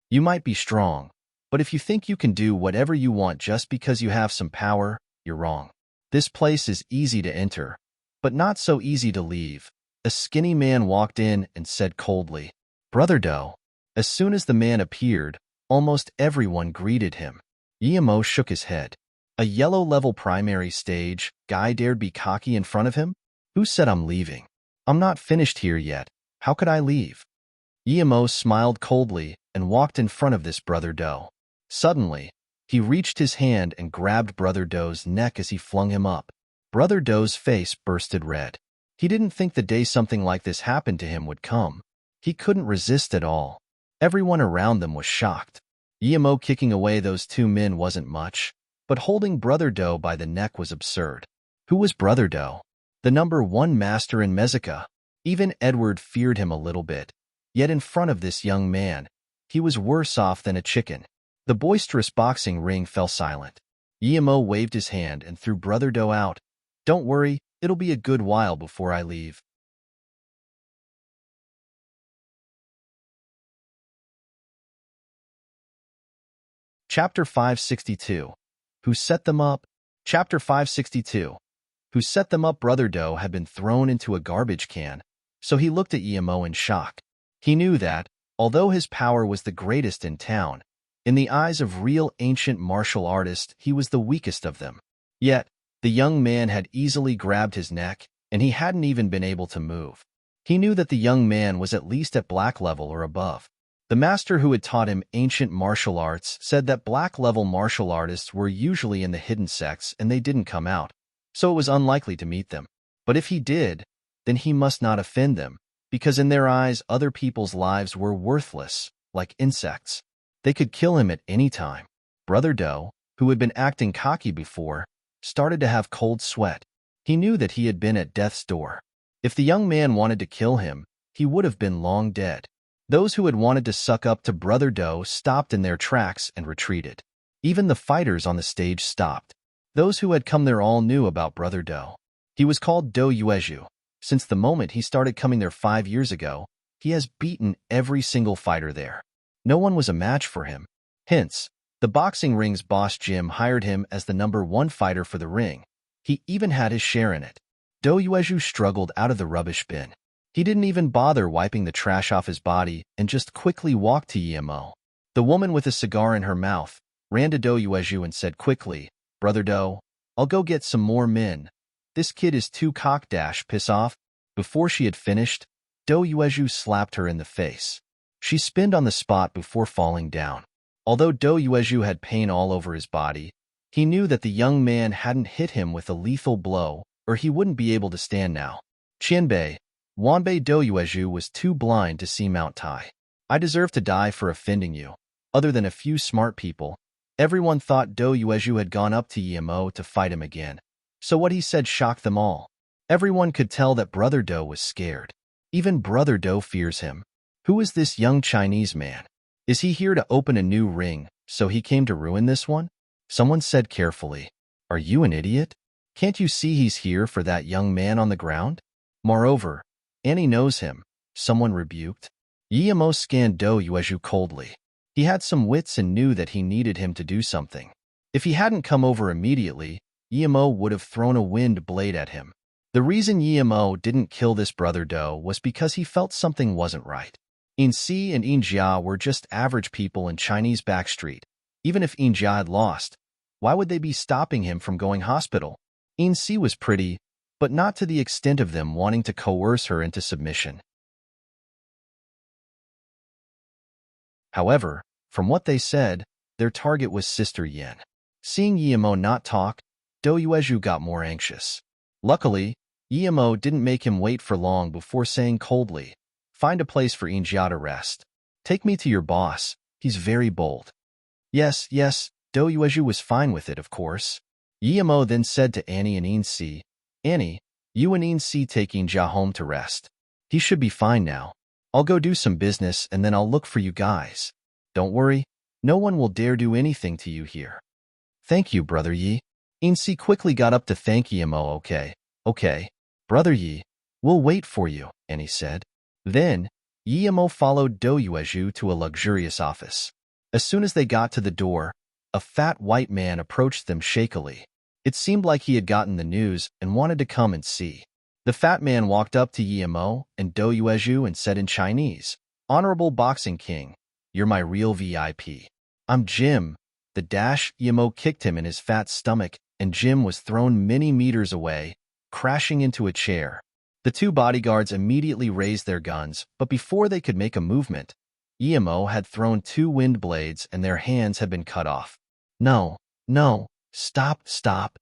S1: you might be strong, but if you think you can do whatever you want just because you have some power, you're wrong. This place is easy to enter, but not so easy to leave." A skinny man walked in and said coldly, "Brother Do." As soon as the man appeared, almost everyone greeted him. Yimo shook his head. A yellow-level primary stage guy dared be cocky in front of him? Who said I'm leaving? I'm not finished here yet. How could I leave? Yemo smiled coldly and walked in front of this Brother Do. Suddenly, he reached his hand and grabbed Brother Do's neck as he flung him up. Brother Do's face bursted red. He didn't think the day something like this happened to him would come. He couldn't resist at all. Everyone around them was shocked. Yemo kicking away those two men wasn't much, but holding Brother Do by the neck was absurd. Who was Brother Do? The #1 master in Mexico. Even Edward feared him a little bit. Yet in front of this young man, he was worse off than a chicken. The boisterous boxing ring fell silent. Yemo waved his hand and threw Brother Do out. Don't worry, it'll be a good while before I leave. Chapter 562. Who set them up? Chapter 562. Who set them up? Brother Do had been thrown into a garbage can, so he looked at Yemo in shock. He knew that, although his power was the greatest in town, in the eyes of real ancient martial artists, he was the weakest of them. Yet, the young man had easily grabbed his neck, and he hadn't even been able to move. He knew that the young man was at least at black level or above. The master who had taught him ancient martial arts said that black-level martial artists were usually in the hidden sects and they didn't come out, so it was unlikely to meet them. But if he did, then he must not offend them, because in their eyes other people's lives were worthless, like insects. They could kill him at any time. Brother Do, who had been acting cocky before, started to have cold sweat. He knew that he had been at death's door. If the young man wanted to kill him, he would have been long dead. Those who had wanted to suck up to Brother Do stopped in their tracks and retreated. Even the fighters on the stage stopped. Those who had come there all knew about Brother Do. He was called Do Yuezhu. Since the moment he started coming there 5 years ago, he has beaten every single fighter there. No one was a match for him. Hence, the boxing ring's boss Jim hired him as the #1 fighter for the ring. He even had his share in it. Do Yuezhu struggled out of the rubbish bin. He didn't even bother wiping the trash off his body and just quickly walked to Yemo. The woman with a cigar in her mouth ran to Do Yuezhu and said quickly, Brother Do, I'll go get some more men. This kid is too piss off. Before she had finished, Do Yuezhu slapped her in the face. She spinned on the spot before falling down. Although Do Yuezhu had pain all over his body, he knew that the young man hadn't hit him with a lethal blow or he wouldn't be able to stand now. Qianbei, Wanbei Do Yuezhu was too blind to see Mount Tai. I deserve to die for offending you. Other than a few smart people, everyone thought Do Yuezhu had gone up to Yemo to fight him again. So what he said shocked them all. Everyone could tell that Brother Do was scared. Even Brother Do fears him. Who is this young Chinese man? Is he here to open a new ring, so he came to ruin this one? Someone said carefully, Are you an idiot? Can't you see he's here for that young man on the ground? Moreover, Annie knows him, someone rebuked. Yemo scanned Do Yuezhu coldly. He had some wits and knew that he needed him to do something. If he hadn't come over immediately, Yemo would have thrown a wind blade at him. The reason Yemo didn't kill this Brother Do was because he felt something wasn't right. In Si and In Jia were just average people in Chinese backstreet. Even if In Jia had lost, why would they be stopping him from going hospital? In Si was pretty, but not to the extent of them wanting to coerce her into submission. However, from what they said, their target was Sister Yin. Seeing Yemo not talk, Do Yuezhu got more anxious. Luckily, Yemo didn't make him wait for long before saying coldly, Find a place for In Jia to rest. Take me to your boss, he's very bold. Yes, Do Yuezhu was fine with it, of course. Yemo then said to Annie and In Si, Annie, you and In Si take In Jia home to rest. He should be fine now. I'll go do some business and then I'll look for you guys. Don't worry, no one will dare do anything to you here. Thank you, Brother Yi. In Si quickly got up to thank Yemo. Okay, Brother Yi, we'll wait for you, Annie said. Then, Yemo followed Do Yuezhu to a luxurious office. As soon as they got to the door, a fat white man approached them shakily. It seemed like he had gotten the news and wanted to come and see. The fat man walked up to Yemo and Do Yuezhu and said in Chinese, Honorable Boxing King, you're my real VIP. I'm Jim. Yemo kicked him in his fat stomach and Jim was thrown many meters away, crashing into a chair. The two bodyguards immediately raised their guns, but before they could make a movement, Emo had thrown two wind blades and their hands had been cut off. No, no, stop, stop.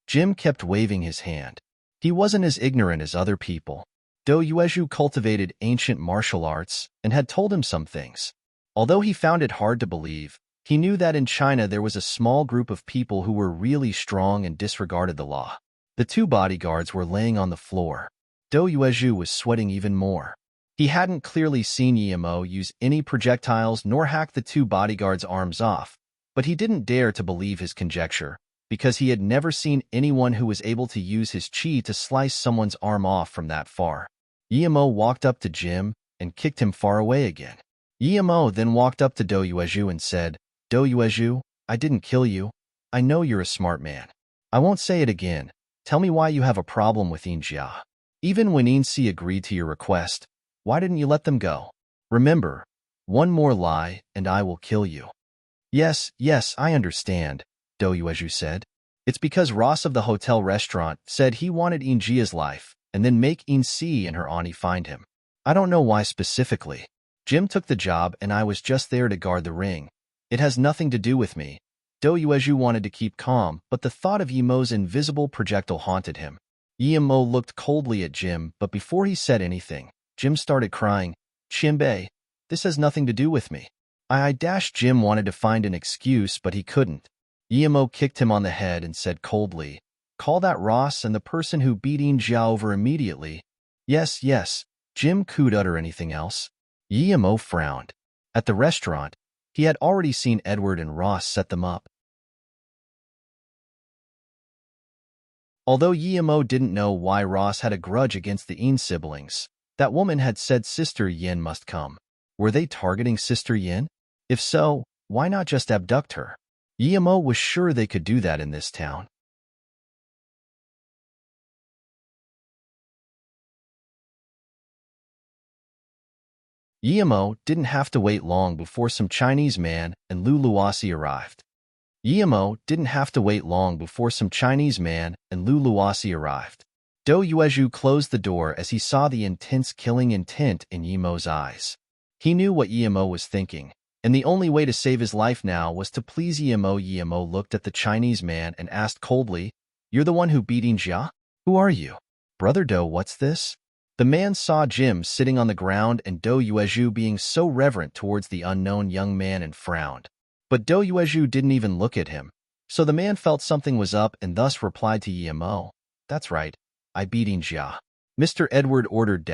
S1: Jim kept waving his hand. He wasn't as ignorant as other people. Do Yuezhu cultivated ancient martial arts and had told him some things. Although he found it hard to believe, he knew that in China there was a small group of people who were really strong and disregarded the law. The two bodyguards were laying on the floor. Do Yuezhu was sweating even more. He hadn't clearly seen Emo use any projectiles nor hack the two bodyguards' arms off, but he didn't dare to believe his conjecture, because he had never seen anyone who was able to use his chi to slice someone's arm off from that far. Emo walked up to Jim and kicked him far away again. Emo then walked up to Do Yuezhu and said, Do Yuezhu, I didn't kill you. I know you're a smart man. I won't say it again. Tell me why you have a problem with Jia. Even when Insi agreed to your request, why didn't you let them go? Remember, one more lie and I will kill you. Yes, I understand, Do Yuezhu said. It's because Ross of the hotel restaurant said he wanted Jia's life and then make Insi and her auntie find him. I don't know why specifically. Jim took the job and I was just there to guard the ring. It has nothing to do with me. Do Yuezhu wanted to keep calm, but the thought of Emo's invisible projectile haunted him. Emo looked coldly at Jim, but before he said anything, Jim started crying. Chinbei, this has nothing to do with me. Jim wanted to find an excuse, but he couldn't. Emo kicked him on the head and said coldly, Call that Ross and the person who beat Jia over immediately. Yes. Jim could utter anything else. Emo frowned. At the restaurant, he had already seen Edward and Ross set them up. Although Emo didn't know why Ross had a grudge against the Yin siblings, that woman had said Sister Yin must come. Were they targeting Sister Yin? If so, why not just abduct her? Emo was sure they could do that in this town. Emo didn't have to wait long before some Chinese man and Lu Luosi arrived. Do Yuezhu closed the door as he saw the intense killing intent in Emo's eyes. He knew what Emo was thinking, and the only way to save his life now was to please Emo. Emo looked at the Chinese man and asked coldly, You're the one who beat Jia? Who are you? Brother Do, what's this? The man saw Jim sitting on the ground and Do Yuezhu being so reverent towards the unknown young man and frowned. But Do Yuezhu didn't even look at him, so the man felt something was up and thus replied to Emo, That's right, I beat Jia. Mr. Edward ordered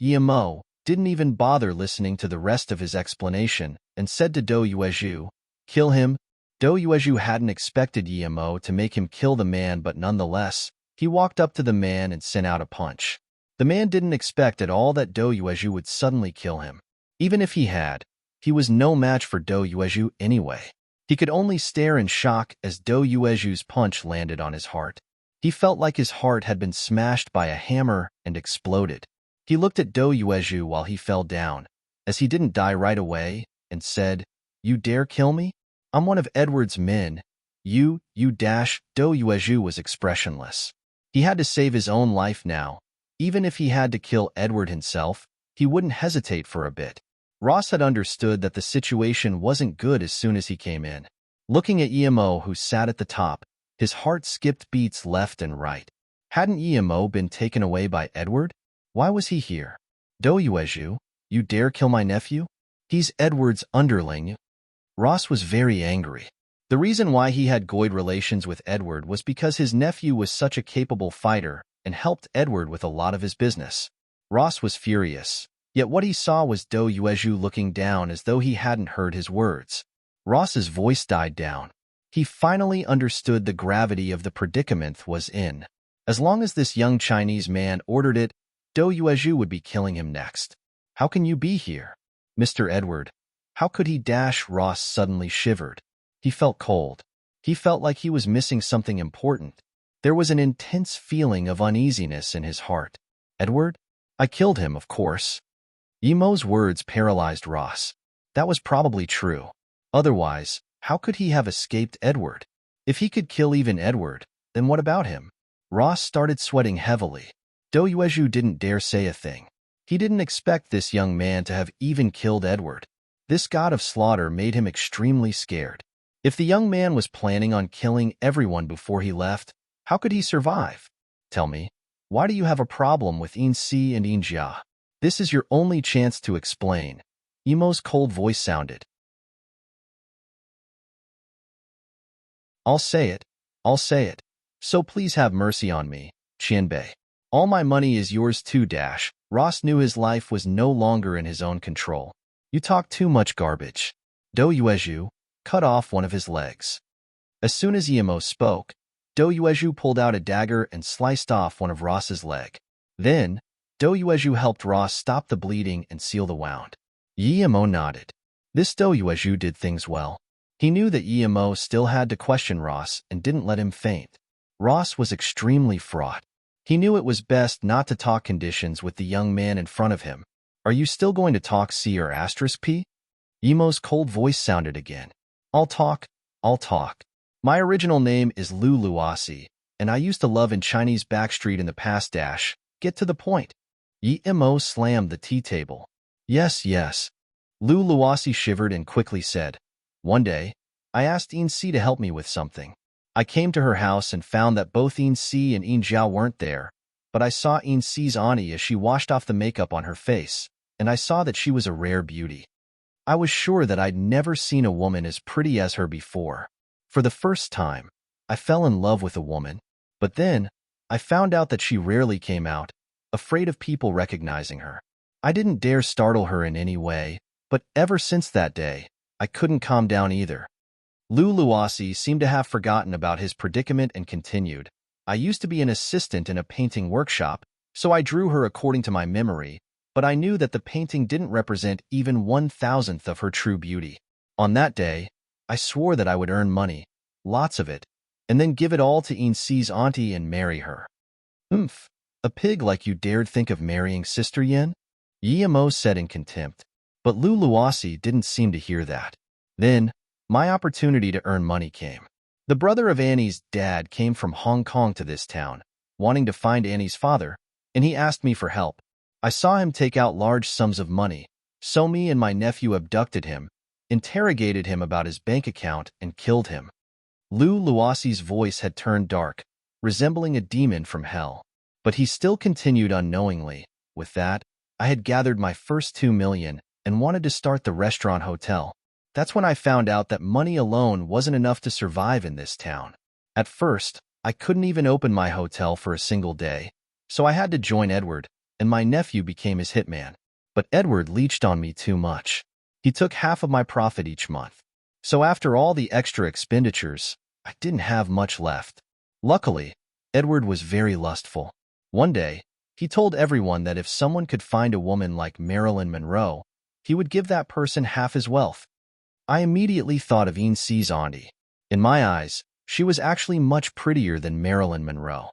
S1: Emo didn't even bother listening to the rest of his explanation and said to Do Yuezhu, Kill him. Do Yuezhu hadn't expected Emo to make him kill the man, but nonetheless, he walked up to the man and sent out a punch. The man didn't expect at all that Do Yuezhu would suddenly kill him. Even if he had, he was no match for Do Yuezhu anyway. He could only stare in shock as Do Yuezhu's punch landed on his heart. He felt like his heart had been smashed by a hammer and exploded. He looked at Do Yuezhu while he fell down, as he didn't die right away, and said, You dare kill me? I'm one of Edward's men. Do Yuezhu was expressionless. He had to save his own life now. Even if he had to kill Edward himself, he wouldn't hesitate for a bit. Ross had understood that the situation wasn't good as soon as he came in. Looking at Emo, who sat at the top, his heart skipped beats left and right. Hadn't Emo been taken away by Edward? Why was he here? Do Yuezhu, you dare kill my nephew? He's Edward's underling. Ross was very angry. The reason why he had goyed relations with Edward was because his nephew was such a capable fighter and helped Edward with a lot of his business. Ross was furious, yet what he saw was Do Yuezhu looking down as though he hadn't heard his words. Ross's voice died down. He finally understood the gravity of the predicament was in. As long as this young Chinese man ordered it, Do Yuezhu would be killing him next. How can you be here? Mr. Edward. How could he? Ross suddenly shivered. He felt cold. He felt like he was missing something important. There was an intense feeling of uneasiness in his heart. Edward? I killed him, of course. Emo's words paralyzed Ross. That was probably true. Otherwise, how could he have escaped Edward? If he could kill even Edward, then what about him? Ross started sweating heavily. Do Yuezhu didn't dare say a thing. He didn't expect this young man to have even killed Edward. This god of slaughter made him extremely scared. If the young man was planning on killing everyone before he left, how could he survive? Tell me, why do you have a problem with Yin-Si and Yin-Jia? This is your only chance to explain. Emo's cold voice sounded. I'll say it. I'll say it. So please have mercy on me, Qianbei. All my money is yours too. Ross knew his life was no longer in his own control. You talk too much garbage. Do Yuezhu cut off one of his legs. As soon as Emo spoke, Do Yuezhu pulled out a dagger and sliced off one of Ross's leg. Then, Do Yuezhu helped Ross stop the bleeding and seal the wound. Emo nodded. This Do Yuezhu did things well. He knew that Emo still had to question Ross and didn't let him faint. Ross was extremely fraught. He knew it was best not to talk conditions with the young man in front of him. Are you still going to talk C or asterisk P? Emo's cold voice sounded again. I'll talk. My original name is Lu Luasi, and I used to love in Chinese backstreet in the past. Get to the point. Emo slammed the tea table. Yes. Lu Luasi shivered and quickly said, one day, I asked Yin-Si to help me with something. I came to her house and found that both Yin-Si and Yin-Jiao weren't there, but I saw Yin-Si's auntie as she washed off the makeup on her face, and I saw that she was a rare beauty. I was sure that I'd never seen a woman as pretty as her before. For the first time, I fell in love with a woman, but then I found out that she rarely came out, afraid of people recognizing her. I didn't dare startle her in any way, but ever since that day, I couldn't calm down either. Lu Luasi seemed to have forgotten about his predicament and continued, I used to be an assistant in a painting workshop, so I drew her according to my memory, but I knew that the painting didn't represent even 1,000th of her true beauty. On that day, I swore that I would earn money, lots of it, and then give it all to Yin-Si's auntie and marry her. A pig like you dared think of marrying Sister Yin? Emo said in contempt, but Lu Luasi didn't seem to hear that. Then, my opportunity to earn money came. The brother of Annie's dad came from Hong Kong to this town, wanting to find Annie's father, and he asked me for help. I saw him take out large sums of money, so me and my nephew abducted him, interrogated him about his bank account, and killed him. Lu Luasi's voice had turned dark, resembling a demon from hell. But he still continued unknowingly. With that, I had gathered my first 2 million and wanted to start the restaurant hotel. That's when I found out that money alone wasn't enough to survive in this town. At first, I couldn't even open my hotel for a single day, so I had to join Edward, and my nephew became his hitman. But Edward leeched on me too much. He took half of my profit each month. So after all the extra expenditures, I didn't have much left. Luckily, Edward was very lustful. One day, he told everyone that if someone could find a woman like Marilyn Monroe, he would give that person half his wealth. I immediately thought of Yin-Si's auntie. In my eyes, she was actually much prettier than Marilyn Monroe.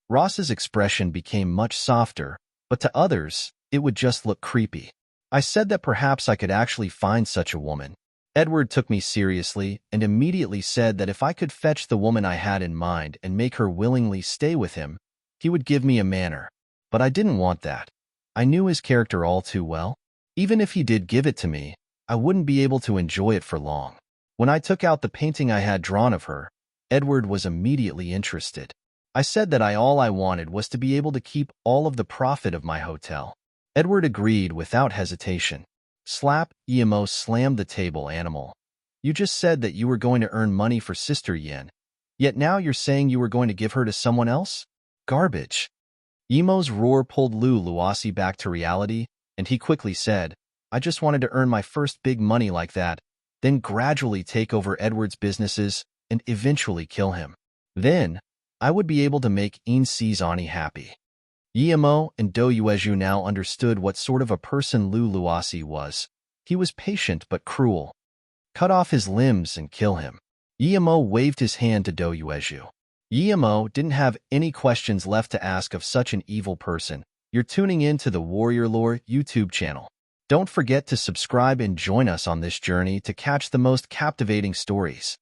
S1: Ross's expression became much softer, but to others, it would just look creepy. I said that perhaps I could actually find such a woman. Edward took me seriously and immediately said that if I could fetch the woman I had in mind and make her willingly stay with him, he would give me a manor. But I didn't want that. I knew his character all too well. Even if he did give it to me, I wouldn't be able to enjoy it for long. When I took out the painting I had drawn of her, Edward was immediately interested. I said that all I wanted was to be able to keep all of the profit of my hotel. Edward agreed without hesitation. Slap, Emo slammed the table. Animal. You just said that you were going to earn money for Sister Yin, yet now you're saying you were going to give her to someone else? Garbage. Emo's roar pulled Lu Luasi back to reality, and he quickly said, I just wanted to earn my first big money like that, then gradually take over Edward's businesses and eventually kill him. Then, I would be able to make Yin-Si's auntie happy. Emo and Do Yuezhu now understood what sort of a person Lu Luasi was. He was patient but cruel. Cut off his limbs and kill him. Emo waved his hand to Do Yuezhu. Emo didn't have any questions left to ask of such an evil person. You're tuning in to the Warrior Lore YouTube channel. Don't forget to subscribe and join us on this journey to catch the most captivating stories.